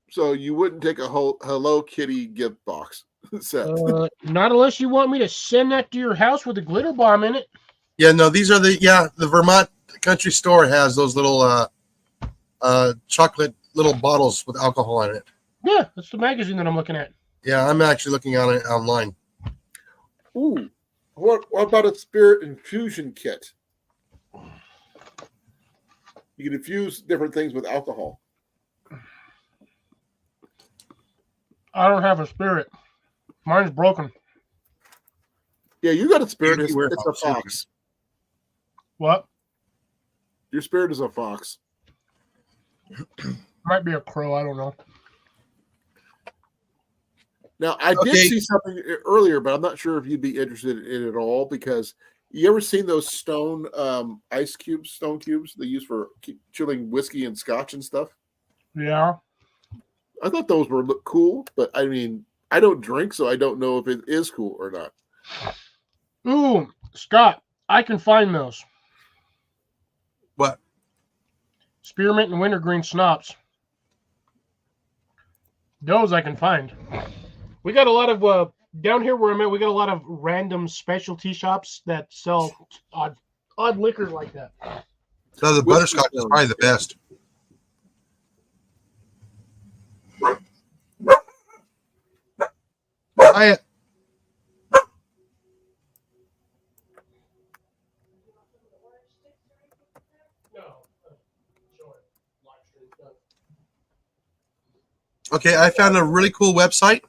[SPEAKER 1] So you wouldn't take a whole Hello Kitty gift box set.
[SPEAKER 3] Not unless you want me to send that to your house with a glitter bomb in it.
[SPEAKER 4] Yeah, no, these are the Vermont Country Store has those little chocolate little bottles with alcohol in it.
[SPEAKER 3] Yeah, that's the magazine that I'm looking at.
[SPEAKER 4] Yeah, I'm actually looking on it online.
[SPEAKER 1] Ooh, what about a spirit infusion kit? You can infuse different things with alcohol.
[SPEAKER 3] I don't have a spirit. Mine's broken.
[SPEAKER 1] Yeah, you got a spirit.
[SPEAKER 4] You
[SPEAKER 1] It's
[SPEAKER 4] wear
[SPEAKER 1] a
[SPEAKER 4] fox, too.
[SPEAKER 1] fox.
[SPEAKER 3] What?
[SPEAKER 1] Your spirit is a fox.
[SPEAKER 3] Might be a crow. I don't know.
[SPEAKER 1] Now, I did
[SPEAKER 4] Okay.
[SPEAKER 1] see something earlier, but I'm not sure if you'd be interested in it at all because you ever seen those stone stone cubes they use for chilling whiskey and scotch and stuff?
[SPEAKER 3] Yeah.
[SPEAKER 1] I thought those were cool, but I mean, I don't drink, so I don't know if it is cool or not.
[SPEAKER 3] Ooh, Scott, I can find those.
[SPEAKER 4] What?
[SPEAKER 3] Spearmint and wintergreen schnapps. Those I can find. We got a lot of down here where I'm at. We got a lot of random specialty shops that sell odd liquor like that.
[SPEAKER 4] So the butterscotch is probably the best. I Okay, I found a really cool website.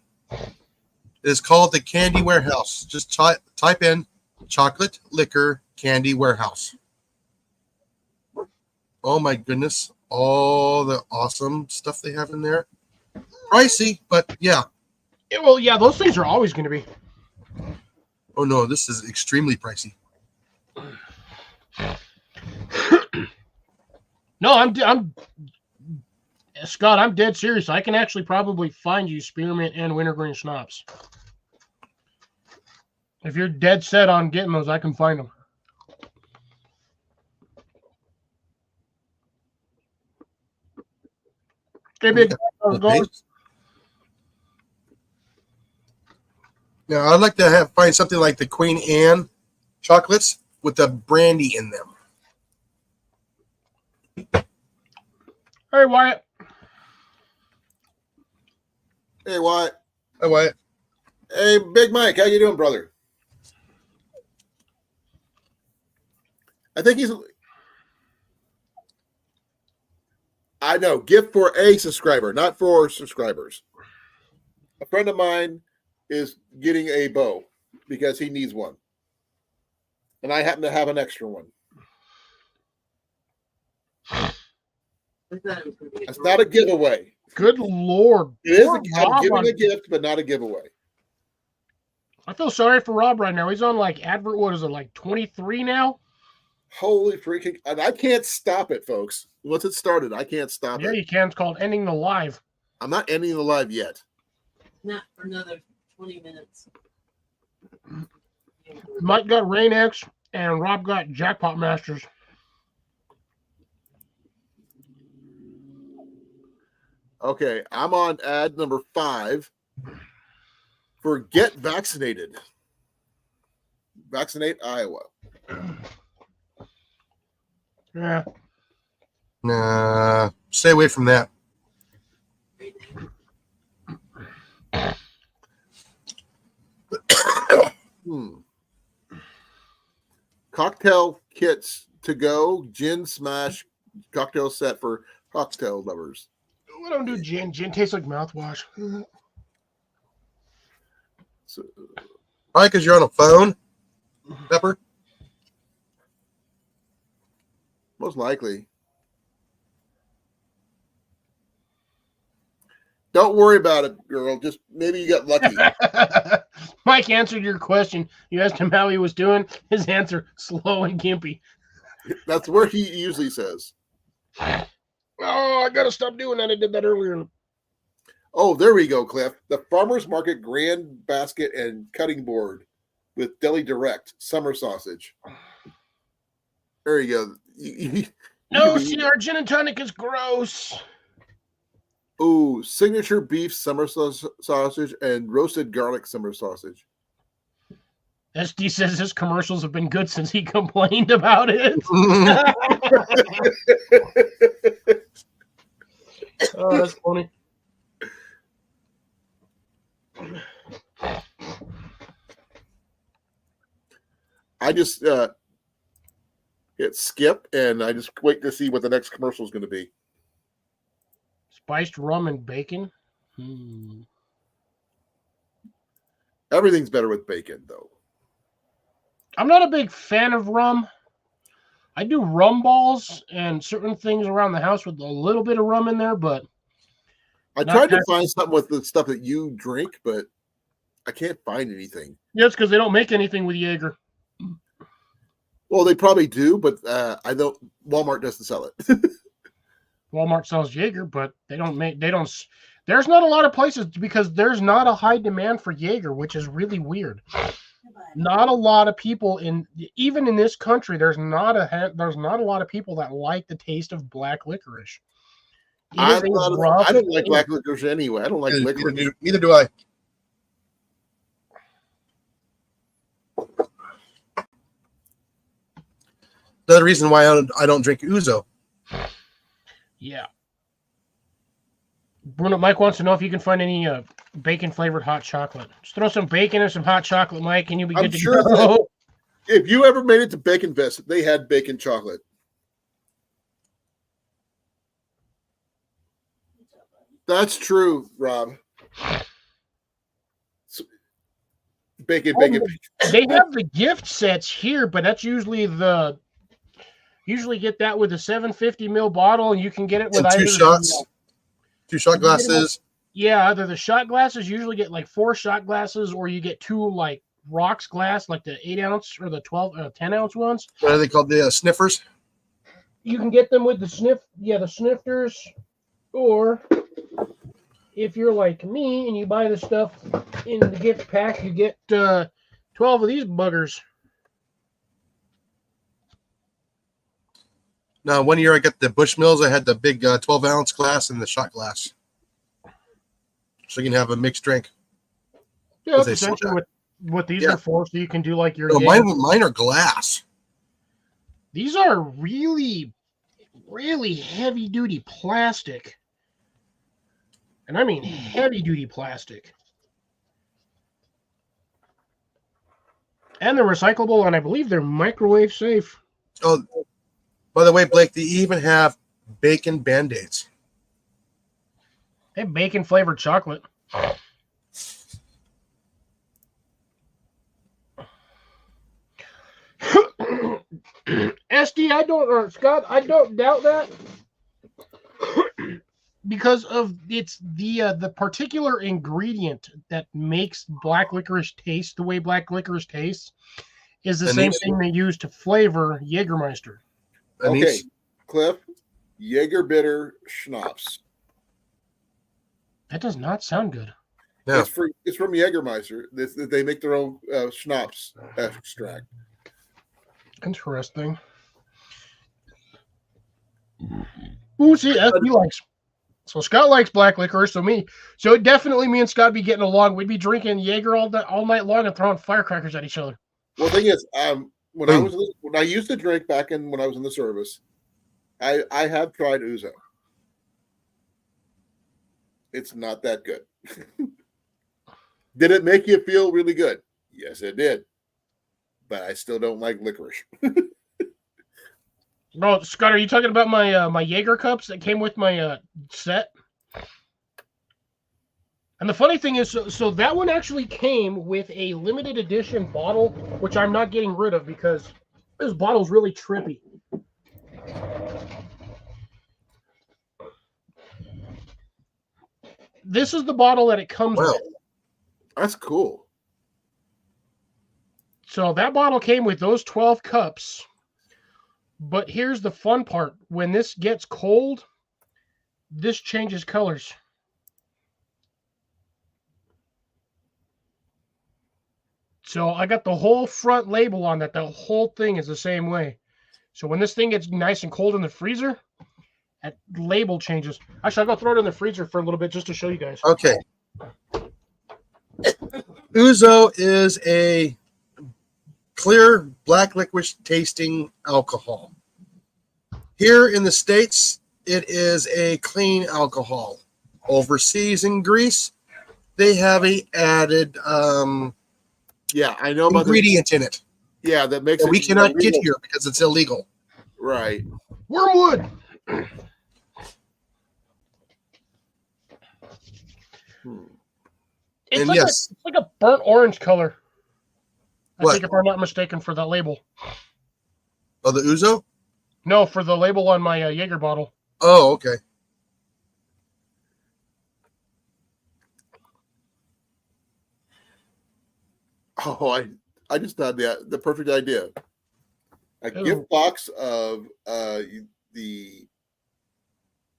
[SPEAKER 4] It's called the Candy Warehouse. Just type in chocolate liquor candy warehouse. Oh my goodness. All the awesome stuff they have in there. Pricey, but yeah.
[SPEAKER 3] Yeah, well, yeah, those things are always going to be.
[SPEAKER 4] Oh no, this is extremely pricey.
[SPEAKER 3] No, I'm Scott. I'm dead serious. I can actually probably find you spearmint and wintergreen schnapps. If you're dead set on getting those, I can find them. Okay, big.
[SPEAKER 4] Now I'd like to find something like the Queen Anne chocolates with the brandy in them.
[SPEAKER 3] Hey, Wyatt.
[SPEAKER 1] Hey, Wyatt.
[SPEAKER 4] Hi, Wyatt.
[SPEAKER 1] Hey, Big Mike. How you doing, brother? I think he's. I know. Gift for a subscriber, not for subscribers. A friend of mine is getting a bow because he needs one, and I happen to have an extra one. That's not a giveaway.
[SPEAKER 3] Good Lord.
[SPEAKER 1] It is.
[SPEAKER 3] Poor
[SPEAKER 1] I'm
[SPEAKER 3] Rob
[SPEAKER 1] giving a gift, but not a giveaway.
[SPEAKER 3] I feel sorry for Rob right now. He's on like advert. What is it, like 23 now?
[SPEAKER 1] Holy freaking! And I can't stop it, folks. Once it started, I can't stop
[SPEAKER 3] Yeah,
[SPEAKER 1] it.
[SPEAKER 3] you can. It's called ending the live.
[SPEAKER 1] I'm not ending the live yet.
[SPEAKER 2] Not for another 20 minutes.
[SPEAKER 3] Mike got Rain X and Rob got Jackpot Masters.
[SPEAKER 1] Okay, I'm on ad number 5 for Get Vaccinated. Vaccinate Iowa.
[SPEAKER 3] Yeah.
[SPEAKER 4] Nah, stay away from that.
[SPEAKER 1] Cocktail kits to go. Gin Smash cocktail set for cocktail lovers.
[SPEAKER 3] We don't do gin. Gin tastes like mouthwash.
[SPEAKER 1] So,
[SPEAKER 4] Probably because you're on a phone, Pepper.
[SPEAKER 1] most likely. Don't worry about it, girl. Just maybe you got lucky.
[SPEAKER 3] Mike answered your question. You asked him how he was doing. His answer, slow and gimpy.
[SPEAKER 1] That's where he usually says.
[SPEAKER 3] Oh, I got to stop doing that. I did that earlier.
[SPEAKER 1] Oh, there we go, Cliff. The Farmer's Market Grand Basket and Cutting Board with Deli Direct summer sausage. There you go.
[SPEAKER 3] No, see, our gin and tonic is gross.
[SPEAKER 1] Ooh, signature beef summer sausage and roasted garlic summer sausage.
[SPEAKER 3] SD says his commercials have been good since he complained about it. Oh, that's funny.
[SPEAKER 1] I just hit skip and I just wait to see what the next commercial is going to be.
[SPEAKER 3] Spiced rum and bacon.
[SPEAKER 1] Everything's better with bacon, though.
[SPEAKER 3] I'm not a big fan of rum. I do rum balls and certain things around the house with a little bit of rum in there, but
[SPEAKER 1] I tried to find something with the stuff that you drink, but I can't find anything.
[SPEAKER 3] yeah, it's because they don't make anything with Jaeger.
[SPEAKER 1] Well, they probably do, but I don't. Walmart doesn't sell it.
[SPEAKER 3] Walmart sells Jaeger, but they don't. There's not a lot of places because there's not a high demand for Jaeger, which is really weird. Not a lot of people even in this country. There's not a lot of people that like the taste of black licorice.
[SPEAKER 1] I don't like black licorice anyway. I don't like licorice.
[SPEAKER 4] Neither do I. Another reason why I don't drink ouzo.
[SPEAKER 3] Yeah. Bruno, Mike wants to know if you can find any bacon flavored hot chocolate. Just throw some bacon and some hot chocolate, Mike, and you'll be
[SPEAKER 1] I'm
[SPEAKER 3] good to
[SPEAKER 1] sure
[SPEAKER 3] go.
[SPEAKER 1] If you ever made it to Bacon Fest, they had bacon chocolate. That's true, Rob. Bacon.
[SPEAKER 3] They have the gift sets here, but that's usually get that with a 750 ml bottle, and you can get it with
[SPEAKER 4] And
[SPEAKER 3] either
[SPEAKER 4] two shots, 2 shot glasses.
[SPEAKER 3] Yeah, either the shot glasses. You usually get like 4 shot glasses, or you get 2 like rocks glass, like the 8 ounce or the 10 ounce ones.
[SPEAKER 4] What are they called? The sniffers.
[SPEAKER 3] You can get them with the snifters, or if you're like me and you buy the stuff in the gift pack, you get 12 of these buggers.
[SPEAKER 4] Now, one year I got the Bushmills. I had the big 12-ounce glass and the shot glass, so you can have a mixed drink.
[SPEAKER 3] Yeah,
[SPEAKER 4] As
[SPEAKER 3] that's
[SPEAKER 4] they
[SPEAKER 3] essentially what these
[SPEAKER 4] Yeah.
[SPEAKER 3] are for, so you can do like your.
[SPEAKER 4] No,
[SPEAKER 3] Jaeger.
[SPEAKER 4] mine are glass.
[SPEAKER 3] These are really, really heavy duty plastic. And I mean heavy duty plastic. And they're recyclable, and I believe they're microwave safe.
[SPEAKER 4] Oh, by the way, Blake, they even have bacon Band-Aids.
[SPEAKER 3] They have bacon flavored chocolate. Scott, I don't doubt that. Because of it's the particular ingredient that makes black licorice taste the way black licorice tastes is the same thing they use to flavor Jägermeister.
[SPEAKER 1] Okay, Cliff, Jaeger bitter schnapps.
[SPEAKER 3] That does not sound good.
[SPEAKER 4] Yeah.
[SPEAKER 1] It's from Jägermeister. They make their own schnapps extract.
[SPEAKER 3] Interesting. Ooh, see, that's what he likes. So Scott likes black licorice, so definitely me and Scott be getting along. We'd be drinking Jaeger all night long and throwing firecrackers at each other.
[SPEAKER 1] Well, the thing is, when I used to drink back when I was in the service, I have tried Ouzo. It's not that good. Did it make you feel really good? Yes, it did. But I still don't like licorice.
[SPEAKER 3] Bro, Scott, are you talking about my Jaeger cups that came with my set? And the funny thing is, so that one actually came with a limited edition bottle, which I'm not getting rid of because this bottle's really trippy. This is the bottle that it comes with.
[SPEAKER 1] That's cool.
[SPEAKER 3] So that bottle came with those 12 cups. But here's the fun part. When this gets cold, this changes colors. So I got the whole front label on that. The whole thing is the same way. So when this thing gets nice and cold in the freezer, that label changes. Actually, I'll go throw it in the freezer for a little bit just to show you guys.
[SPEAKER 4] Okay. Ouzo is a clear black licorice tasting alcohol. Here in the States, it is a clean alcohol. Overseas in Greece, they have a added
[SPEAKER 1] yeah, I know about
[SPEAKER 4] ingredient in it.
[SPEAKER 1] Yeah, that makes
[SPEAKER 4] that we cannot get here because it's illegal.
[SPEAKER 1] Right.
[SPEAKER 3] Wormwood. It's like a burnt orange color. I think if I'm not mistaken for that label.
[SPEAKER 4] Oh, the Ouzo?
[SPEAKER 3] No, for the label on my Jaeger bottle.
[SPEAKER 4] Oh, okay.
[SPEAKER 1] Oh, I just thought the perfect idea. A gift box of the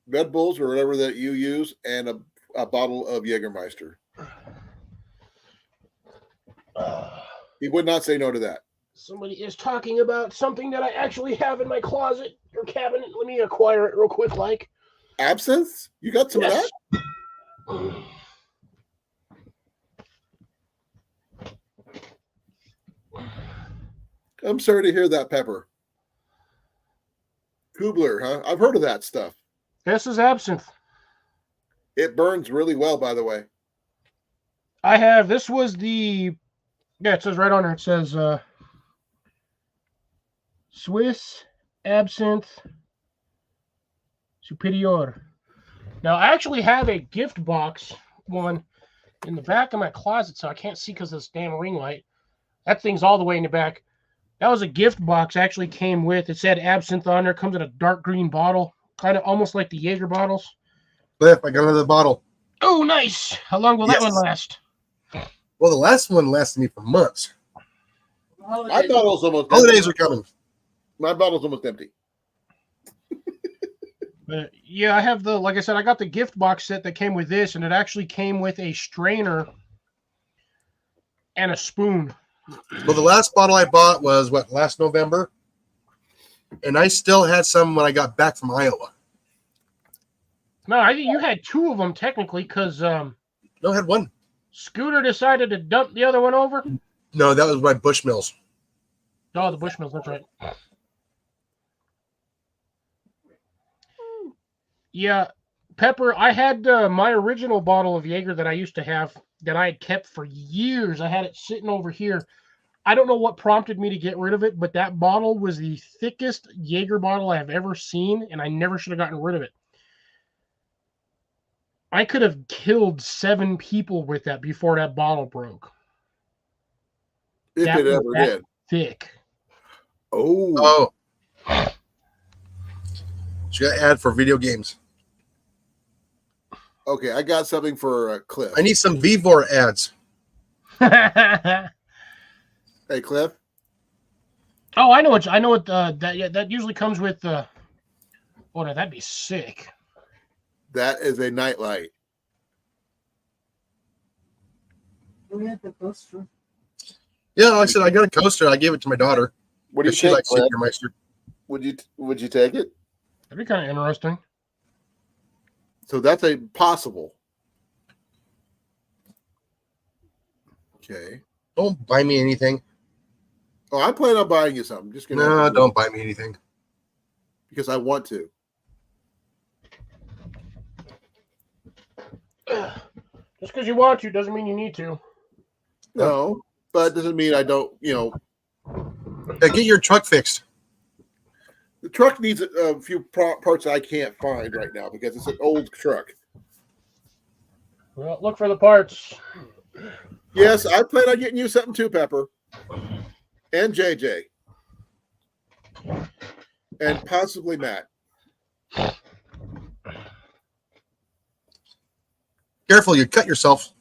[SPEAKER 1] Red Bulls or whatever that you use, and a bottle of Jägermeister. He would not say no to that.
[SPEAKER 3] Somebody is talking about something that I actually have in my closet or cabinet. Let me acquire it real quick, like.
[SPEAKER 1] Absinthe? You got some of that? I'm sorry to hear that, Pepper. Kubler, huh? I've heard of that stuff.
[SPEAKER 3] This is absinthe.
[SPEAKER 1] It burns really well, by the way.
[SPEAKER 3] I have, this was the, yeah, it says right on there, it says Swiss Absinthe Superior. Now, I actually have a gift box one in the back of my closet, so I can't see because of this damn ring light. That thing's all the way in the back. That was a gift box actually came with. It said absinthe on there. Comes in a dark green bottle, kind of almost like the Jaeger bottles.
[SPEAKER 4] Cliff, I got another bottle.
[SPEAKER 3] Oh, nice. How long will that
[SPEAKER 4] Yes.
[SPEAKER 3] one last?
[SPEAKER 4] Well, the last one lasted me for months.
[SPEAKER 1] My bottle's almost
[SPEAKER 4] Holidays
[SPEAKER 1] empty.
[SPEAKER 4] are coming.
[SPEAKER 1] My bottle's almost empty.
[SPEAKER 3] But yeah, I have the, like I said, I got the gift box set that came with this, and it actually came with a strainer and a spoon.
[SPEAKER 4] Well, the last bottle I bought was last November, and I still had some when I got back from Iowa.
[SPEAKER 3] No, I think you had two of them technically, because
[SPEAKER 4] No, I had one.
[SPEAKER 3] Scooter decided to dump the other one over.
[SPEAKER 4] No, that was my Bushmills.
[SPEAKER 3] Oh, the Bushmills, that's right. Yeah, Pepper, I had my original bottle of Jaeger that I used to have that I had kept for years. I had it sitting over here. I don't know what prompted me to get rid of it, but that bottle was the thickest Jaeger bottle I have ever seen, and I never should have gotten rid of it. I could have killed 7 people with that before that bottle broke.
[SPEAKER 1] If
[SPEAKER 3] That
[SPEAKER 1] it
[SPEAKER 3] was
[SPEAKER 1] ever
[SPEAKER 3] that
[SPEAKER 1] did.
[SPEAKER 3] thick.
[SPEAKER 1] Oh.
[SPEAKER 4] So you got to add for video games.
[SPEAKER 1] Okay, I got something for Cliff.
[SPEAKER 4] I need some Vivor ads.
[SPEAKER 1] Hey, Cliff.
[SPEAKER 3] Oh, I know what that usually comes with. Oh, no, that'd be sick.
[SPEAKER 1] That is a nightlight.
[SPEAKER 2] We had the poster.
[SPEAKER 4] Yeah, like I said, I got a coaster. I gave it to my daughter.
[SPEAKER 1] What do you
[SPEAKER 4] She
[SPEAKER 1] think,
[SPEAKER 4] likes
[SPEAKER 1] Cliff?
[SPEAKER 4] Jägermeister.
[SPEAKER 1] Would you take it?
[SPEAKER 3] That'd be kind of interesting.
[SPEAKER 1] So that's a possible. Okay.
[SPEAKER 4] Don't buy me anything.
[SPEAKER 1] Oh, I plan on buying you something. Just gonna
[SPEAKER 4] No, don't buy me anything.
[SPEAKER 1] because I want to.
[SPEAKER 3] Just because you want to doesn't mean you need to.
[SPEAKER 1] No, but it doesn't mean I don't.
[SPEAKER 4] Yeah, get your truck fixed.
[SPEAKER 1] The truck needs a few parts I can't find right now because it's an old truck.
[SPEAKER 3] Well, look for the parts.
[SPEAKER 1] Yes, I plan on getting you something too, Pepper, and JJ, and possibly Matt.
[SPEAKER 4] Careful, you cut yourself.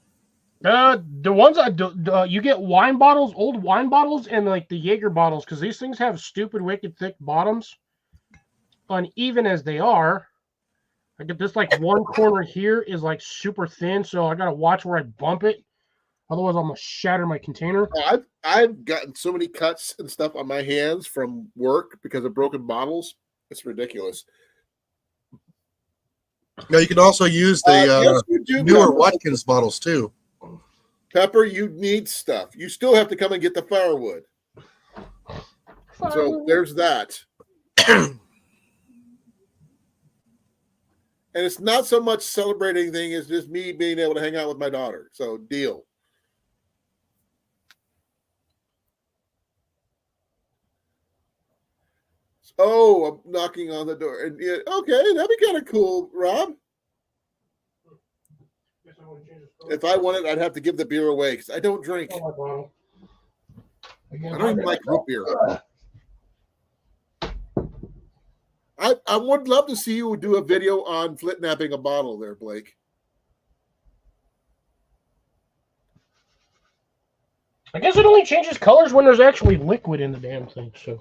[SPEAKER 3] The ones I do, you get wine bottles, old wine bottles, and like the Jaeger bottles, because these things have stupid, wicked thick bottoms. Uneven as they are, I get this like one corner here is like super thin, so I gotta watch where I bump it. Otherwise, I'm gonna shatter my container.
[SPEAKER 1] I've gotten so many cuts and stuff on my hands from work because of broken bottles. It's ridiculous.
[SPEAKER 4] Now you can also use the
[SPEAKER 1] Yes, you do,
[SPEAKER 4] newer
[SPEAKER 1] Pepper.
[SPEAKER 4] Watkins bottles too.
[SPEAKER 1] Pepper, you need stuff. You still have to come and get the firewood. So there's that. And it's not so much celebrating thing as just me being able to hang out with my daughter. So deal. Oh, I'm knocking on the door. And yeah, okay, that'd be kind of cool, Rob. If I wanted, I'd have to give the beer away because I don't drink. I don't even like root beer. I would love to see you do a video on flip-napping a bottle there, Blake.
[SPEAKER 3] I guess it only changes colors when there's actually liquid in the damn thing. So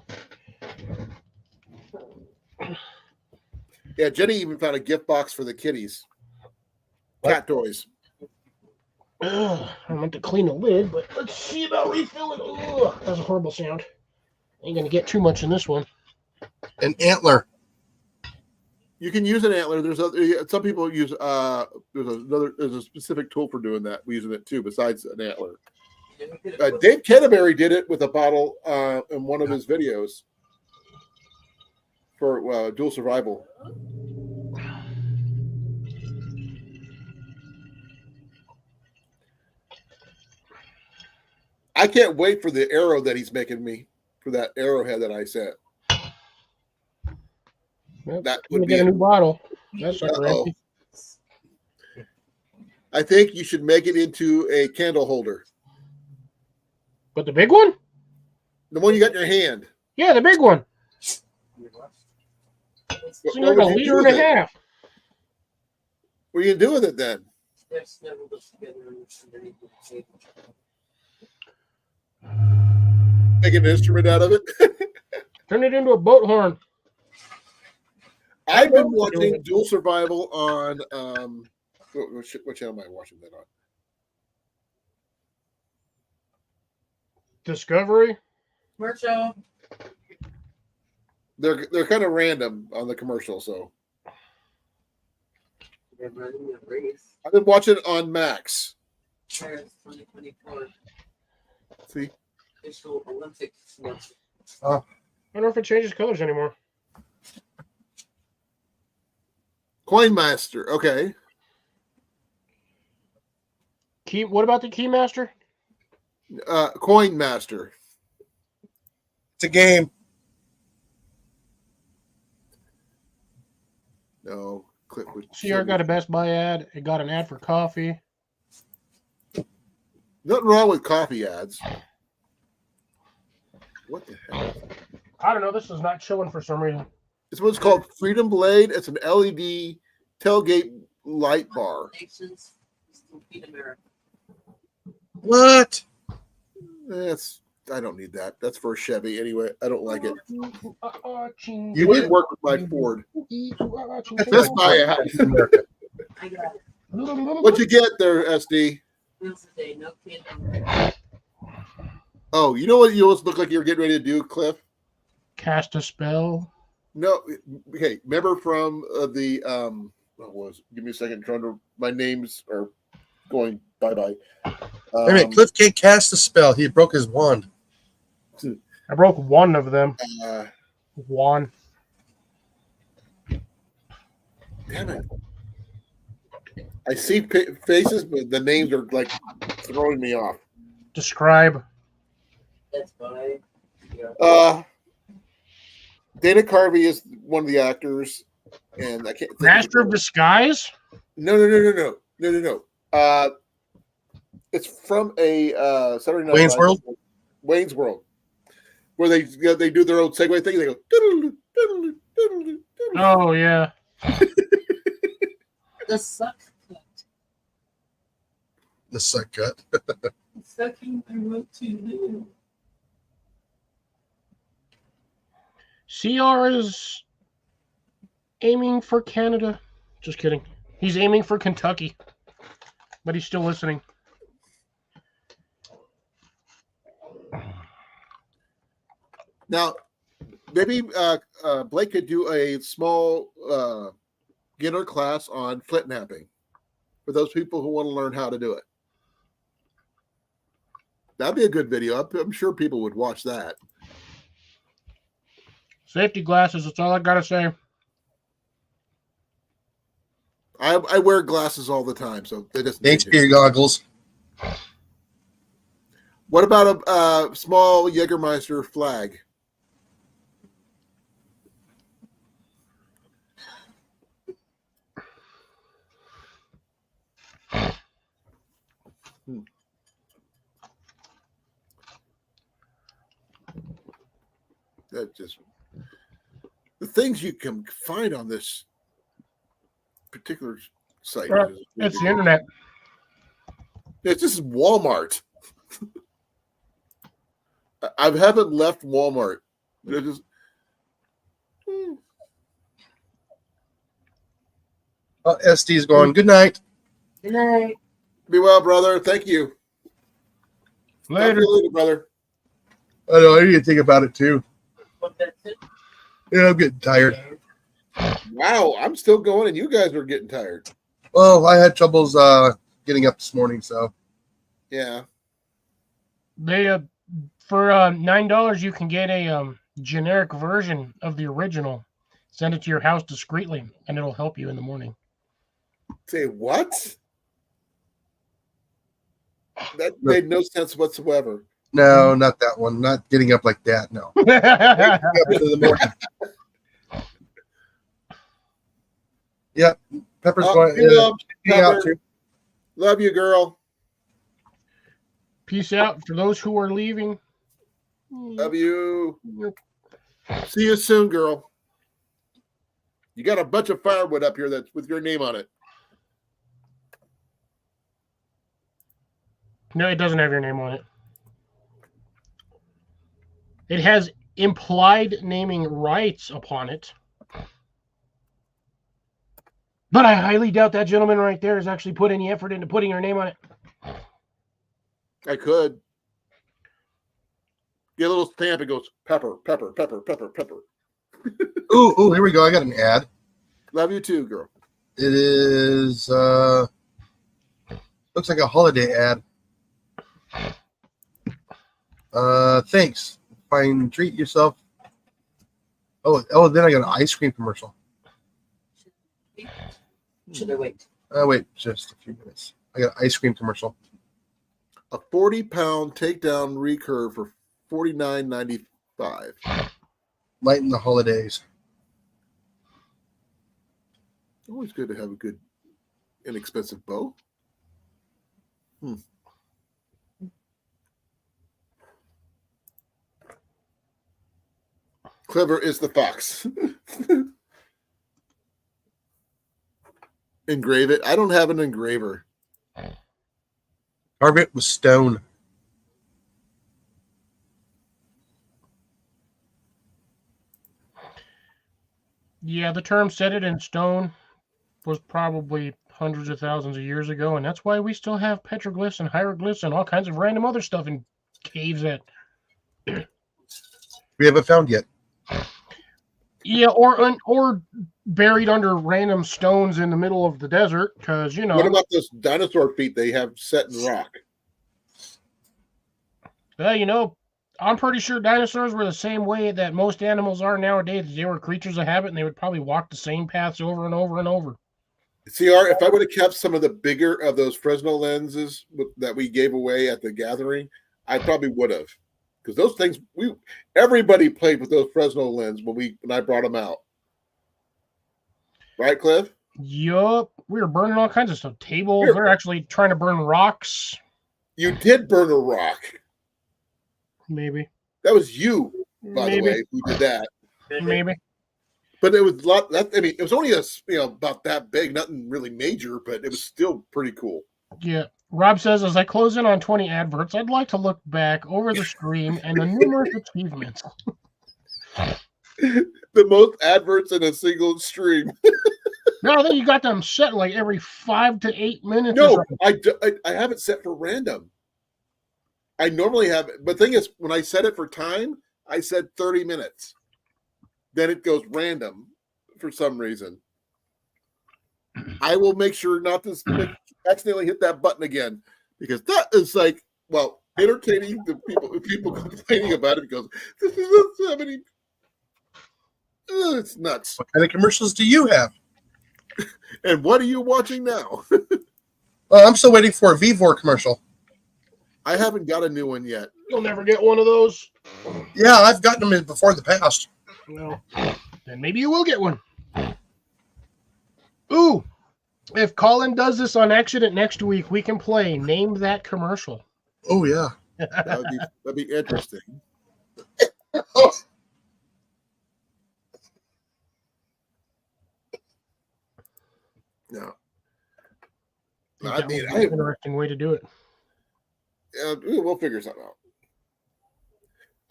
[SPEAKER 1] Yeah, Jenny even found a gift box for the kitties. Cat toys.
[SPEAKER 3] I meant to clean the lid, but let's see about refilling. Ugh, that's a horrible sound. Ain't gonna get too much in this one.
[SPEAKER 4] An antler.
[SPEAKER 1] You can use an antler. There's some people use there's a specific tool for doing that. We're using it too, besides an antler. Dave Canterbury did it with a bottle in one of his videos for dual survival. I can't wait for the arrow that he's making me for that arrowhead that I sent.
[SPEAKER 3] Well,
[SPEAKER 1] That
[SPEAKER 3] we
[SPEAKER 1] would
[SPEAKER 3] get
[SPEAKER 1] be.
[SPEAKER 3] a new bottle. That's not
[SPEAKER 1] Uh-oh.
[SPEAKER 3] empty.
[SPEAKER 1] I think you should make it into a candle holder.
[SPEAKER 3] But the big one?
[SPEAKER 1] The one you got in your hand.
[SPEAKER 3] Yeah, the big one.
[SPEAKER 1] What,
[SPEAKER 3] It's
[SPEAKER 1] what
[SPEAKER 3] like a
[SPEAKER 1] would you do
[SPEAKER 3] liter and
[SPEAKER 1] with
[SPEAKER 3] a
[SPEAKER 1] it?
[SPEAKER 3] half.
[SPEAKER 1] What are you gonna do with it then?
[SPEAKER 2] They're snuggled up together underneath the table.
[SPEAKER 1] Make an instrument out of it?
[SPEAKER 3] Turn it into a boat horn.
[SPEAKER 1] I've been watching Dual Survival on what channel am I watching that on?
[SPEAKER 3] Discovery.
[SPEAKER 2] Commercial.
[SPEAKER 1] They're kind of random on the commercial, so
[SPEAKER 2] They're running a race.
[SPEAKER 1] I've been watching it on Max.
[SPEAKER 2] Paris 2024
[SPEAKER 1] See,
[SPEAKER 2] official Olympics.
[SPEAKER 3] I don't know if it changes colors anymore.
[SPEAKER 1] Coinmaster. Okay,
[SPEAKER 3] Key. What about the Keymaster?
[SPEAKER 1] Coinmaster.
[SPEAKER 4] It's a game.
[SPEAKER 1] No, clip with.
[SPEAKER 3] CR got a Best Buy ad. It got an ad for coffee.
[SPEAKER 1] Nothing wrong with coffee ads. What the hell?
[SPEAKER 3] I don't know. This is not showing for some reason.
[SPEAKER 1] This one's called Freedom Blade. It's an LED tailgate light bar.
[SPEAKER 2] Nations still feed America.
[SPEAKER 4] What?
[SPEAKER 1] I don't need that. That's for a Chevy anyway. I don't like it.
[SPEAKER 4] You
[SPEAKER 1] It wouldn't work with my Ford. Best Buy ad.
[SPEAKER 2] I got it.
[SPEAKER 1] What'd you get there, SD?
[SPEAKER 2] Meals a day, no kid.
[SPEAKER 1] Oh, you know what you always look like you're getting ready to do, Cliff?
[SPEAKER 3] Cast a spell.
[SPEAKER 1] No, okay. Remember from what was it? Give me a second. I'm trying to. My names are going bye bye.
[SPEAKER 4] Wait a minute. Cliff can't cast a spell. He broke his wand.
[SPEAKER 3] I broke one of them.
[SPEAKER 1] Uh,
[SPEAKER 3] One.
[SPEAKER 1] damn it! I see faces, but the names are like throwing me off.
[SPEAKER 3] Describe.
[SPEAKER 2] That's fine. Yeah.
[SPEAKER 1] Dana Carvey is one of the actors, and I can't. think
[SPEAKER 3] Master
[SPEAKER 1] of
[SPEAKER 3] of Disguise.
[SPEAKER 1] No. It's from a Saturday Night
[SPEAKER 4] Wayne's
[SPEAKER 1] Live-
[SPEAKER 4] World?
[SPEAKER 1] Wayne's World, where they do their own segue thing. They go. "Doodle-doo, doodle-doo, doodle-doo, doodle-doo."
[SPEAKER 3] Oh yeah.
[SPEAKER 2] The suck cut.
[SPEAKER 4] The suck cut.
[SPEAKER 2] Sucking I wrote to you.
[SPEAKER 3] CR is aiming for Canada. Just kidding. He's aiming for Kentucky, but he's still listening.
[SPEAKER 1] Now, maybe Blake could do a small beginner class on flint napping for those people who want to learn how to do it. That'd be a good video. I'm sure people would watch that.
[SPEAKER 3] Safety glasses. That's all I gotta say.
[SPEAKER 1] I wear glasses all the time, so they just.
[SPEAKER 4] HPA goggles.
[SPEAKER 1] What about a small Jägermeister flag? That just the things you can find on this particular site.
[SPEAKER 3] It's the internet.
[SPEAKER 1] It's just Walmart. I haven't left Walmart. They're just,
[SPEAKER 4] Oh, SD's going. Good night.
[SPEAKER 2] Good night.
[SPEAKER 1] be well, brother. Thank you. Talk to
[SPEAKER 3] Later.
[SPEAKER 1] you later, brother.
[SPEAKER 4] I know. I need to think about it too.
[SPEAKER 2] But that's it.
[SPEAKER 4] Yeah, I'm getting tired.
[SPEAKER 1] Wow, I'm still going, and you guys are getting tired.
[SPEAKER 4] Well, I had troubles getting up this morning, so
[SPEAKER 1] Yeah.
[SPEAKER 3] They for $9 you can get a generic version of the original. Send it to your house discreetly, and it'll help you in the morning.
[SPEAKER 1] Say what? That made no sense whatsoever.
[SPEAKER 4] No, not that one. Not getting up like that. No. Up into the morning. Yep. Pepper's going.
[SPEAKER 1] You love,
[SPEAKER 4] hang out
[SPEAKER 1] Pepper.
[SPEAKER 4] too.
[SPEAKER 1] Love you, girl.
[SPEAKER 3] Peace out for those who are leaving.
[SPEAKER 1] Love you. See you soon, girl. You got a bunch of firewood up here that's with your name on it.
[SPEAKER 3] No, it doesn't have your name on it. It has implied naming rights upon it. But I highly doubt that gentleman right there has actually put any effort into putting your name on it.
[SPEAKER 1] I could. Get a little stamp. It goes pepper, pepper, pepper, pepper, pepper.
[SPEAKER 4] Ooh, here we go. I got an ad.
[SPEAKER 1] Love you too, girl.
[SPEAKER 4] It is looks like a holiday ad. Thanks. Fine, treat yourself. Oh, then I got an ice cream commercial.
[SPEAKER 2] Should I wait?
[SPEAKER 4] Wait, just a few minutes. I got an ice cream commercial.
[SPEAKER 1] A 40-pound takedown recurve for $49.95.
[SPEAKER 4] Lighten the holidays.
[SPEAKER 1] Always good to have a good, inexpensive bow. Clever is the fox. Engrave it. I don't have an engraver.
[SPEAKER 4] Carve it with stone.
[SPEAKER 3] Yeah, the term set it in stone was probably hundreds of thousands of years ago, and that's why we still have petroglyphs and hieroglyphs and all kinds of random other stuff in caves that
[SPEAKER 4] We haven't found yet.
[SPEAKER 3] yeah, or buried under random stones in the middle of the desert, because
[SPEAKER 1] What about those dinosaur feet they have set in rock?
[SPEAKER 3] I'm pretty sure dinosaurs were the same way that most animals are nowadays. They were creatures of habit, and they would probably walk the same paths over and over and over.
[SPEAKER 1] See, Art, if I would have kept some of the bigger of those Fresnel lenses that we gave away at the gathering, I probably would have, because those things everybody played with those Fresnel lenses when I brought them out, right, Cliff?
[SPEAKER 3] Yup, we were burning all kinds of stuff. Tables. They're actually trying to burn rocks.
[SPEAKER 1] You did burn a rock.
[SPEAKER 3] Maybe.
[SPEAKER 1] That was you, by
[SPEAKER 3] Maybe.
[SPEAKER 1] the way, who did that.
[SPEAKER 3] Maybe.
[SPEAKER 1] But it was a lot. It was only about that big, nothing really major, but it was still pretty cool.
[SPEAKER 3] Yeah. Rob says, as I close in on 20 adverts, I'd like to look back over the stream and the numerous achievements.
[SPEAKER 1] The most adverts in a single stream.
[SPEAKER 3] No, I think you got them set like every 5 to 8 minutes.
[SPEAKER 1] No, I have it set for random. I normally have it, but the thing is, when I set it for time, I said 30 minutes. Then it goes random for some reason. I will make sure not to accidentally hit that button again, because that is entertaining the people complaining about it, because this is so many. It's nuts.
[SPEAKER 4] What kind of commercials do you have?
[SPEAKER 1] And what are you watching now?
[SPEAKER 4] I'm still waiting for a Vivor commercial.
[SPEAKER 1] I haven't got a new one yet.
[SPEAKER 3] You'll never get one of those.
[SPEAKER 4] Yeah, I've gotten them before in the past.
[SPEAKER 3] Well, then maybe you will get one. Ooh, if Colin does this on accident next week, we can play Name That Commercial.
[SPEAKER 4] Oh, yeah.
[SPEAKER 1] That'd be interesting. No.
[SPEAKER 3] That would be an interesting way to do it.
[SPEAKER 1] We'll figure something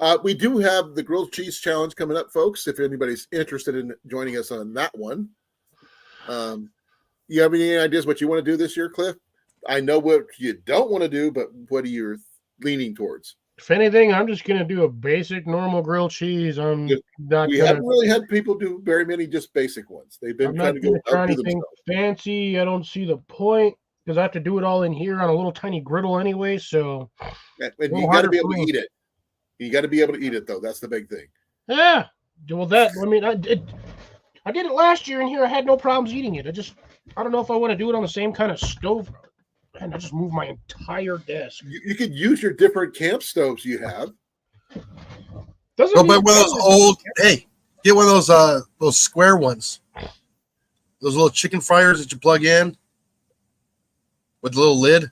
[SPEAKER 1] out. We do have the grilled cheese challenge coming up, folks. If anybody's interested in joining us on that one, you have any ideas what you want to do this year, Cliff? I know what you don't want to do, but what are you leaning towards?
[SPEAKER 3] If anything, I'm just gonna do a basic, normal grilled cheese.
[SPEAKER 1] We haven't really had people do very many just basic ones. They've been trying to go
[SPEAKER 3] try
[SPEAKER 1] outdo
[SPEAKER 3] anything
[SPEAKER 1] themselves.
[SPEAKER 3] fancy. I don't see the point, because I have to do it all in here on a little tiny griddle anyway. So,
[SPEAKER 1] And you got to be able to eat it. You got to be able to eat it, though. That's the big thing.
[SPEAKER 3] yeah. Well, I did it last year in here. I had no problems eating it. I don't know if I want to do it on the same kind of stove. Man, I just moved my entire desk.
[SPEAKER 1] You could use your different camp stoves you have.
[SPEAKER 3] Doesn't
[SPEAKER 4] Go
[SPEAKER 3] need
[SPEAKER 4] buy
[SPEAKER 3] to
[SPEAKER 4] one of those
[SPEAKER 3] be-
[SPEAKER 4] old. Hey, get one of those square ones. Those little chicken fryers that you plug in with the little lid.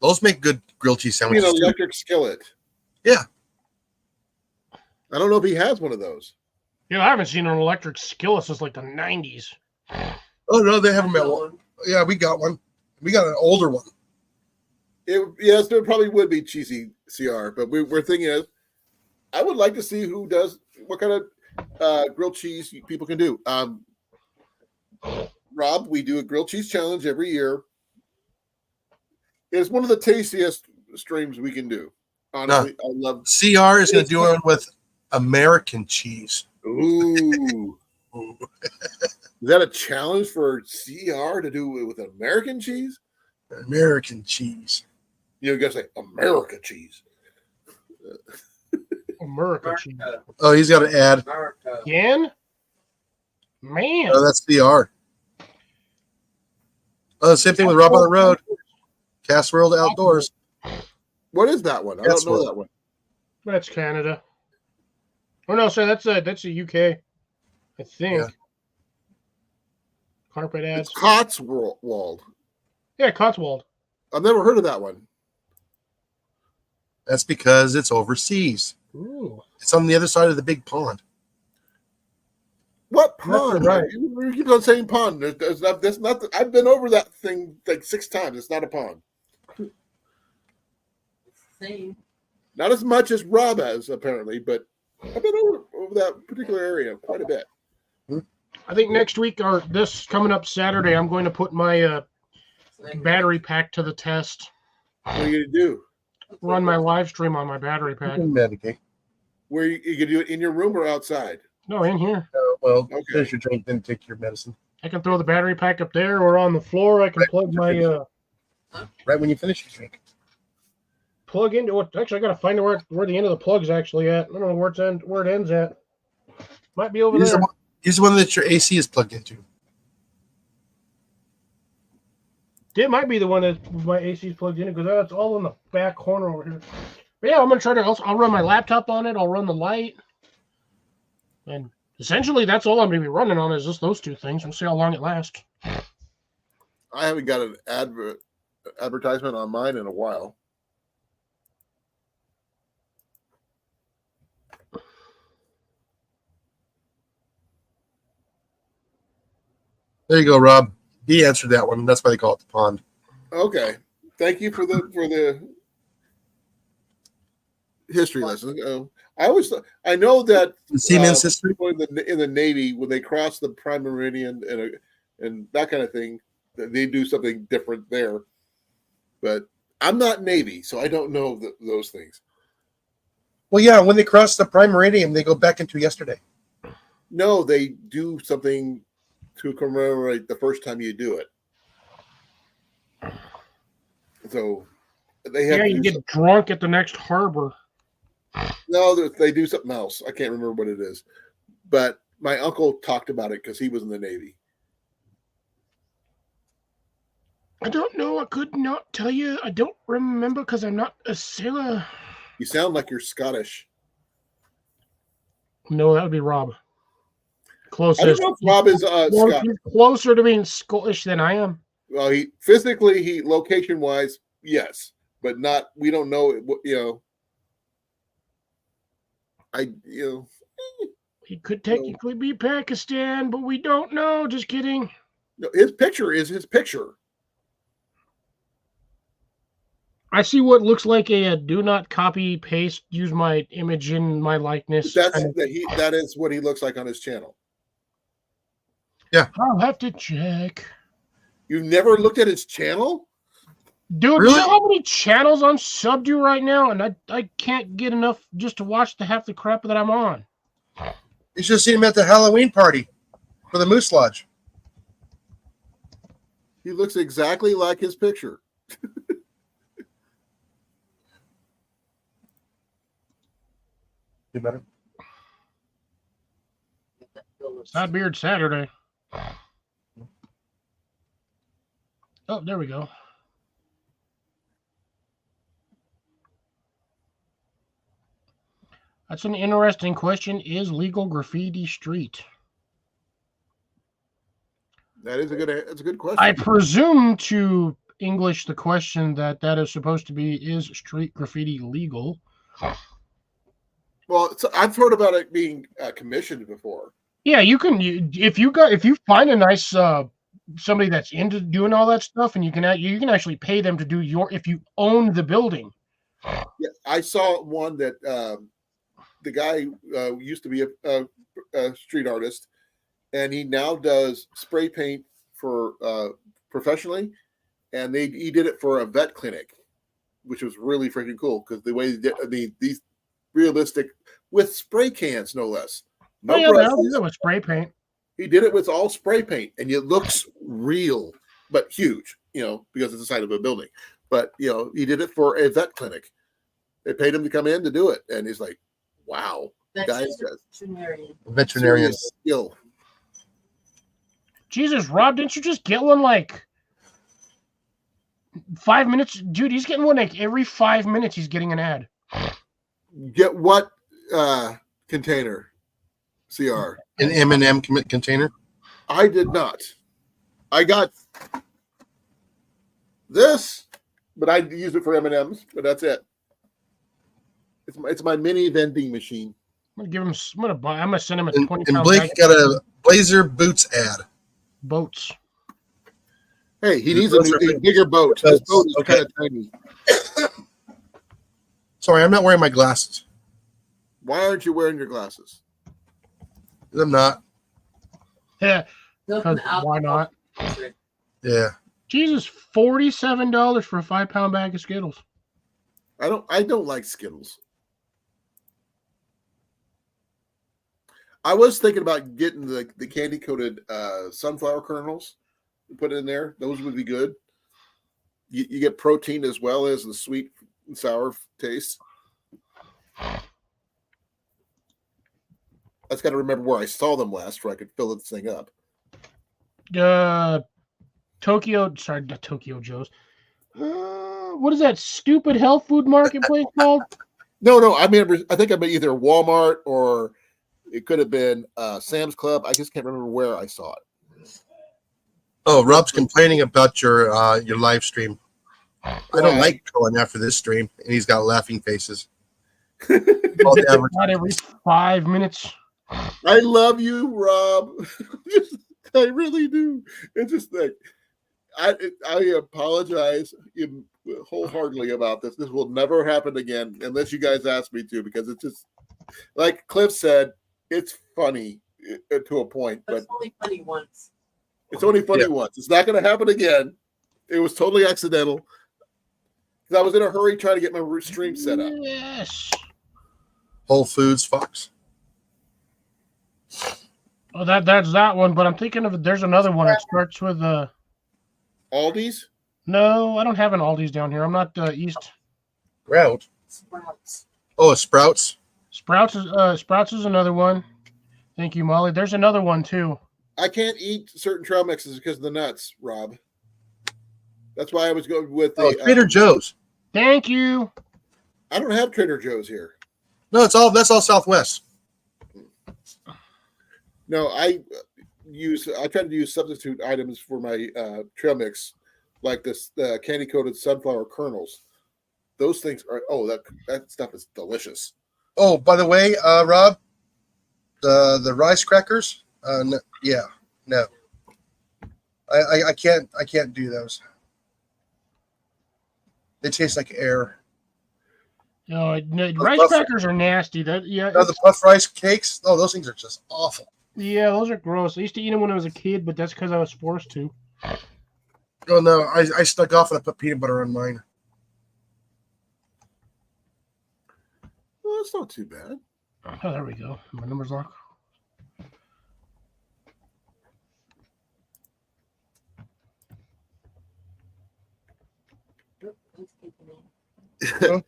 [SPEAKER 4] Those make good grilled cheese
[SPEAKER 1] I mean,
[SPEAKER 4] sandwiches
[SPEAKER 1] an
[SPEAKER 4] too.
[SPEAKER 1] electric skillet.
[SPEAKER 4] Yeah.
[SPEAKER 1] I don't know if he has one of those.
[SPEAKER 3] Yeah, I haven't seen an electric skillet since like the 90s.
[SPEAKER 4] Oh no, they have them at one. Yeah, we got one. We got an older one.
[SPEAKER 1] Yes, there probably would be cheesy CR, but we're thinking I would like to see what kind of grilled cheese people can do. Rob, we do a grilled cheese challenge every year. It's one of the tastiest streams we can do. Honestly, I love.
[SPEAKER 4] CR is going to do it with American cheese.
[SPEAKER 1] Ooh, is that a challenge for CR to do it with American cheese?
[SPEAKER 4] American cheese.
[SPEAKER 1] You gotta say America cheese.
[SPEAKER 3] America cheese.
[SPEAKER 4] Oh, he's got to add.
[SPEAKER 3] Again? Man.
[SPEAKER 4] Oh, that's CR. Oh, same thing with Rob on the Road. Cast World Outdoors.
[SPEAKER 1] What is that one? I
[SPEAKER 4] That's
[SPEAKER 1] don't know
[SPEAKER 4] what-
[SPEAKER 1] that one.
[SPEAKER 3] That's Canada. Oh no, sorry, that's a UK. I think.
[SPEAKER 4] Yeah.
[SPEAKER 3] Carpet ads.
[SPEAKER 1] It's Cotswold.
[SPEAKER 3] Yeah, Cotswold.
[SPEAKER 1] I've never heard of that one.
[SPEAKER 4] That's because it's overseas.
[SPEAKER 3] Ooh.
[SPEAKER 4] It's on the other side of the big pond.
[SPEAKER 1] What pond?
[SPEAKER 3] right.
[SPEAKER 1] You keep on saying pond. That's not. I've been over that thing like 6 times. It's not a pond.
[SPEAKER 2] Same.
[SPEAKER 1] Not as much as Rob has apparently, but I've been over that particular area quite a bit.
[SPEAKER 3] I think next week or this coming up Saturday, I'm going to put my battery pack to the test.
[SPEAKER 1] What are you gonna do?
[SPEAKER 3] Run my live stream on my battery pack.
[SPEAKER 4] Medicate.
[SPEAKER 1] Where you can do it in your room or outside?
[SPEAKER 3] No, in here.
[SPEAKER 4] Well,
[SPEAKER 1] Okay.
[SPEAKER 4] finish your drink, then take your medicine.
[SPEAKER 3] I can throw the battery pack up there or on the floor. I can plug my
[SPEAKER 4] Right when you finish your drink.
[SPEAKER 3] plug into it. Actually, I gotta find out where the end of the plug's actually at. I don't know where it ends at. Might be over
[SPEAKER 4] Use
[SPEAKER 3] there.
[SPEAKER 4] the one that your AC is plugged into.
[SPEAKER 3] It might be the one that my AC is plugged in because that's all in the back corner over here. But yeah, I'm gonna try to. I'll run my laptop on it. I'll run the light, and essentially that's all I'm gonna be running on is just those two things. We'll see how long it lasts.
[SPEAKER 1] I haven't got an advertisement on mine in a while.
[SPEAKER 4] There you go, Rob. He answered that one. That's why they call it the pond.
[SPEAKER 1] Okay, thank you for the history lesson. I know that
[SPEAKER 4] The Siemens history.
[SPEAKER 1] people in the Navy when they cross the prime meridian and that kind of thing, they do something different there. But I'm not Navy, so I don't know those things.
[SPEAKER 4] Well, yeah, when they cross the prime meridian, they go back into yesterday.
[SPEAKER 1] No, they do something to commemorate the first time you do it. So they have
[SPEAKER 3] Yeah,
[SPEAKER 1] to
[SPEAKER 3] you
[SPEAKER 1] do
[SPEAKER 3] get drunk at the next harbor.
[SPEAKER 1] No, they do something else. I can't remember what it is. But my uncle talked about it because he was in the Navy.
[SPEAKER 3] I don't know. I could not tell you. I don't remember because I'm not a sailor.
[SPEAKER 1] You sound like you're Scottish.
[SPEAKER 3] No, that would be Rob.
[SPEAKER 1] I don't
[SPEAKER 3] Closest.
[SPEAKER 1] know if Rob is Scottish.
[SPEAKER 3] He's closer to being Scottish than I am.
[SPEAKER 1] Well, he physically, location wise, yes, but not. We don't know.
[SPEAKER 3] He could technically be Pakistan, but we don't know. Just kidding.
[SPEAKER 1] No, his picture is his picture.
[SPEAKER 3] I see what looks like a do not copy paste. Use my image in my likeness.
[SPEAKER 1] That is what he looks like on his channel.
[SPEAKER 3] I'll have to check.
[SPEAKER 1] You've never looked at his channel?
[SPEAKER 3] Dude,
[SPEAKER 4] Really?
[SPEAKER 3] you know how many channels I'm subbed to right now, and I can't get enough just to watch half the crap that I'm on.
[SPEAKER 4] You should have seen him at the Halloween party for the Moose Lodge.
[SPEAKER 1] He looks exactly like his picture.
[SPEAKER 4] You better.
[SPEAKER 3] Side Beard Saturday. Oh, there we go. That's an interesting question. Is legal graffiti street?
[SPEAKER 1] That's a good question.
[SPEAKER 3] I presume to English the question that is supposed to be, is street graffiti legal?
[SPEAKER 1] Well, I've heard about it being commissioned before.
[SPEAKER 3] Yeah, you can. If you find a nice somebody that's into doing all that stuff, and you can actually pay them to do if you own the building.
[SPEAKER 1] Yeah, I saw one that the guy used to be a street artist, and he now does spray paint for professionally, and he did it for a vet clinic, which was really freaking cool because the way he did these realistic with spray cans, no less. No brushes.
[SPEAKER 3] I'll do that with spray paint.
[SPEAKER 1] He did it with all spray paint, and it looks real, but huge, because it's the side of a building. But, he did it for a vet clinic. They paid him to come in to do it. And he's like, wow. Guys,
[SPEAKER 4] veterinarian
[SPEAKER 1] skill.
[SPEAKER 3] Jesus, Rob, didn't you just get one like 5 minutes? Dude, he's getting one like every 5 minutes he's getting an ad.
[SPEAKER 1] Get what container? CR.
[SPEAKER 4] An M&M container?
[SPEAKER 1] I did not. I got this, but I use it for M&Ms, but that's it. It's my mini vending machine.
[SPEAKER 3] I'm gonna I'm gonna send him a 20
[SPEAKER 4] and Blake got a Blazer Boots ad.
[SPEAKER 3] Boats.
[SPEAKER 1] Hey, he needs a bigger boat. This boat is kind of tiny.
[SPEAKER 4] Sorry, I'm not wearing my glasses.
[SPEAKER 1] Why aren't you wearing your glasses?
[SPEAKER 4] I'm not.
[SPEAKER 3] Yeah. Why not?
[SPEAKER 4] Yeah.
[SPEAKER 3] Jesus, $47 for a 5-pound bag of Skittles.
[SPEAKER 1] I don't like Skittles. I was thinking about getting the candy coated sunflower kernels and put in there. Those would be good. You get protein as well as the sweet and sour taste. I just got to remember where I saw them last before I could fill this thing up.
[SPEAKER 3] Not Tokyo Joe's. What is that stupid health food marketplace called?
[SPEAKER 1] No. I think I meant either Walmart or it could have been Sam's Club. I just can't remember where I saw it.
[SPEAKER 4] Oh, Rob's complaining about your live stream. I don't like Colan after this stream, and he's got laughing faces.
[SPEAKER 3] Not every 5 minutes.
[SPEAKER 1] I love you, Rob. I really do. It's just like I apologize wholeheartedly about this. This will never happen again unless you guys ask me to, because it's just like Cliff said, it's funny to a point, but
[SPEAKER 2] it's only funny once.
[SPEAKER 1] It's only funny once. It's not going to happen again. It was totally accidental because I was in a hurry trying to get my stream set up.
[SPEAKER 3] Yes.
[SPEAKER 4] Whole Foods, Fox.
[SPEAKER 3] Oh, that's that one. But I'm thinking of there's another one that starts with
[SPEAKER 1] Aldi's.
[SPEAKER 3] No, I don't have an Aldi's down here. I'm not east.
[SPEAKER 4] Sprout.
[SPEAKER 2] Sprouts.
[SPEAKER 4] Oh, Sprouts.
[SPEAKER 3] Sprouts is another one. Thank you, Molly. There's another one too.
[SPEAKER 1] I can't eat certain trail mixes because of the nuts, Rob. That's why I was going with the
[SPEAKER 4] Trader Joe's.
[SPEAKER 3] Thank you.
[SPEAKER 1] I don't have Trader Joe's here.
[SPEAKER 4] No, that's all Southwest.
[SPEAKER 1] No, I try to use substitute items for my trail mix, like this candy coated sunflower kernels. Those things are that stuff is delicious.
[SPEAKER 4] Oh, by the way, Rob, the rice crackers. No. I can't do those. They taste like air.
[SPEAKER 3] No, rice crackers are nasty.
[SPEAKER 4] The puff rice cakes. Oh, those things are just awful.
[SPEAKER 3] Yeah, those are gross. I used to eat them when I was a kid, but that's because I was forced to.
[SPEAKER 4] Oh no, I stuck off and I put peanut butter on mine.
[SPEAKER 1] Well, that's not too bad.
[SPEAKER 3] Oh, there we go. My number's locked.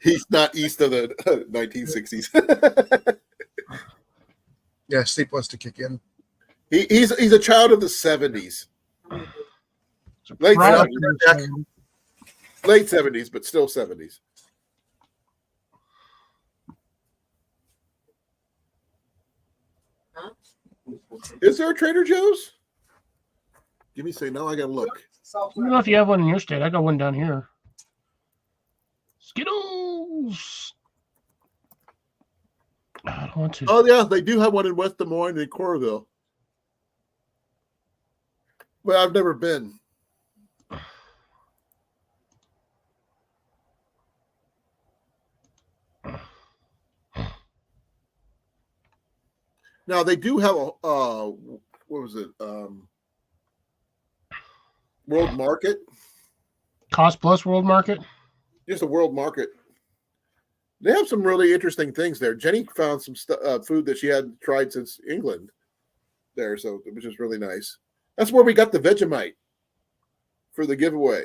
[SPEAKER 1] He's not east of the 1960s.
[SPEAKER 4] Yeah, sleep wants to kick in.
[SPEAKER 1] He's a child of the 70s. Late
[SPEAKER 3] Product
[SPEAKER 1] 70s, late 70s, but still 70s.
[SPEAKER 2] Huh?
[SPEAKER 1] Is there a Trader Joe's? Give me a second. Now I gotta look.
[SPEAKER 3] I don't know if you have one in your state. I got one down here. Skittles. I don't want to.
[SPEAKER 1] Oh yeah, they do have one in West Des Moines and Coralville. But I've never been. Now they do have a what was it? World Market.
[SPEAKER 3] Cost Plus World Market.
[SPEAKER 1] Just a World Market. They have some really interesting things there. Jenny found some food that she hadn't tried since England there, so which is really nice. That's where we got the Vegemite for the giveaway.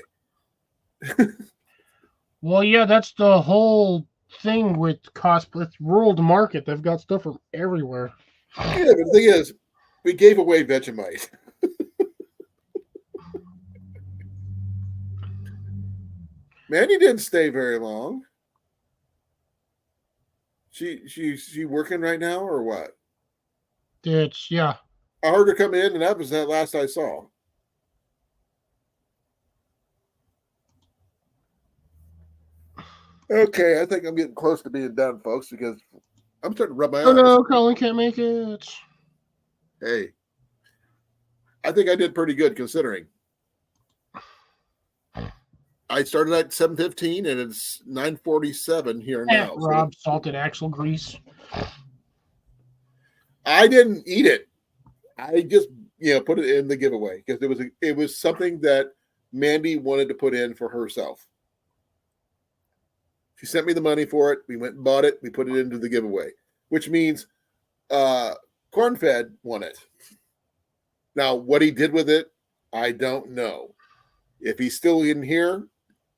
[SPEAKER 3] Well, yeah, that's the whole thing with Cost Plus World Market. They've got stuff from everywhere.
[SPEAKER 1] Yeah, but the thing is, we gave away Vegemite. Mandy didn't stay very long. She working right now or what?
[SPEAKER 3] It's yeah.
[SPEAKER 1] I heard her come in, and that was that last I saw. Okay, I think I'm getting close to being done, folks, because I'm starting to rub my eyes.
[SPEAKER 3] Oh no, Colin can't make it.
[SPEAKER 1] Hey, I think I did pretty good considering. I started at 7:15 and it's 9:47 here now.
[SPEAKER 3] Rob salted axle grease.
[SPEAKER 1] I didn't eat it. I just put it in the giveaway because it was something that Mandy wanted to put in for herself. She sent me the money for it. We went and bought it. We put it into the giveaway, which means Cornfed won it. Now, what he did with it, I don't know. If he's still in here,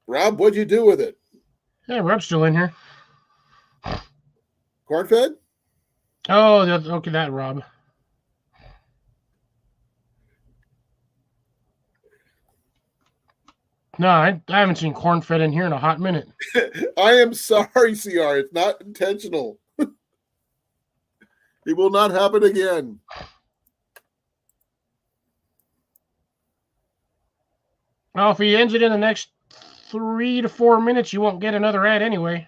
[SPEAKER 1] Rob, what'd you do with it?
[SPEAKER 3] Yeah, Rob's still in here.
[SPEAKER 1] Cornfed?
[SPEAKER 3] Oh, okay, that Rob. No, I haven't seen Cornfed in here in a hot minute.
[SPEAKER 1] I am sorry, CR. It's not intentional. It will not happen again.
[SPEAKER 3] Well, if he ends it in the next 3 to 4 minutes, you won't get another ad anyway.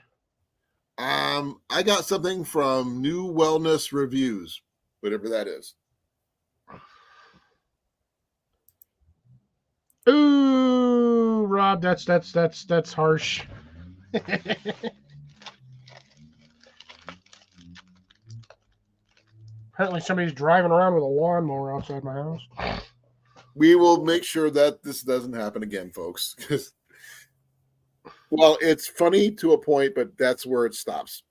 [SPEAKER 1] I got something from New Wellness Reviews, whatever that is.
[SPEAKER 3] Ooh, Rob, that's harsh. Apparently, somebody's driving around with a lawnmower outside my house.
[SPEAKER 1] We will make sure that this doesn't happen again, folks. Well, it's funny to a point, but that's where it stops.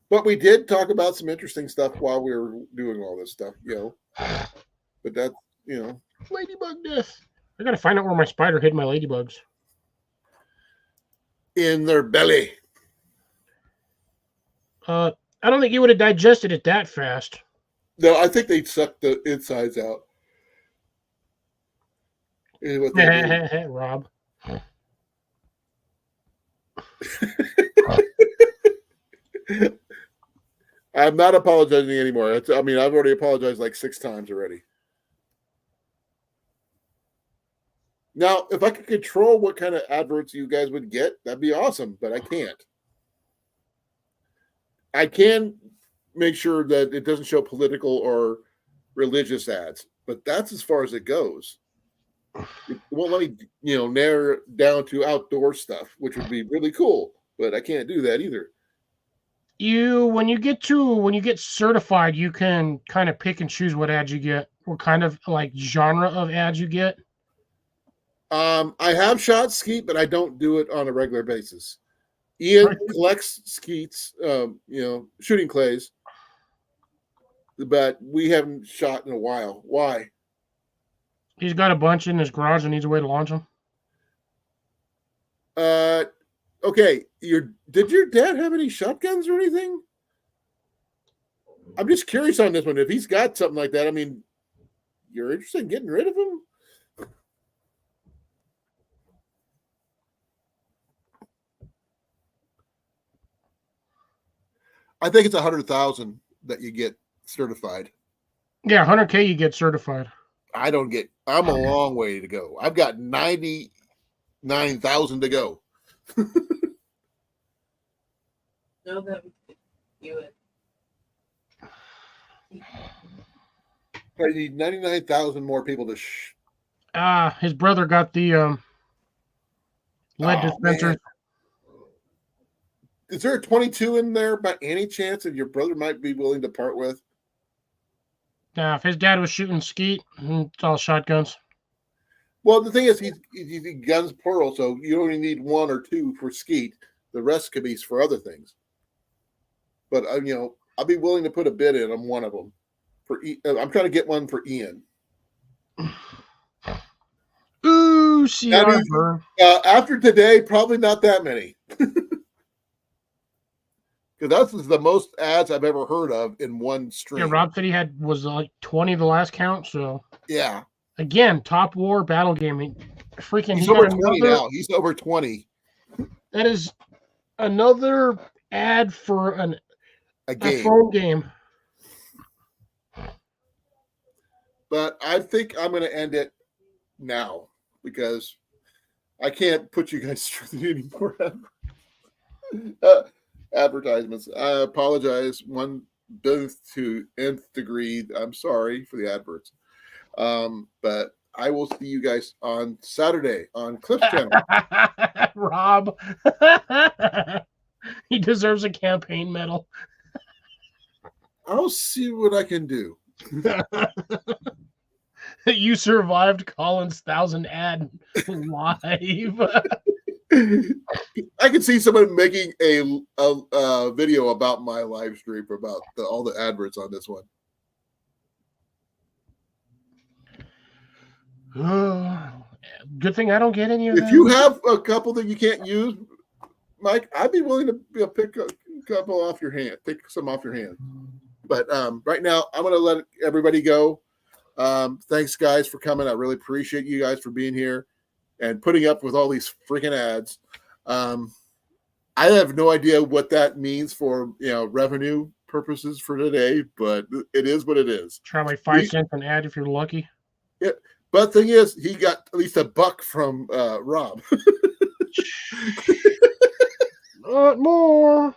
[SPEAKER 1] But we did talk about some interesting stuff while we were doing all this stuff, But that,
[SPEAKER 3] Ladybug death. I gotta find out where my spider hid my ladybugs.
[SPEAKER 1] In their belly.
[SPEAKER 3] I don't think you would have digested it that fast.
[SPEAKER 1] No, I think they sucked the insides out. Is what they do.
[SPEAKER 3] Rob.
[SPEAKER 1] I'm not apologizing anymore. I've already apologized like 6 times already. Now, if I could control what kind of adverts you guys would get, that'd be awesome, but I can't. I can make sure that it doesn't show political or religious ads, but that's as far as it goes. It won't let me, narrow it down to outdoor stuff, which would be really cool, but I can't do that either.
[SPEAKER 3] When you get certified, you can kind of pick and choose what ads you get, what kind of like genre of ads you get.
[SPEAKER 1] I have shot skeet, but I don't do it on a regular basis. Ian collects skeets, shooting clays, but we haven't shot in a while. Why?
[SPEAKER 3] He's got a bunch in his garage and needs a way to launch them.
[SPEAKER 1] Okay. Did your dad have any shotguns or anything? I'm just curious on this one. If he's got something like that, you're interested in getting rid of him? I think it's 100,000 that you get certified.
[SPEAKER 3] Yeah, 100K you get certified.
[SPEAKER 1] I'm a long way to go. I've got 99,000 to go.
[SPEAKER 2] No, that would you would.
[SPEAKER 1] I need 99,000 more people to
[SPEAKER 3] His brother got the lead
[SPEAKER 1] Oh,
[SPEAKER 3] dispenser.
[SPEAKER 1] man. Is there a 22 in there by any chance that your brother might be willing to part with?
[SPEAKER 3] If his dad was shooting skeet, it's all shotguns.
[SPEAKER 1] Well, the thing is, he's guns plural, so you only need 1 or 2 for skeet. The rest could be for other things. But I'll be willing to put a bid in on one of them. I'm trying to get one for Ian.
[SPEAKER 3] Ooh, CR burn.
[SPEAKER 1] After today, probably not that many. Because that's the most ads I've ever heard of in one stream.
[SPEAKER 3] Yeah, Rob said he was like 20 the last count. So
[SPEAKER 1] yeah,
[SPEAKER 3] again, top war battle gaming. Freaking,
[SPEAKER 1] he's
[SPEAKER 3] he
[SPEAKER 1] over
[SPEAKER 3] got
[SPEAKER 1] 20 now. He's over 20.
[SPEAKER 3] That is another ad for a
[SPEAKER 1] game.
[SPEAKER 3] phone game.
[SPEAKER 1] But I think I'm going to end it now because I can't put you guys through any more advertisements. I apologize 1/10 to nth degree. I'm sorry for the adverts. But I will see you guys on Saturday on Cliff's channel.
[SPEAKER 3] Rob. He deserves a campaign medal.
[SPEAKER 1] I'll see what I can do.
[SPEAKER 3] You survived Colin's 1,000 ad live.
[SPEAKER 1] I can see someone making a video about my live stream about all the adverts on this one.
[SPEAKER 3] Good thing I don't get any of
[SPEAKER 1] If
[SPEAKER 3] them.
[SPEAKER 1] you have a couple that you can't use, Mike, I'd be willing to pick a couple off your hand, take some off your hand. But right now, I'm going to let everybody go. Thanks, guys, for coming. I really appreciate you guys for being here and putting up with all these freaking ads. I have no idea what that means for revenue purposes for today, but it is what it is.
[SPEAKER 3] Try like 5 cents an ad if you're lucky.
[SPEAKER 1] Yeah, but the thing is, he got at least $1 from Rob.
[SPEAKER 3] Not more.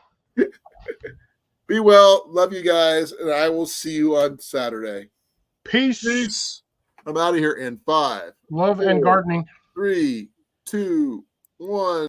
[SPEAKER 1] Be well. Love you guys, and I will see you on Saturday.
[SPEAKER 3] Peace.
[SPEAKER 1] I'm out of here in 5,
[SPEAKER 3] Love and
[SPEAKER 1] 4,
[SPEAKER 3] gardening.
[SPEAKER 1] 3, 2, 1.